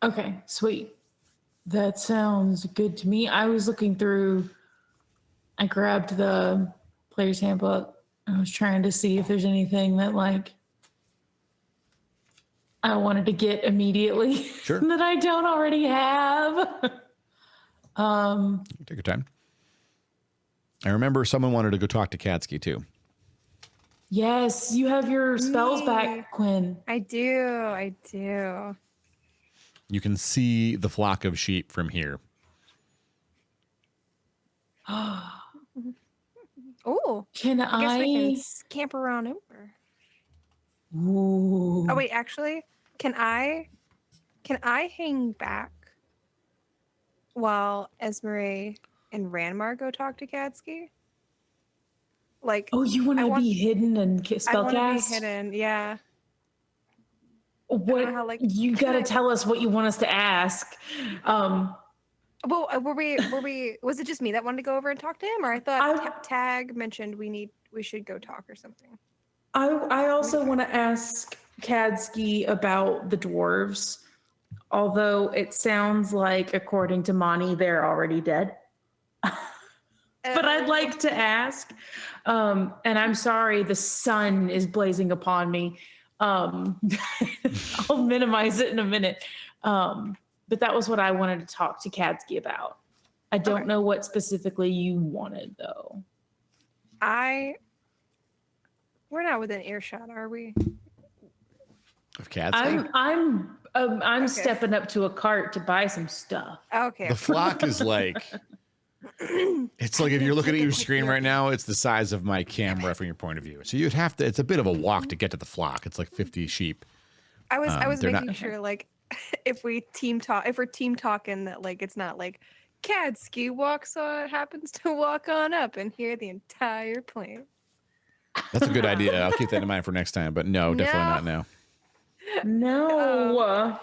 Okay, sweet. That sounds good to me. I was looking through, I grabbed the player's handbook. I was trying to see if there's anything that like I wanted to get immediately that I don't already have. Take your time. I remember someone wanted to go talk to Katsky too. Yes, you have your spells back, Quinn. I do. You can see the flock of sheep from here. Oh, Can I guess we can scamper on over. Ooh. Oh wait, actually, can I hang back while Esmeralda and Ranmar go talk to Katsky? Like, oh, you want to be hidden and spellcast? I want to be hidden, yeah. What how, like, you got to tell us what you want us to ask. Well, were we? Was it just me that wanted to go over and talk to him, or I thought Tag mentioned we should go talk or something? I also want to ask Kadsky about the dwarves, although it sounds like, according to Monty, they're already dead. But I'd like to ask, and I'm sorry, the sun is blazing upon me. I'll minimize it in a minute. But that was what I wanted to talk to Kadsky about. I don't know what specifically you wanted, though. We're not within earshot, are we? Of Katsky? I'm stepping up to a cart to buy some stuff. Okay. The flock is like, it's like if you're looking at your screen right now, it's the size of my camera from your point of view. So you'd have to, it's a bit of a walk to get to the flock. It's like 50 sheep. I was making sure, like, if we're team talking, that like it's not like Kadsky happens to walk on up and hear the entire plan. That's a good idea. I'll keep that in mind for next time. But no, definitely not now. No.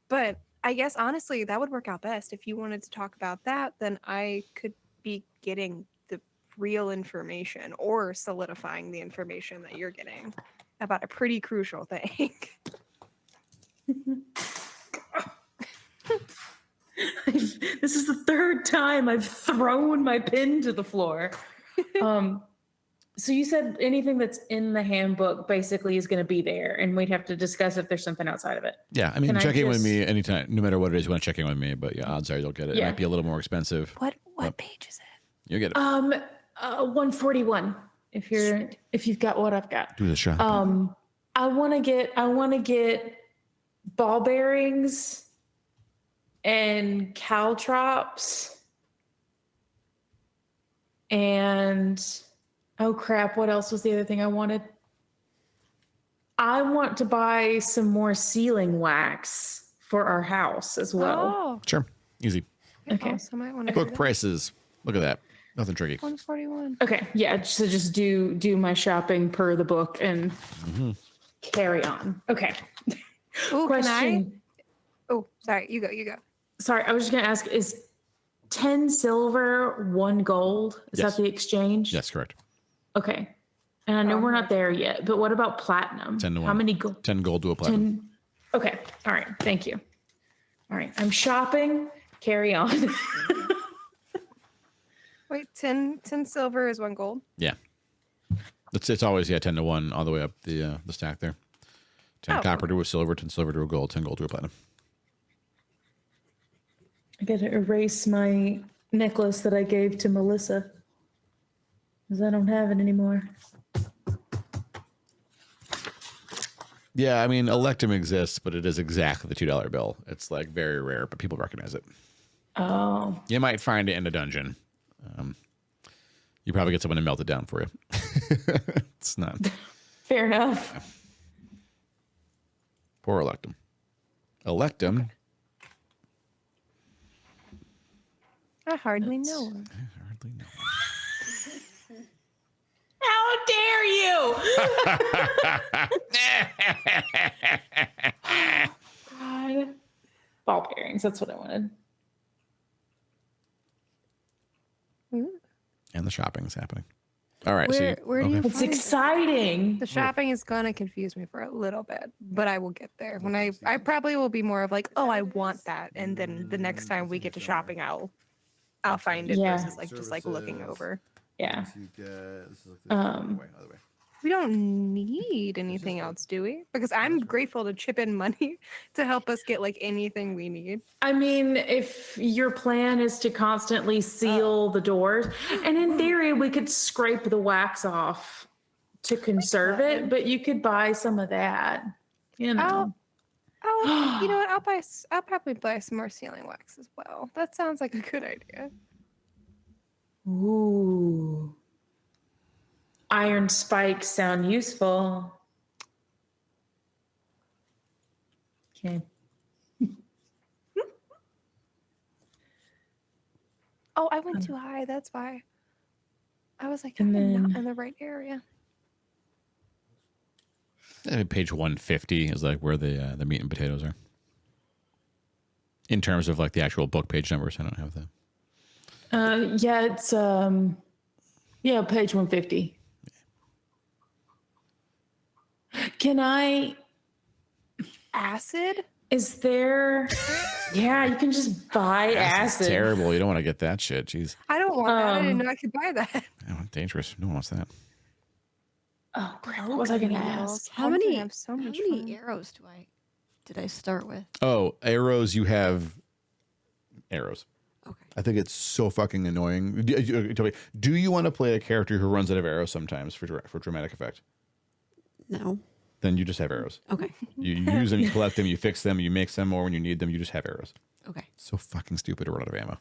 But I guess honestly, that would work out best. If you wanted to talk about that, then I could be getting the real information or solidifying the information that you're getting about a pretty crucial thing. This is the third time I've thrown my pen to the floor. So you said anything that's in the handbook basically is going to be there, and we'd have to discuss if there's something outside of it. Yeah, I mean, check in with me anytime, no matter what it is. You want to check in with me, but yeah, odds are you'll get it. Yeah. It might be a little more expensive. What page is it? You'll get it. 141. If you've got what I've got. Do the shop. I want to get ball bearings and caltrops and oh crap, what else was the other thing I wanted? I want to buy some more sealing wax for our house as well. Oh, Sure. Easy. Okay. So might want to Book prices. Look at that. Nothing tricky. 141. Okay. Yeah. So just do my shopping per the book and carry on. Okay. Ooh, Question. Oh, sorry. You go. Sorry, I was just going to ask, is 10 silver, 1 gold? Is Yes. that the exchange? Yes, correct. Okay. And I know we're not there yet, but what about platinum? 10 to 1. How many gold? 10 gold to a platinum. 10. Okay. All right. Thank you. All right. I'm shopping. Carry on. Wait, 10 silver is 1 gold. Yeah. It's always 10 to 1 all the way up the stack there. 10 Oh, copper to a silver, 10 silver to a gold, 10 gold to a platinum. I got to erase my necklace that I gave to Melissa because I don't have it anymore. Yeah, I mean, Electum exists, but it is exactly the $2 bill. It's like very rare, but people recognize it. Oh. You might find it in a dungeon. You probably get someone to melt it down for you. It's not. Fair enough. Poor Electum. Electum. I hardly know her. I hardly know. How dare you? God. Ball bearings. That's what I wanted. And the shopping is happening. All right. Where do you It's find it? exciting. The shopping is gonna confuse me for a little bit, but I will get there. When I probably will be more of like, oh, I want that, and then the next time we get to shopping, I'll find it Yeah. versus like just like looking over. Yeah. Other way. We don't need anything else, do we? Because I'm grateful to chip in money to help us get like anything we need. I mean, if your plan is to constantly seal the doors, and in theory, we could scrape the wax off to conserve it, but you could buy some of that. You know. You know what? I'll probably buy some more sealing wax as well. That sounds like a good idea. Ooh. Iron spikes sound useful. Okay. Oh, I went too high. That's why. I was like, And I'm not then- in the right area. Page 150 is like where the meat and potatoes are. In terms of like the actual book page numbers, I don't have that. Yeah, it's page 150. Can I Acid? is there Yeah, you can just buy Acid's acid. terrible. You don't want to get that shit. Jeez. I don't want that. I didn't know I could buy that. Oh, dangerous. No one wants that. Oh crap, what was I gonna ask? How I'm gonna many have so how much many fun. arrows did I start with? Oh, arrows. You have arrows. Okay. I think it's so fucking annoying. Tell me, do you want to play a character who runs out of arrows sometimes for dramatic effect? No. Then you just have arrows. Okay. You use them, you collect them, you fix them, you make some, or when you need them, you just have arrows. Okay. So fucking stupid to run out of ammo.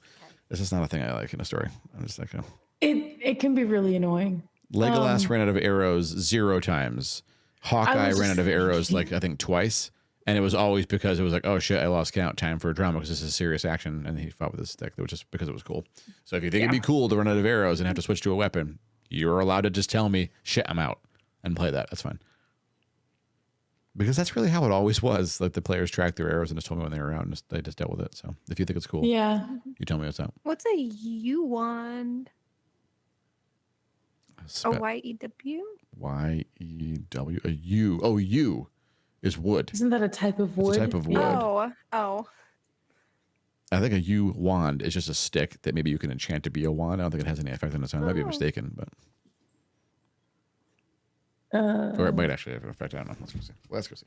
This is not a thing I like in a story. I'm just like, oh. It can be really annoying. Legolas ran out of arrows 0 times. Hawkeye was ran just out of arrows like I think twice, and it was always because it was like, oh shit, I lost count. Time for a drama because this is serious action, and he fought with his stick. That was just because it was cool. So if you think it'd be cool to run out of arrows and have to switch to a weapon, you're allowed to just tell me, shit, I'm out, and play that. That's fine. Because that's really how it always was. Like the players tracked their arrows and just told me when they were out, and they just dealt with it. So if you think it's cool, Yeah. you tell me what's up. What's a U wand? A Y-E-W? Y-E-W. A U. Oh, U is wood. Isn't that a type of wood? It's a type of wood. Oh. I think a U wand is just a stick that maybe you can enchant to be a wand. I don't think it has any effect on its own. I might be mistaken, but. Or it might actually have an effect. I don't know. Let's go see. Let's go see.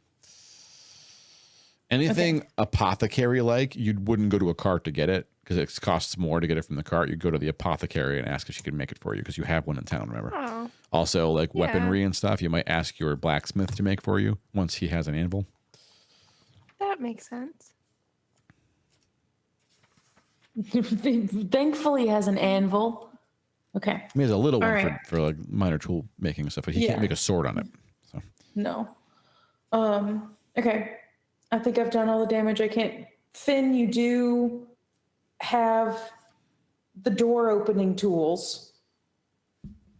Anything apothecary-like, you wouldn't go to a cart to get it because it costs more to get it from the cart. You'd go to the apothecary and ask if she could make it for you because you have one in town, remember? Oh. Also, like Yeah. weaponry and stuff, you might ask your blacksmith to make for you once he has an anvil. That makes sense. Thankfully, he has an anvil. Okay. I mean, there's a little All one right. for like minor tool making and stuff, but he Yeah. can't make a sword on it. So No. Okay. I think I've done all the damage I can. Finn, you do have the door opening tools,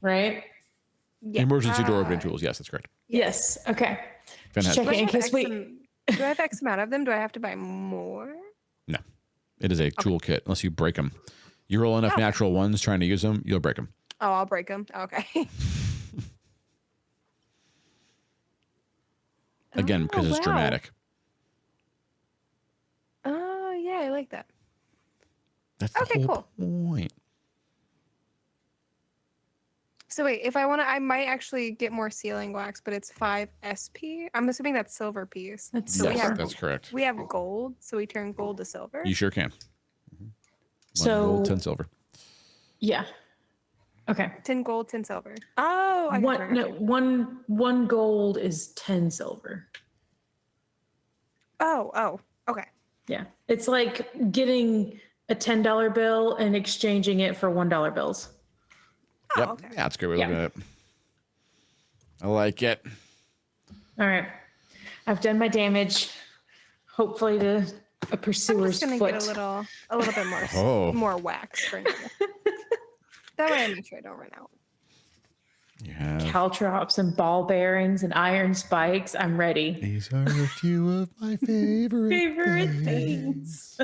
right? Yeah. emergency door opening tools. Yes, that's correct. Yes. Okay. Finn Just has- checking Do I in have case we. do I have X amount of them? Do I have to buy more? No, it is a toolkit unless you break them. You roll enough natural ones trying to use them, you'll break them. Oh, I'll break them. Okay. Again, Oh, because it's wow. dramatic. Oh, yeah, I like that. That's the Okay, whole cool. point. So wait, if I want to, I might actually get more sealing wax, but it's 5 SP. I'm assuming that's silver piece. That's So we Yes, have that's correct. we have gold, so we turn gold to silver. You sure can. One So- gold, 10 silver. Yeah. Okay. 10 gold, 10 silver. Oh, I One, no, one gold is 10 silver. Oh, okay. Yeah. It's like getting a $10 bill and exchanging it for $1 bills. Oh, Yep. okay. Yeah, that's a good way of Yeah. looking at it. I like it. All right. I've done my damage. Hopefully to a I'm pursuer's just gonna foot. get a little bit more Oh. more wax for now. That way I make sure I don't run out. You have. Caltrops and ball bearings and iron spikes. I'm ready. These are a few of my favorite Things.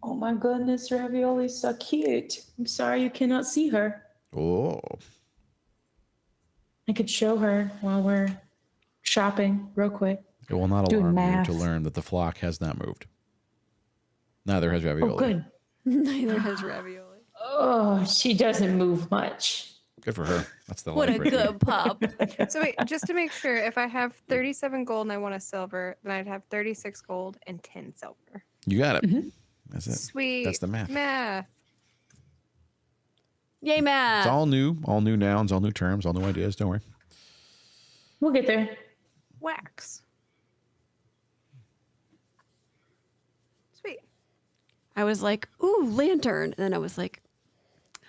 Oh my goodness, Ravioli's so cute. I'm sorry you cannot see her. Oh. I could show her while we're shopping real quick. It will not Doing alarm you math. to learn that the flock has not moved. Neither has Ravioli. Oh, good. Neither has ravioli. Oh, she doesn't move much. Good for her. That's the What a life right there. good pup. So wait, just to make sure, if I have 37 gold and I want a silver, then I'd have 36 gold and 10 silver. You got it. Mm-hmm. That's it. Sweet. That's the math. Math. Yay, Matt. It's all new nouns, all new terms, all new ideas. Don't worry. We'll get there. Wax. Sweet. I was like, ooh, lantern. And then I was like,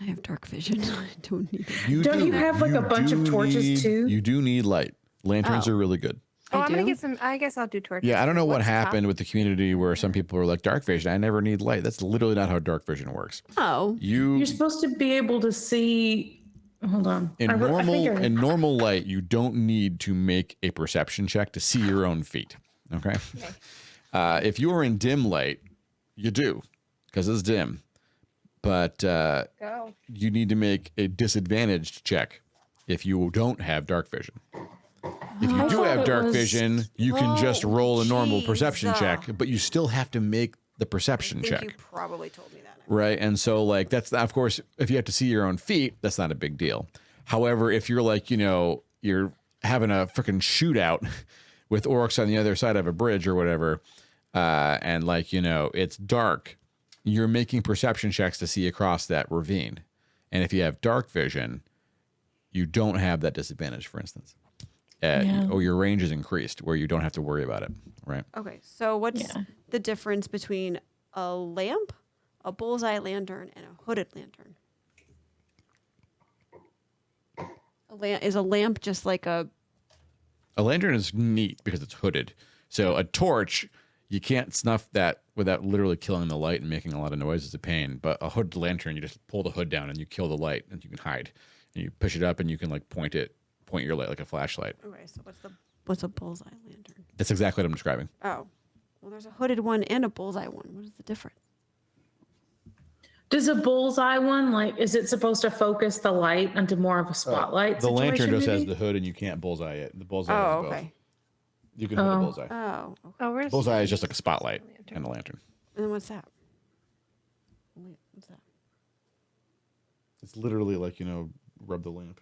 I have dark vision. I don't need it. Don't you have, like, a bunch of torches, too? You do need light. Lanterns Oh. are really good. Oh, I I'm gonna do? get some. I guess I'll do torches. Yeah, I don't know what What's top? happened with the community where some people were like, dark vision, I never need light. That's literally not how dark vision works. Oh. You're supposed to be able to see. Hold on. In normal light, you don't need to make a perception check to see your own feet. Okay. If you are in dim light, you do, because it's dim. But Go. you need to make a disadvantaged check if you don't have dark vision. If you I do thought have it dark was- vision, you can just roll a normal perception jeez. check, but you still have to make the perception I think check. you probably told me that. Right. And so, like, that's, of course, if you have to see your own feet, that's not a big deal. However, if you're like, you're having a freaking shootout with orcs on the other side of a bridge or whatever, and like, it's dark, you're making perception checks to see across that ravine. And if you have dark vision, you don't have that disadvantage, for instance. Or your range is increased where you don't have to worry about it. Right. Okay, so what's Yeah. the difference between a lamp, a bullseye lantern, and a hooded lantern? Is a lamp just like a... A lantern is neat because it's hooded. So a torch, you can't snuff that without literally killing the light and making a lot of noise. It's a pain. But a hooded lantern, you just pull the hood down and you kill the light and you can hide. And you push it up and you can like point your light like a flashlight. Okay, so what's a bullseye lantern? That's exactly what I'm describing. Oh, well, there's a hooded one and a bullseye one. What is the difference? Does a bullseye one, is it supposed to focus the light into more of a spotlight? The lantern situation, just has maybe? the hood and you can't bullseye it. The bullseye Oh, has both. okay. You can hood the bullseye. Oh, okay. Oh, where's Bullseye is just like a spotlight and a lantern. And then what's that? What's that? It's literally like, rub the lamp.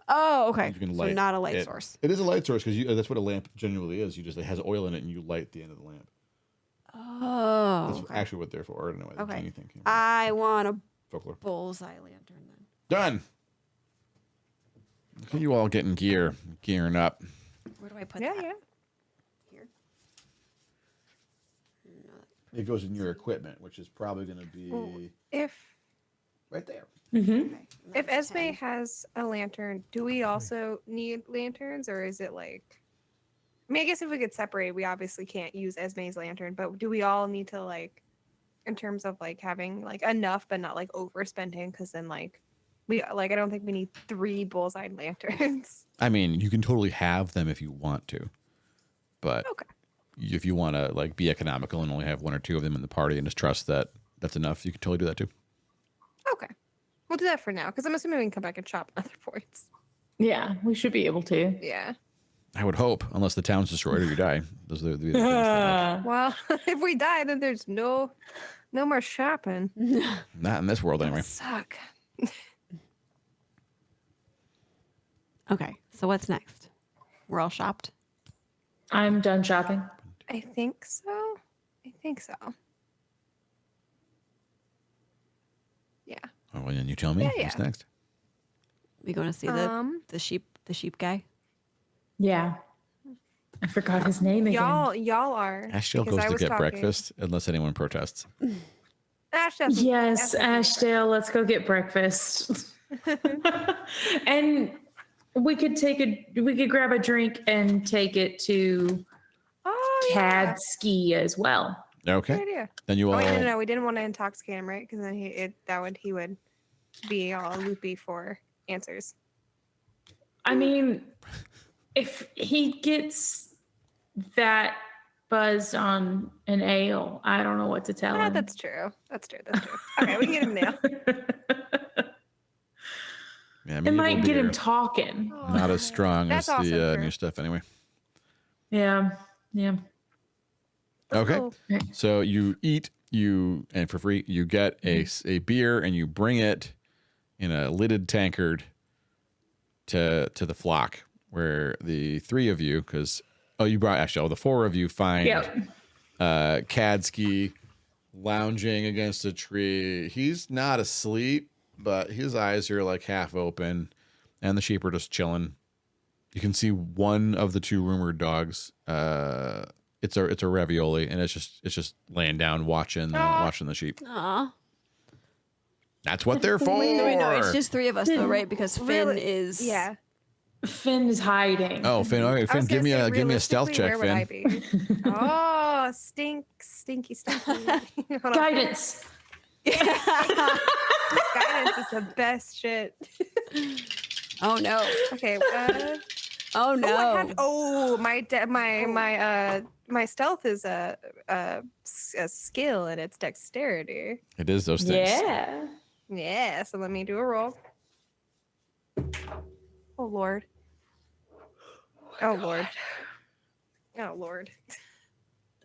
Oh, okay. You can So light not a light it. source. It is a light source because that's what a lamp genuinely is. It has oil in it and you light the end of the lamp. Oh, That's okay. actually what they're for. I don't know what Okay. anything. I want a Folklore. bullseye lantern then. Done. Look at you all getting gearing up. Where do I put Yeah, that? yeah. Here. It goes in your equipment, which is probably going to be If right there. Mm-hmm. Okay. if That's Esme 10. has a lantern, do we also need lanterns, or is it like? I mean, I guess if we could separate, we obviously can't use Esme's lantern, but do we all need to in terms of having enough, but not overspending? Because then I don't think we need 3 bullseye lanterns. I mean, you can totally have them if you want to, but Okay. if you want to be economical and only have 1 or 2 of them in the party and just trust that that's enough, you can totally do that too. Okay, we'll do that for now, because I'm assuming we can come back and shop other points. Yeah, we should be able to. Yeah. I would hope, unless the town's destroyed or you die. Those are the things that Well, if we die, then there's no more shopping. not in this world anyway. Suck. Okay, so what's next? We're all shopped. I'm done shopping. I think so. Yeah. Oh, well, then you tell me. Yeah, What's yeah. next? We going to see the sheep guy? Yeah. I forgot his name again. Y'all are. Ashdale because goes I to was get talking. breakfast unless anyone protests. Ashdale. Yes, Ashdale, let's go get breakfast. And we could grab a drink and take it to Oh, yeah. Cadski as well. Okay. Good idea. Then you Oh, all. wait, no, we didn't want to intoxicate him, right? Because then he would be all loopy for answers. I mean, if he gets that buzzed on an ale, I don't know what to tell him. That's true. Okay, we can get him now. Yeah, It might get him beer. talking. Not as strong as That's awesome the for- new stuff, anyway. Yeah. Okay. Oh, So you eat, and for free, you get a beer and you bring it in a lidded tankard to the flock where the three of you, you brought Ashdale, the four of you find Cadski lounging against a tree. He's not asleep, but his eyes are like half open and the sheep are just chilling. You can see one of the two rumored dogs. It's a ravioli, and it's just laying down watching the sheep. Aw. That's what they're for. Wait, no, it's just three of us though, right? Because Finn really? is. Yeah. Finn is hiding. Oh, Finn! Okay, I Finn, was give gonna me say, a stealth check, realistically, where Finn. would I be? Oh, stinky. Hold on. Guidance. Guidance is the best shit. Oh no. Okay. Oh no. My stealth is a skill and it's dexterity. It is those things. Yeah. Yeah. So let me do a roll. Oh Lord. Oh Lord. Oh Lord.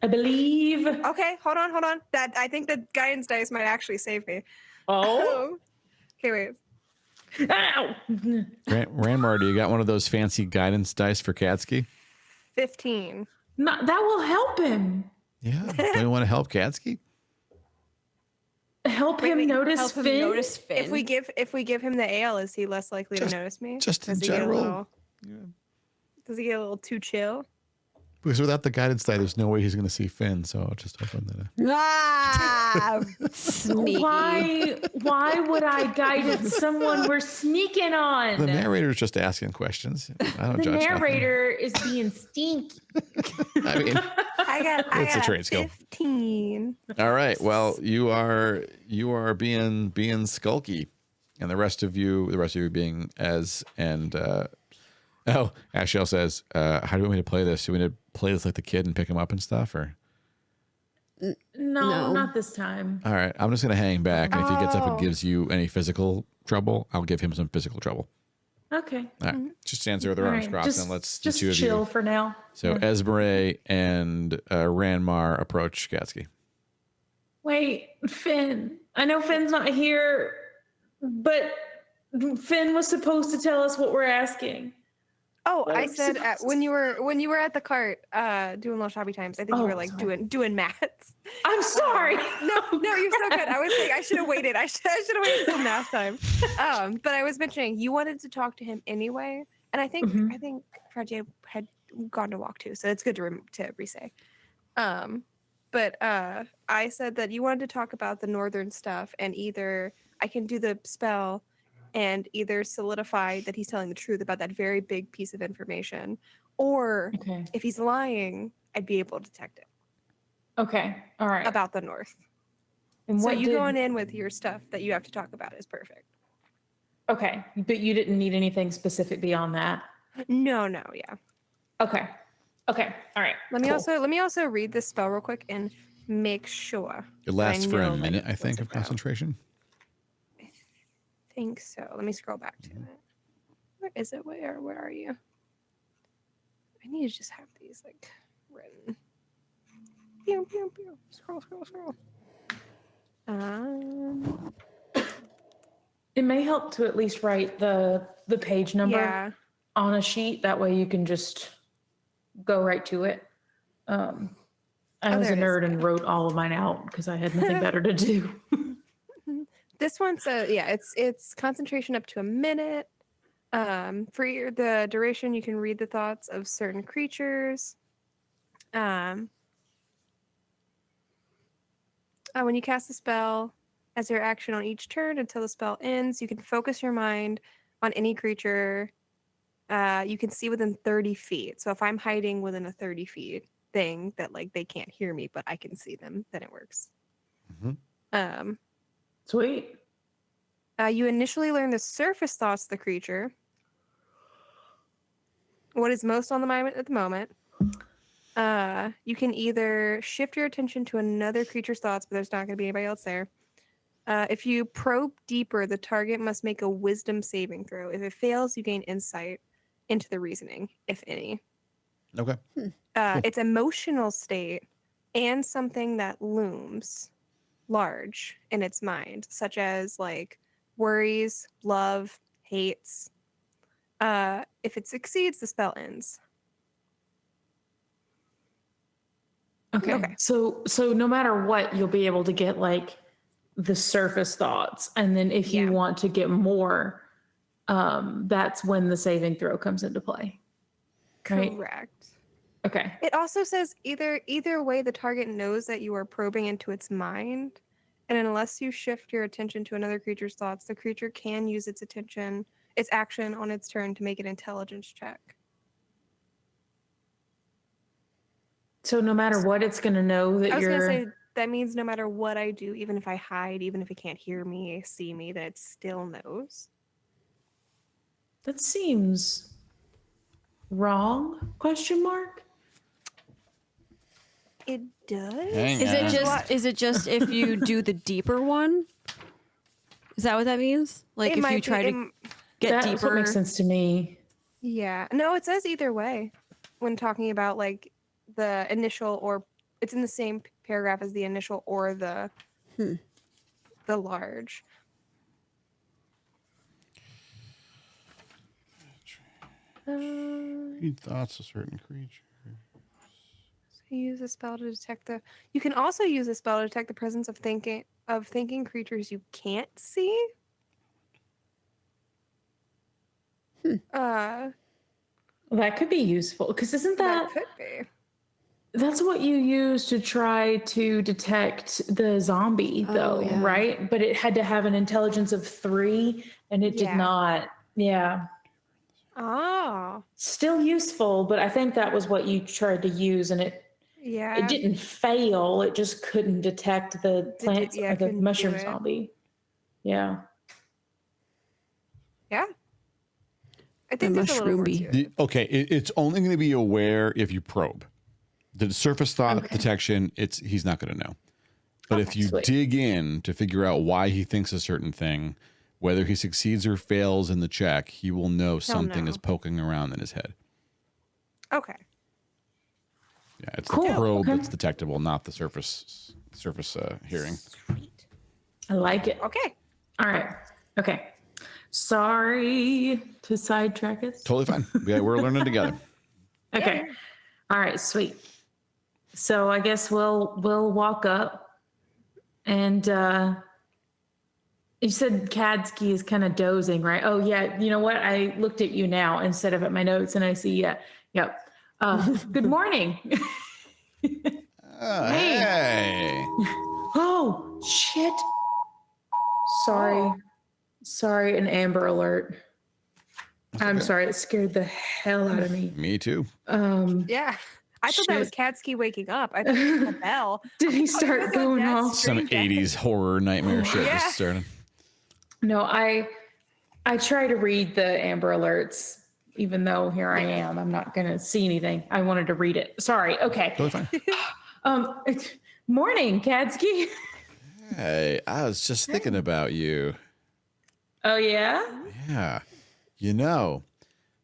I believe. Okay, hold on. That I think the guidance dice might actually save me. Oh. Okay, wait. Ow. Ranmar, do you got one of those fancy guidance dice for Cadski? 15. No, that will help him. Yeah. Do you want to help Cadski? Help him notice Help him Finn. notice Finn. If we give him the ale, is he less likely to notice me? Just in Does he get a general. little- Does he get a little too chill? Because without the guidance die, there's no way he's going to see Finn. So I'll just open that. Ah, sneaky. Why would I guidance someone we're sneaking on? The narrator's just asking questions. I don't The judge. nothing. narrator is being stinky. I mean, I got It's a trade skill. 15. all right. Well, you are being skulky, and the rest of you being Ez and. Ashdale says, how do you want me to play this? Do we need to play this like the kid and pick him up and stuff? Or No, not this time. all right, I'm just going to hang back. And if he gets up and gives you any physical trouble, I'll give him some physical trouble. Okay. All right. Just stands there with their All arms right, crossed and let's the just two of chill you. for now. So Esmere and Ranmar approach Gatsky. Wait, Finn. I know Finn's not here, but Finn was supposed to tell us what we're asking. Oh, What I was said supposed when you were at the cart doing little shoppy times. I think you were like sorry. doing maths. I'm sorry. No, you're so good. I was like, I should have waited. I should have waited till math time. But I was mentioning you wanted to talk to him anyway, and I think Freddy had gone to walk too, so it's good to re-say. But I said that you wanted to talk about the northern stuff, and either I can do the spell and either solidify that he's telling the truth about that very big piece of information, or Okay. if he's lying, I'd be able to detect it Okay. All right. about the north. And So what you did- going in with your stuff that you have to talk about is perfect. Okay, but you didn't need anything specific beyond that. No, yeah. Okay. All right. Let me cool. also read this spell real quick and make sure. It lasts I for know, a minute, like, I think, what's of it about. concentration. I think so. Let me scroll back to it. Where is it? Where are you? I need to just have these like written. Pew, pew, pew. Scroll. It may help to at least write the page number Yeah. on a sheet. That way you can just go right to it. I was a there it is, nerd and wrote all of mine out because I had nothing better to do. This one says, yeah, it's concentration up to a minute. The duration, you can read the thoughts of certain creatures. When you cast a spell, as your action on each turn until the spell ends, you can focus your mind on any creature you can see within 30 feet. So if I'm hiding within a 30 feet thing that like they can't hear me, but I can see them, then it works. Mm-hmm. Sweet. You initially learn the surface thoughts of the creature. What is most on the mind at the moment. You can either shift your attention to another creature's thoughts, but there's not going to be anybody else there. If you probe deeper, the target must make a wisdom saving throw. If it fails, you gain insight into the reasoning, if any. Okay. Its emotional state and something that looms large in its mind, such as like worries, love, hates. If it succeeds, the spell ends. Okay. So no matter what, you'll be able to get like the surface thoughts. And then if you want to get more, that's when the saving throw comes into play. Right? Correct. Okay. It also says either way, the target knows that you are probing into its mind. And unless you shift your attention to another creature's thoughts, the creature can use its action on its turn to make an intelligence check. So no matter what, it's going to know that I was you're... going to say, that means no matter what I do, even if I hide, even if it can't hear me, see me, that it still knows. That seems wrong? Question mark? It does? Is it just if you do the deeper one? Is that what that means? Like if you try to get That's what deeper? makes sense to me. Yeah. No, it says either way when talking about like the initial, or it's in the same paragraph as the initial or the large. Read thoughts of certain creatures. So you use a spell to detect you can also use a spell to detect the presence of thinking creatures you can't see. That could be useful because isn't That could be. That's what you use to try to detect the zombie, though, right? But it had to have an intelligence of 3, and it did not. Yeah. Oh. Still useful, but I think that was what you tried to use, and it didn't fail. It just couldn't detect the plants or the mushroom zombie. Yeah. Yeah. I think there's a little more to it. Okay, it's only going to be aware if you probe. The surface thought detection, he's not going to know. But if you dig in to figure out why he thinks a certain thing, whether he succeeds or fails in the check, he will know something is poking around in his head. Okay. Yeah, it's the probe that's detectable, not the surface hearing. Sweet. I like it. Okay. All right. Okay. Sorry to sidetrack us. Totally fine. Yeah, we're learning together. Okay. All right. Sweet. So I guess we'll walk up, and you said Kadsky is kind of dozing, right? Oh yeah. You know what? I looked at you now instead of at my notes, and I see yep. Good morning. Hey. Oh shit. Sorry, an Amber Alert. I'm sorry, it scared the hell out of me. Me too. Yeah. I thought that was Kadsky waking up. I thought it was a bell. Did he start going off? Some 80s horror nightmare shit just started. No, I try to read the Amber Alerts, even though here I am. I'm not going to see anything. I wanted to read it. Sorry. Okay. Totally fine. Morning, Kadsky. Hey, I was just thinking about you. Oh, yeah? Yeah. You know,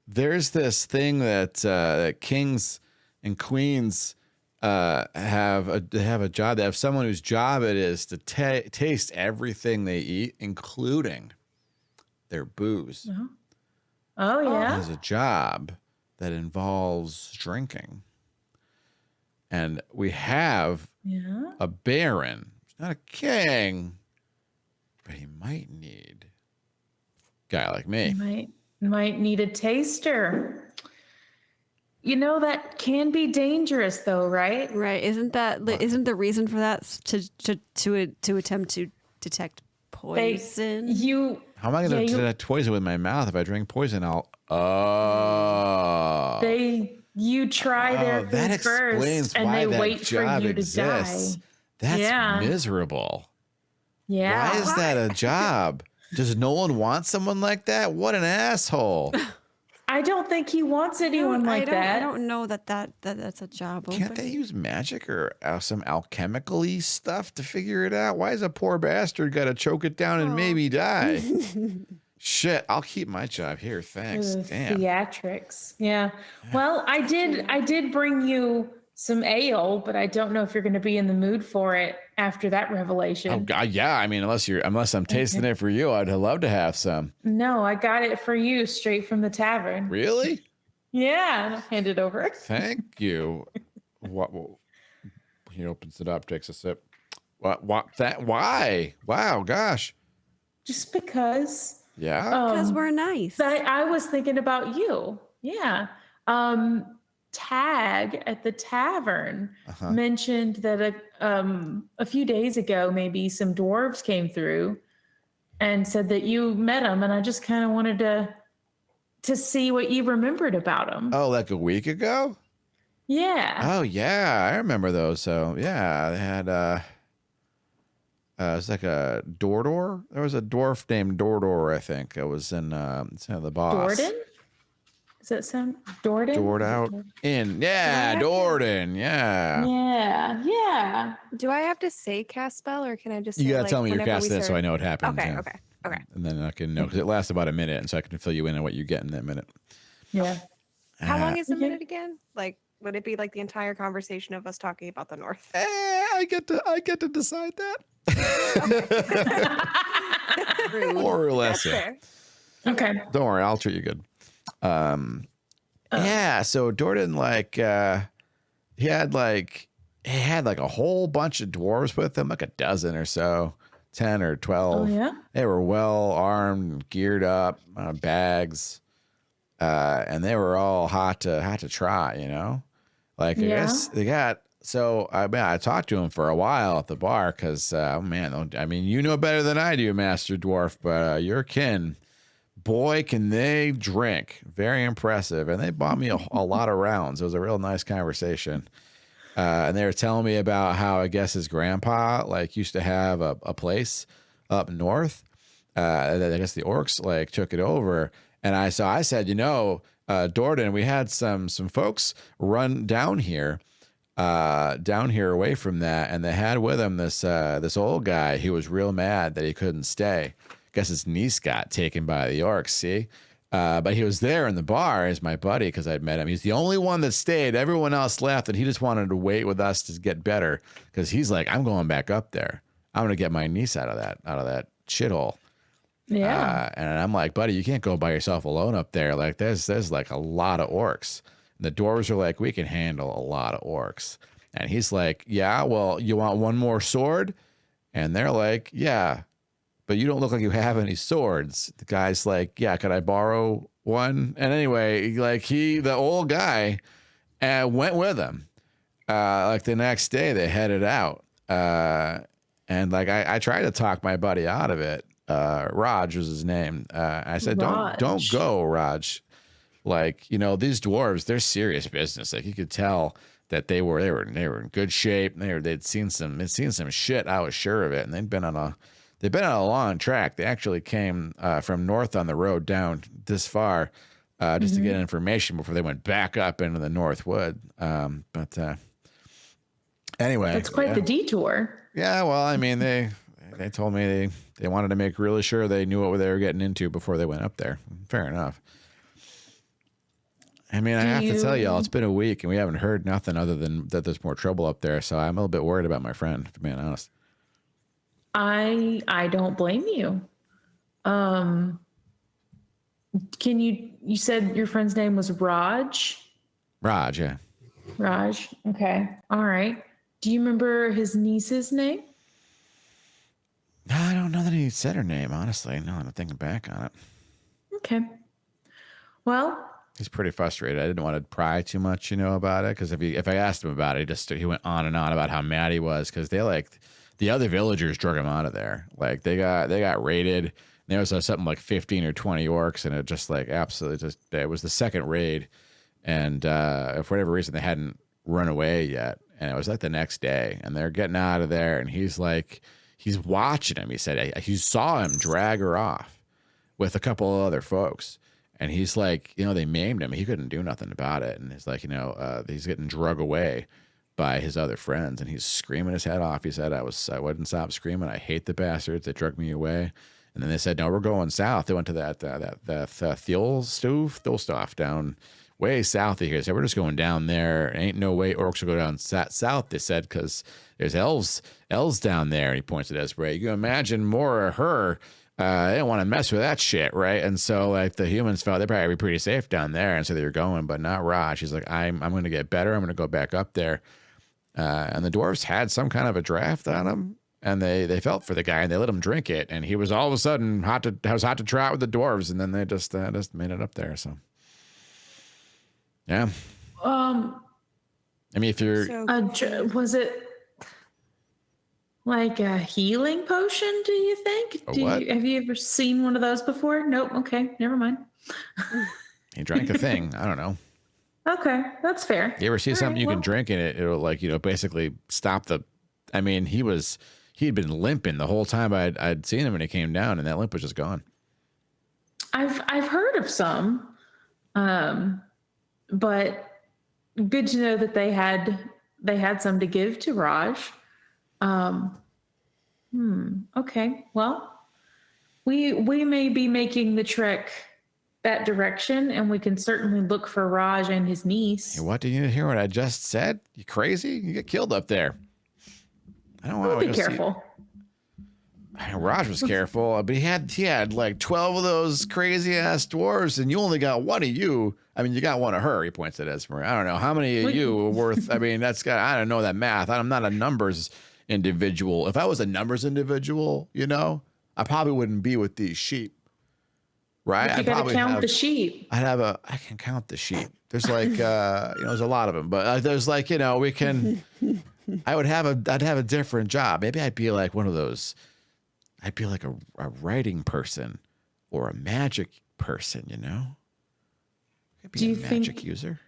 there's this thing that kings and queens have a job. They have someone whose job it is to taste everything they eat, including their booze. Oh yeah. Has a job that involves drinking. And we have Yeah. a baron. He's not a king, but he might need a guy like me. Might need a taster. You know, that can be dangerous though, right? Right? Isn't the reason for that to attempt to detect poison? How am I going to detect poison with my mouth? If I drink poison, I'll. Oh. You try their food that explains first, and why they that wait for job you exists. to die. That's miserable. Yeah. Why is that a job? Does Nolan want someone like that? What an asshole. I don't think he wants anyone like that. I don't know that's a job. Can't they use magic or some alchemical-y stuff to figure it out? Why is a poor bastard got to choke it down and maybe die? Shit, I'll keep my job here. Thanks. Damn. Theatrics. Yeah. Well, I did bring you some ale, but I don't know if you're going to be in the mood for it after that revelation. Oh God, yeah. I mean, unless I'm tasting it for you, I'd love to have some. No, I got it for you straight from the tavern. Really? Yeah, and I'll hand it over. Thank you. What? He opens it up, takes a sip. What? Why? Wow, gosh. Just because. Yeah. Because we're nice. I was thinking about you. Yeah. Tag at the tavern mentioned that a few days ago, maybe some dwarves came through and said that you met them, and I just kind of wanted to see what you remembered about them. Oh, like a week ago? Yeah. Oh yeah, I remember those. So yeah, they had it's like a Dordor. There was a dwarf named Dordor, I think. It was in the boss. Dorden? Does that sound Dorden? Dord out in. Yeah, Dorden. Yeah. Yeah. Do I have to say cast spell, or can I just? You say, gotta like, tell me your whenever cast we it so start- I know what happened. Okay. yeah. Okay. And then I can know because it lasts about a minute, and so I can fill you in on what you get in that minute. Yeah. How long is a Okay. minute again? Like, would it be like the entire conversation of us talking about the North? I get to decide that. Rude. More or That's less. Yeah. fair. Okay. Don't worry, I'll treat you good. Yeah, so Dorden he had a whole bunch of dwarves with him, like a dozen or so, 10 or 12. Oh, yeah? They were well armed, geared up, bags, and they were all hot to try, you know? Like, I guess they got. So I talked to him for a while at the bar because, you know better than I do, Master Dwarf, but your kin. Boy, can they drink. Very impressive. And they bought me a lot of rounds. It was a real nice conversation. And they were telling me about how I guess his grandpa used to have a place up north. I guess the orcs took it over. And I said, Dorden, we had some folks run down here away from that. And they had with him this old guy who was real mad that he couldn't stay. Guess his niece got taken by the orcs, see? But he was there in the bar as my buddy because I'd met him. He's the only one that stayed. Everyone else left, and he just wanted to wait with us to get better because he's like, I'm going back up there. I'm going to get my niece out of that shithole. Yeah. And I'm like, buddy, you can't go by yourself alone up there. Like, there's like a lot of orcs. And the dwarves are like, we can handle a lot of orcs. And he's like, yeah, well, you want one more sword? And they're like, yeah. But you don't look like you have any swords. The guy's like, yeah, could I borrow one? And anyway, the old guy went with him. The next day they headed out. And I tried to talk my buddy out of it. Raj was his name. I said, don't go, Raj. These dwarves, they're serious business. You could tell that they were in good shape. They'd seen some shit. I was sure of it. And they'd been on a long track. They actually came from north on the road down this far just to get information before they went back up into the North Wood. Anyway. That's quite the detour. Yeah, well, I mean, they told me they wanted to make really sure they knew what they were getting into before they went up there. Fair enough. I mean, I have to tell y'all, it's been a week and we haven't heard nothing other than that there's more trouble up there. So I'm a little bit worried about my friend, to be honest. I don't blame you. You said your friend's name was Raj? Raj, yeah. Raj. Okay. All right. Do you remember his niece's name? I don't know that he said her name, honestly. No, I'm thinking back on it. Okay. Well, He's pretty frustrated. I didn't want to pry too much, about it, because if I asked him about it, he went on and on about how mad he was, because the other villagers drug him out of there. Like they got raided. There was something like 15 or 20 orcs, and it just like absolutely it was the second raid, and for whatever reason they hadn't run away yet, and it was like the next day, and they're getting out of there, and he's watching him. He said he saw him drag her off with a couple of other folks. And he's like, they maimed him. He couldn't do nothing about it. And he's like, he's getting drug away by his other friends. And he's screaming his head off. He said, I wouldn't stop screaming. I hate the bastards. They drug me away. And then they said, no, we're going south. They went to that Thielstoff down way south of here. They said, we're just going down there. Ain't no way orcs will go down south, they said, because there's elves down there. And he points at Esbray. You can imagine more of her. They don't want to mess with that shit, right? And so, like, the humans felt they'd probably be pretty safe down there, and so they were going, but not Raj. He's like, I'm going to get better. I'm going to go back up there. And the dwarves had some kind of a draft on him, and they felt for the guy, and they let him drink it, and he was all of a sudden hot to try out with the dwarves, and then they just made it up there. So, yeah. I mean, if you're, was it like a healing potion, do you think? Have you ever seen one of those before? Nope. Okay. Never mind. he drank a thing. I don't know. Okay. That's fair. You ever see something you can drink and it'll like, basically stop I mean, he'd been limping the whole time I'd seen him when he came down, and that limp was just gone. I've heard of some, but good to know that they had some to give to Raj. Okay. Well, we may be making the trek that direction, and we can certainly look for Raj and his niece. Hey, what, did you hear what I just said? You crazy? You get killed up there. I don't want to be careful. Raj was careful, but he had like 12 of those crazy ass dwarves, and you only got one of you. I mean, you got one of her. He points at Esmer. I don't know how many of you are worth. I mean, I don't know that math. I'm not a numbers individual. If I was a numbers individual, I probably wouldn't be with these sheep. Right? But you got to count the sheep. I can count the sheep. There's like, there's a lot of them, but there's like, we can, I'd have a different job. Maybe I'd be like one of those, I'd be like a writing person or a magic person, I'd be a magic user.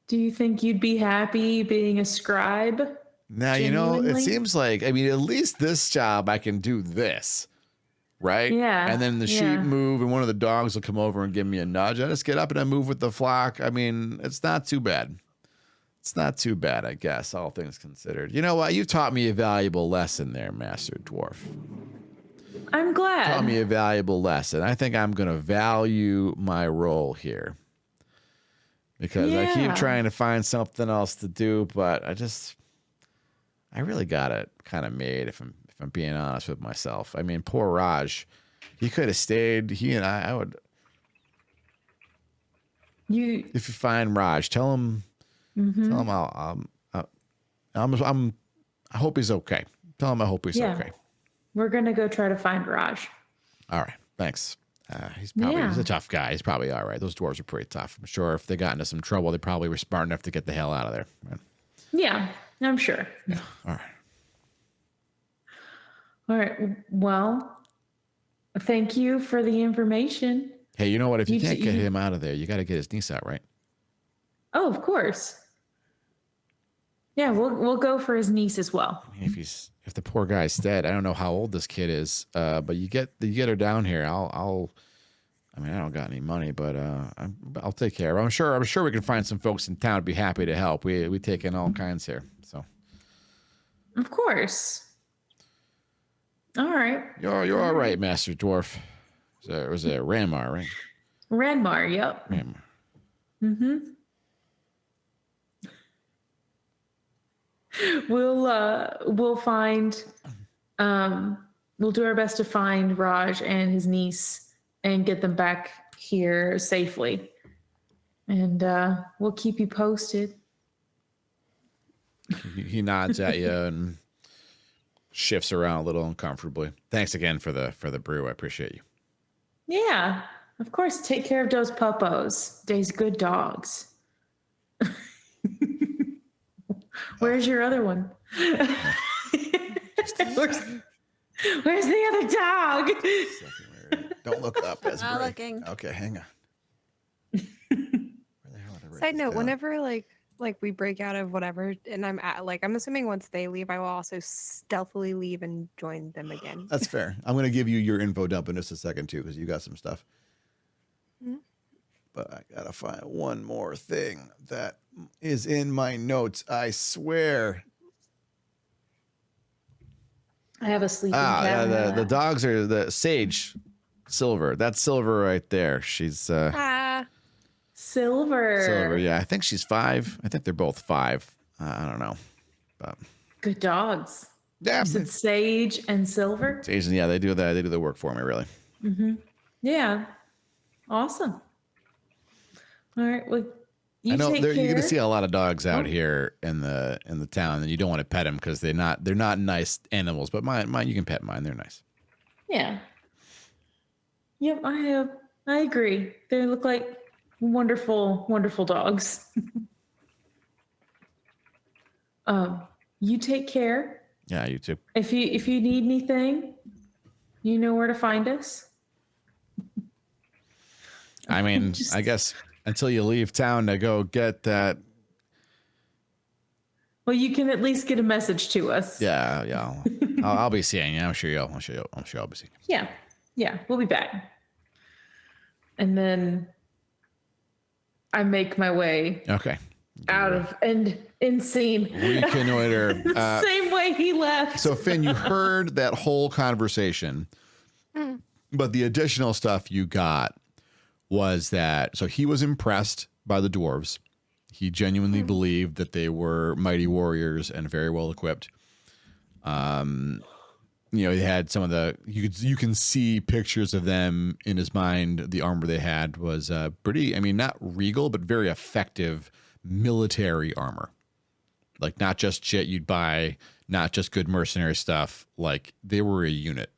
Do you think you'd be happy being a scribe? Now, it seems like, I mean, at least this job, I can do this. Right? Yeah. And then the sheep move, and one of the dogs will come over and give me a nudge. I just get up and I move with the flock. I mean, it's not too bad. It's not too bad, I guess, all things considered. You know what? You taught me a valuable lesson there, Master Dwarf. I'm glad. Taught me a valuable lesson. I think I'm going to value my role here. Because I keep trying to find something else to do, but I really got it kind of made, if I'm being honest with myself. I mean, poor Raj, he could have stayed. He and I would. If you find Raj, tell him. Mm-hmm. Tell him I hope he's okay. Tell him I hope he's okay. We're gonna go try to find Raj. All right, thanks. He's a tough guy. He's probably all right. Those dwarves are pretty tough. I'm sure if they got into some trouble, they probably were smart enough to get the hell out of there. Right? Yeah, I'm sure. Yeah. All right. All right. Well, thank you for the information. Hey, you know what? If you can't get him out of there, you got to get his niece out, right? Oh, of course. Yeah, we'll go for his niece as well. I mean, if the poor guy's dead, I don't know how old this kid is, but you get her down here. I mean, I don't got any money, but I'll take care of her. I'm sure we can find some folks in town who'd be happy to help. We take in all kinds here, so. Of course. All right. You're all right, Master Dwarf. It was a Ranmar, right? Ranmar, yep. Ranmar. Mm-hmm. We'll find we'll do our best to find Raj and his niece and get them back here safely. And we'll keep you posted. He nods at you and shifts around a little uncomfortably. Thanks again for the brew. I appreciate you. Yeah, of course. Take care of those puppos. They's good dogs. Where's your other one? Where's the other dog? Don't look up. Not looking. Okay, hang on. Where the hell did I write Side this note, down? whenever like we break out of whatever, and I'm assuming once they leave, I will also stealthily leave and join them again. That's fair. I'm going to give you your info dump in just a second too, because you got some stuff. Mhm. But I gotta find one more thing that is in my notes. I swear. I have a sleeping Yeah, cat. the dogs are the Sage, Silver. That's Silver right there. She's Silver. Silver. Yeah, I think she's 5. I think they're both 5. I don't know, but Good dogs. yeah, You said Sage and Silver? Sage. Yeah, they do that. They do the work for me, really. Yeah. Awesome. All right. Well, you I know take you're care. going to see a lot of dogs out Oh. here in the town, and you don't want to pet them because they're not nice animals. But mine, you can pet mine. They're nice. Yeah. Yep, I agree. They look like wonderful, wonderful dogs. You take care. Yeah, you too. If you need anything, you know where to find us. I mean, I guess until you leave town to go get that. Well, you can at least get a message to us. Yeah. I'll be seeing you. I'm sure I'll be seeing you. Yeah, we'll be back. And then I make my way Okay. out of and insane. Reconnoiter. Same way he left. So Finn, you heard that whole conversation, but the additional stuff you got was that, so he was impressed by the dwarves. He genuinely believed that they were mighty warriors and very well equipped. He had some of you can see pictures of them in his mind. The armor they had was pretty, I mean, not regal, but very effective military armor. Like not just shit you'd buy, not just good mercenary stuff. Like they were a unit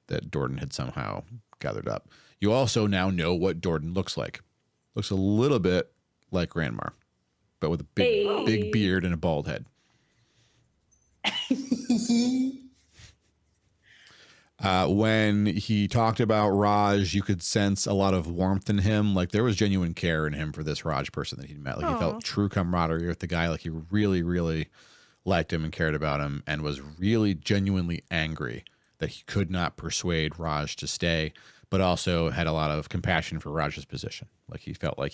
that Dordan had somehow gathered up. You also now know what Dordan looks like. Looks a little bit like Grandmar, but with a big beard and a bald head. When he talked about Raj, you could sense a lot of warmth in him. Like there was genuine care in him for this Raj person that he'd met. Like he felt true camaraderie with the guy. Like he really, really liked him and cared about him, and was really genuinely angry that he could not persuade Raj to stay, but also had a lot of compassion for Raj's position. Like he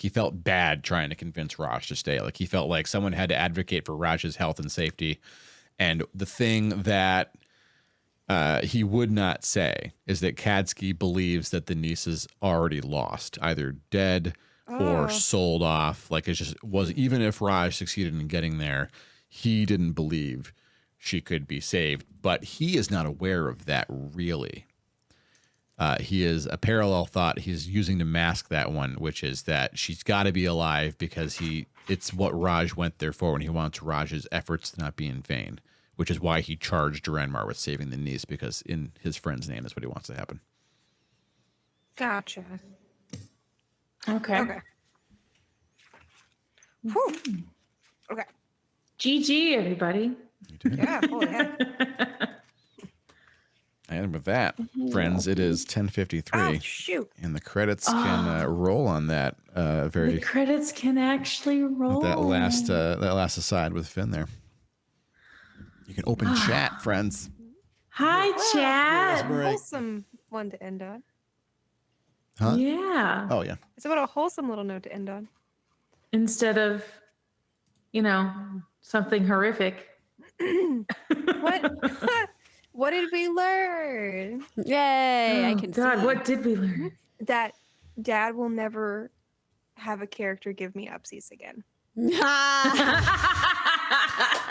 felt bad trying to convince Raj to stay. Like he felt like someone had to advocate for Raj's health and safety. And the thing that he would not say is that Kadsky believes that the niece is already lost, either dead or sold off. Like it just was, even if Raj succeeded in getting there, he didn't believe she could be saved. But he is not aware of that really. He is a parallel thought he's using to mask that one, which is that she's got to be alive because it's what Raj went there for, and he wants Raj's efforts to not be in vain, which is why he charged Duranmar with saving the niece, because in his friend's name is what he wants to happen. Gotcha. Okay. Whew. Okay. GG, everybody. Yeah. Holy heck. And with that, friends, it is 10:53, Oh, shoot. and the credits can roll on that The credits can actually roll. that last aside with Finn there. You can open chat, friends. Hi, chat. Wholesome one to end on. Huh? Yeah. Oh yeah. It's about a wholesome little note to end on. Instead of, something horrific. What? What did we learn? Yay! I can God, see. what did we learn? That Dad will never have a character give me upsies again.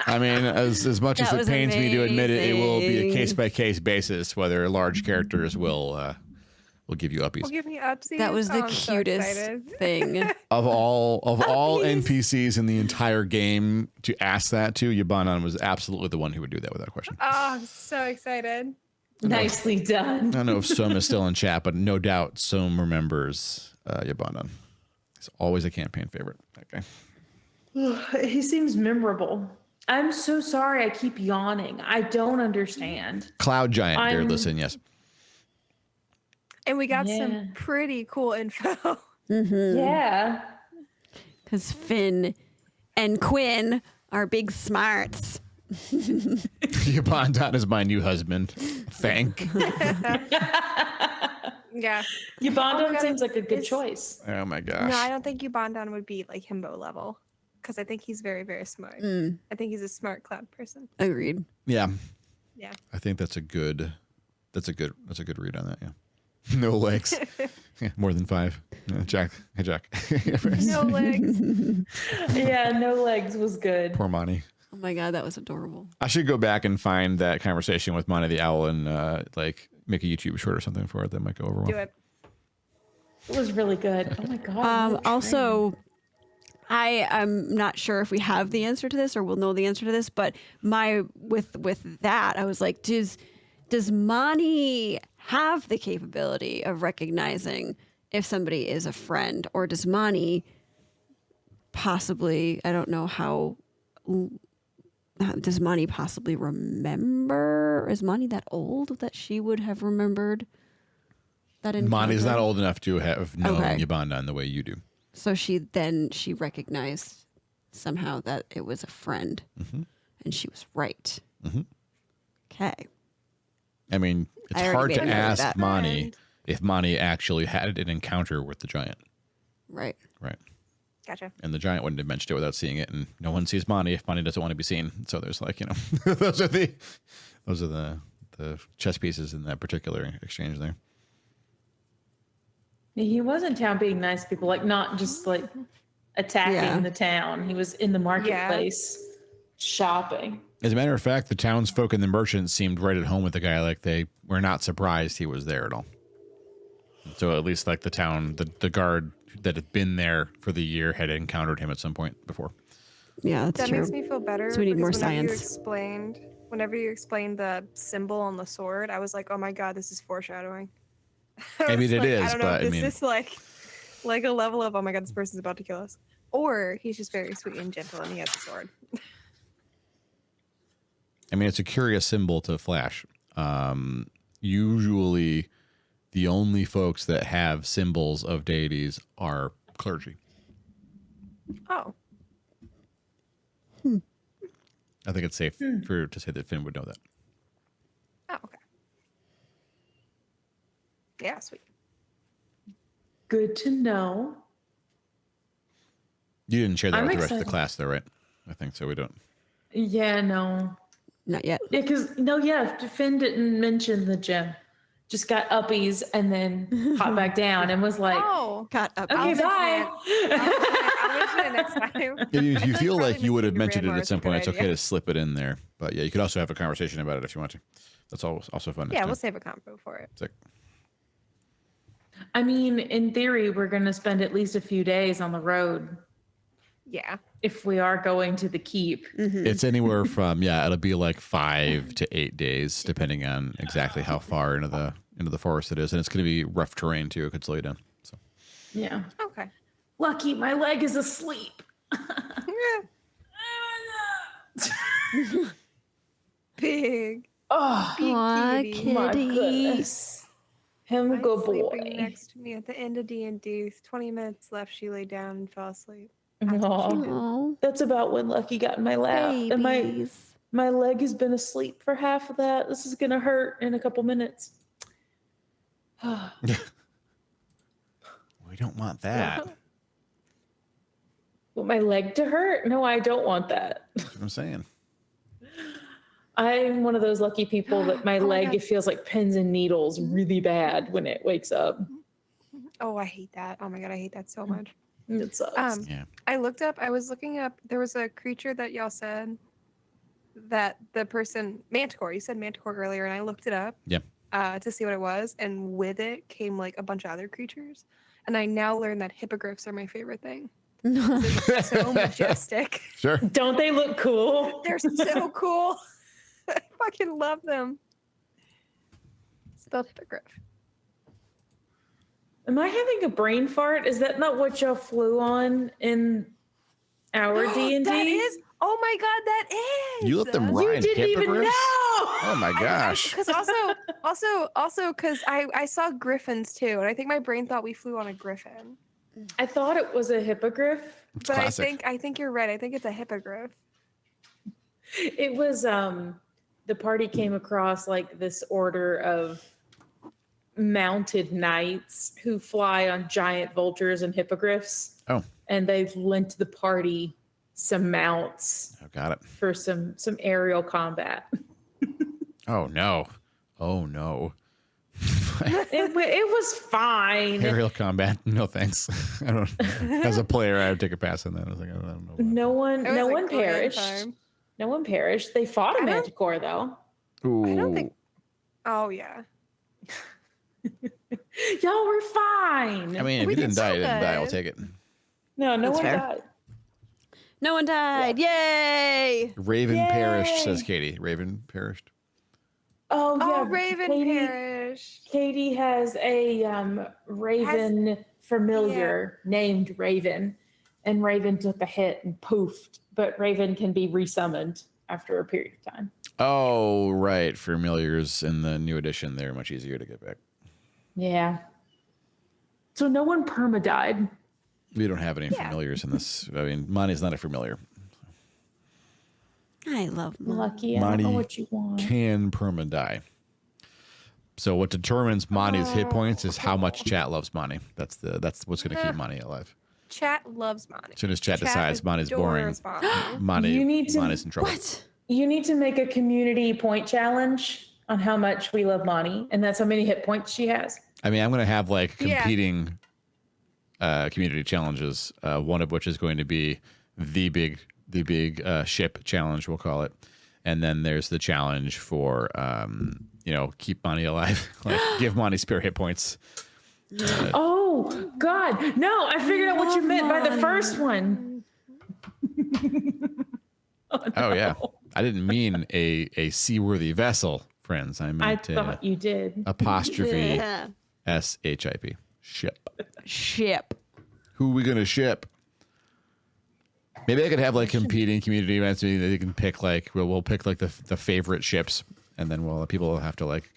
I mean, as much as That it was pains me to admit it, it will be a amazing. case-by-case basis whether large characters will We'll give you uppies. Well, give me upsies. That was the I'm so cutest excited. thing. Of all Uppies. NPCs in the entire game to ask that to, Yabanan was absolutely the one who would do that without question. Oh, I'm so excited. Nicely I done. don't know if Som is still in chat, but no doubt Som remembers Yabanan. He's always a campaign favorite. Okay. He seems memorable. I'm so sorry I keep yawning. I don't understand. Cloud Giant, I'm- beardless, yes. And we got Yeah. some pretty cool info. Yeah. Because Finn and Quinn are big smarts. Yabanan is my new husband. Thank. Yeah. Yabandon God, seems like a good is- choice. Oh my gosh. No, I don't think Ubandan would be like himbo level. Because I think he's very, very smart. I think he's a smart cloud person. Agreed. Yeah. Yeah. I think that's a good read on that, yeah. No legs. Yeah, more than 5. Jack. Hey, Jack. No legs. Yeah, no legs was good. Poor Monty. Oh my God, that was adorable. I should go back and find that conversation with Monty the Owl and like make a YouTube short or something for it that might go over well. Do it. It was really good. Oh my god. Also, I am not sure if we have the answer to this or we'll know the answer to this, but with that, I was like, does Mani have the capability of recognizing if somebody is a friend, or does Mani possibly, I don't know how, does Mani possibly remember? Is Mani that old that she would have remembered that encounter? Monty's not old enough to have known Okay. Yabandan the way you do. So she recognized somehow that it was a friend, and she was right. Okay. I mean, it's I hard already to made a note of ask that. Monty if Monty actually had an encounter with the giant. Right. Right. Gotcha. And the giant wouldn't have mentioned it without seeing it, and no one sees Monty if Monty doesn't want to be seen. So there's like, you know, those are the chess pieces in that particular exchange there. He was in town being nice to people, like not just like attacking Yeah. the town. He was in the marketplace shopping. As a matter of fact, the townsfolk and the merchants seemed right at home with the guy. Like they were not surprised he was there at all. So at least like the town, the guard that had been there for the year had encountered him at some point before. Yeah, that's That true. makes me feel better. So we need more because science. Whenever you explained the symbol on the sword, I was like, oh my God, this is foreshadowing. I mean, it I is, don't know but if I mean, this is like a level of, oh my God, this person's about to kill us. Or he's just very sweet and gentle and he has a sword. I mean, it's a curious symbol to flash. Usually, the only folks that have symbols of deities are clergy. Oh. I think it's safe to say that Finn would know that. Oh, okay. Yeah, sweet. Good to know. You didn't share that I'm with the rest of the excited. class, though, right? I think so. We don't. Yeah, no. Not yet. Yeah, because Finn didn't mention the gym. Just got uppies and then popped back down and was like, Oh. Got up. okay, mention bye. I'll mention it next time. If you feel probably like you would have mentioned mentioning it Grandma at is some a good point, it's okay idea. to slip it in there. But yeah, you could also have a conversation about it if you want to. That's also fun. Yeah, we'll save a combo for it. Sick. I mean, in theory, we're going to spend at least a few days on the road Yeah. if we are going to the keep. It's anywhere from it'll be like 5 to 8 days, depending on exactly how far into the forest it is, and it's going to be rough terrain too. It could slow you down. So Yeah. Okay. Lucky, my leg is asleep. Big. Oh, Aw, kitty. my kitty. goodness. Him a Mine's good sleeping boy. next to me at the end of D&D. 20 minutes left. She lay down and fell asleep. Aw. Oh, That's about when Lucky got in my lap. And babies. my leg has been asleep for half of that. This is going to hurt in a couple minutes. we don't want that. Want my leg to hurt? No, I don't want that. That's what I'm saying. I'm one of those lucky people that my Oh my leg God. it feels like pins and needles really bad when it wakes up. Oh, I hate that. Oh my God, I hate that so much. It sucks. Yeah. I was looking up, there was a creature that y'all said that the person, Manticore, you said Manticore earlier, and I looked it up. Yeah. to see what it was, and with it came like a bunch of other creatures. And I now learned that hippogriffs are my favorite thing. They're so majestic. Sure. Don't they look cool? They're so cool. I fucking love them. Spelled hippogriff. Am I having a brain fart? Is that not what y'all flew on in our D&D? That is. Oh my god, that is. You let them You ride didn't even hippogriffs? know. Oh my gosh. Because also because I saw griffins too, and I think my brain thought we flew on a griffin. I thought it was a hippogriff. It's But classic. I think you're right. I think it's a hippogriff. It was the party came across like this order of mounted knights who fly on giant vultures and hippogriffs. Oh. And they've lent the party some mounts Oh, got it. for some aerial combat. Oh no. Oh no. It was fine. Aerial combat. No thanks. I don't. As a player, I would take a pass on that. I was like, I don't know. about No one It was a one grand perished. time. No one perished. They fought a I don't- manticore though. that. Ooh. I don't think. Oh yeah. Y'all were fine. I mean, if We you didn't did so die, you didn't die. I'll good. take it. no That's one fair. died. No one died. Yay! Raven perished, says Yay. Katie. Raven perished. Oh yeah, Oh, Raven perished. Katie has a Raven familiar named Raven, and Raven took a hit and poofed. But Raven can be resummoned after a period of time. Oh, right. Familiars in the new edition, they're much easier to get back. Yeah. So no one perma died. We don't have any Yeah. familiars in this. I mean, Monty's not a familiar. I love Mon. Lucky, I don't know Monty what you want. Can perma die. So what determines Monty's hit points is how much chat loves Monty. That's what's going to keep Monty alive. Chat loves Monty. As soon as chat decides Monty's boring, adores Monty. Monty, You need to- Monty's in trouble. What? You need to make a community point challenge on how much we love Monty, and that's how many hit points she has. I mean, I'm going to have like Yeah. competing community challenges. One of which is going to be the big ship challenge, we'll call it, and then there's the challenge for keep Monty alive, like give Monty spare hit points. Oh God, no! I figured out what you meant by the first one. Oh yeah, I didn't mean a seaworthy vessel, friends. I I meant thought you did. apostrophe Yeah. SHIP ship. Ship. Who are we gonna ship? Maybe I could have like competing community events. Maybe they can pick like we'll pick like the favorite ships, and then people will have to like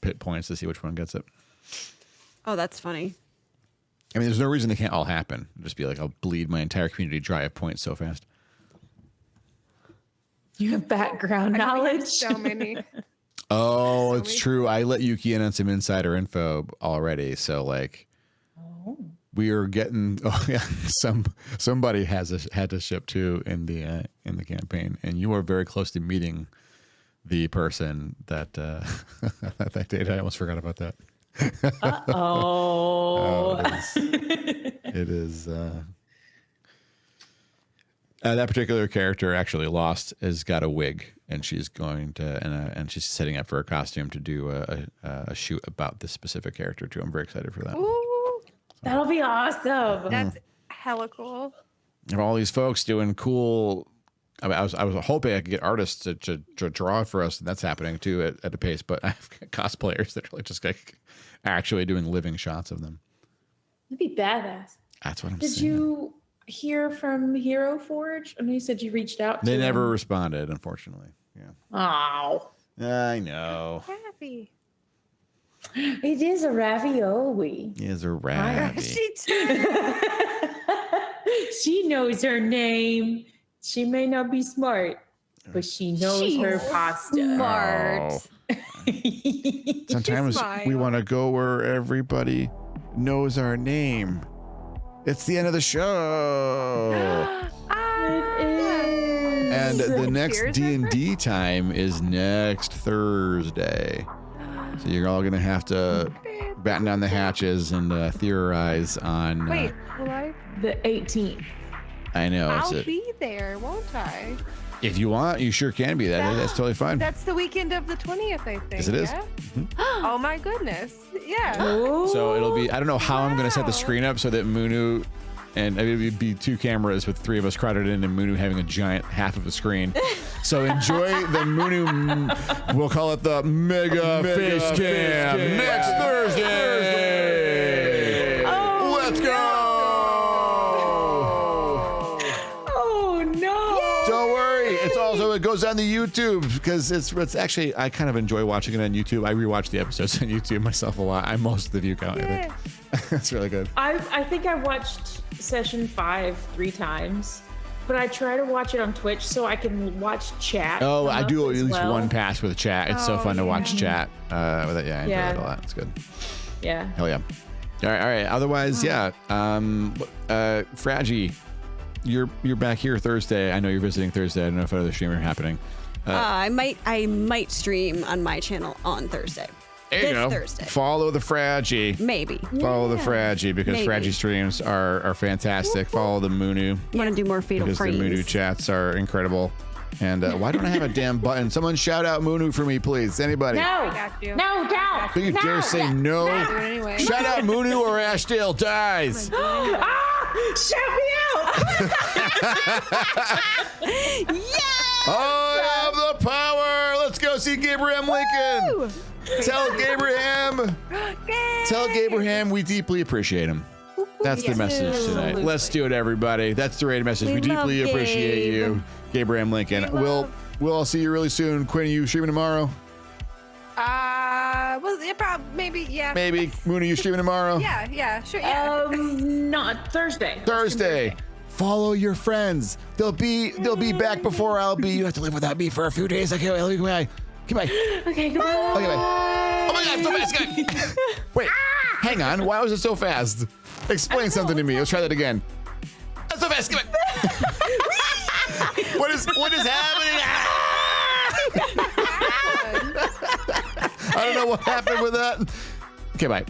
pit points to see which one gets it. Oh, that's funny. I mean, there's no reason they can't all happen. It'll just be like I'll bleed my entire community dry of points so fast. You have background I know we have knowledge. so many. Oh, So it's we- true. I let Yuki in on some insider info already. So like, we are getting. Oh yeah, somebody had to ship too in the campaign, and you are very close to meeting the person that that date. I almost forgot about that. Oh. It is. That particular character actually has got a wig, and she's going to and she's setting up for a costume to do a shoot about this specific character too. I'm very excited for that. Ooh, That'll be awesome. that's hella cool. Of all these folks doing cool. I mean, I was hoping I could get artists to draw for us, and that's happening too at a pace. But I have cosplayers that are like just like actually doing living shots of them. That'd be badass. That's what I'm Did saying. you hear from Hero Forge? I know you said you reached out to They never them. responded, unfortunately. Yeah, Oh. I know. Happy. It is a ravioli. He is a rabbit. She knows her name. She may not be smart, but she knows her She's pasta. Smart. Sometimes Smile. we want to go where everybody knows our name. It's the end of the show. It is. And the next Cheers, D&D time is next Thursday. So you're all going to have to batten down the hatches and theorize on... Wait, will I? The 18th. I know. I'll be there, won't I? If you want, you sure can be there. That's totally fine. That's the weekend of the 20th, I think. Yes, it is. Yeah? Oh my goodness. Yeah. So it'll be, I don't know how I'm going to set the screen up so that Munu, and it would be 2 cameras with 3 of us crowded in and Munu having a giant half of a screen. So enjoy the Munu, we'll call it the Mega Face Cam next Thursday. Let's go. Oh no! Don't worry. It's also, it goes on the YouTube because it's actually, I kind of enjoy watching it on YouTube. I rewatch the episodes on YouTube myself a lot. I'm most of the view count, I think. That's really good. I think I watched session 5 3 times, but I try to watch it on Twitch so I can watch chat. Oh, I do at as least well. one pass with chat. It's so fun to watch chat with it. Yeah, I enjoy Yeah. it a lot. It's good. Yeah. Hell yeah. All right. Otherwise, yeah. Fraggy, you're back here Thursday. I know you're visiting Thursday. I don't know if other stream are happening. I might stream on my channel on Thursday. There you This go. Thursday. Follow the Fraggy. Maybe. Follow the Fraggy because Maybe. Fraggy streams are fantastic. Follow the Munu I want to do more Fatal because Frames. the Munu chats are incredible. And why don't I have a damn button? Someone shout out Munu for me, please. Anybody? No. got you. No, don't. Don't you dare say no. Do it anyway. Shout out Munu or Ashdale dies. Ah! Shout me out! I have the power. Let's go see Gabriel Lincoln. Tell Gabriel we deeply appreciate him. That's the message tonight. Let's do it, everybody. That's the right message. We We love deeply appreciate Gabe. you, Gabriel Lincoln. We'll all see you really soon. Quinn, you streaming tomorrow? Well, yeah, probably, maybe, yeah. Maybe. Moon, are you streaming tomorrow? Yeah, sure, yeah. Not Thursday. Thursday. Follow your friends. They'll be back before I'll be. You have to live without me for a few days. Okay, goodbye. Goodbye. Okay, goodbye. Okay, bye. Oh my God, so fast. Wait, hang on. Why was it so fast? Explain something to me. Let's try that again. That's so fast. Goodbye. What is happening? I don't know what happened with that. Okay, bye.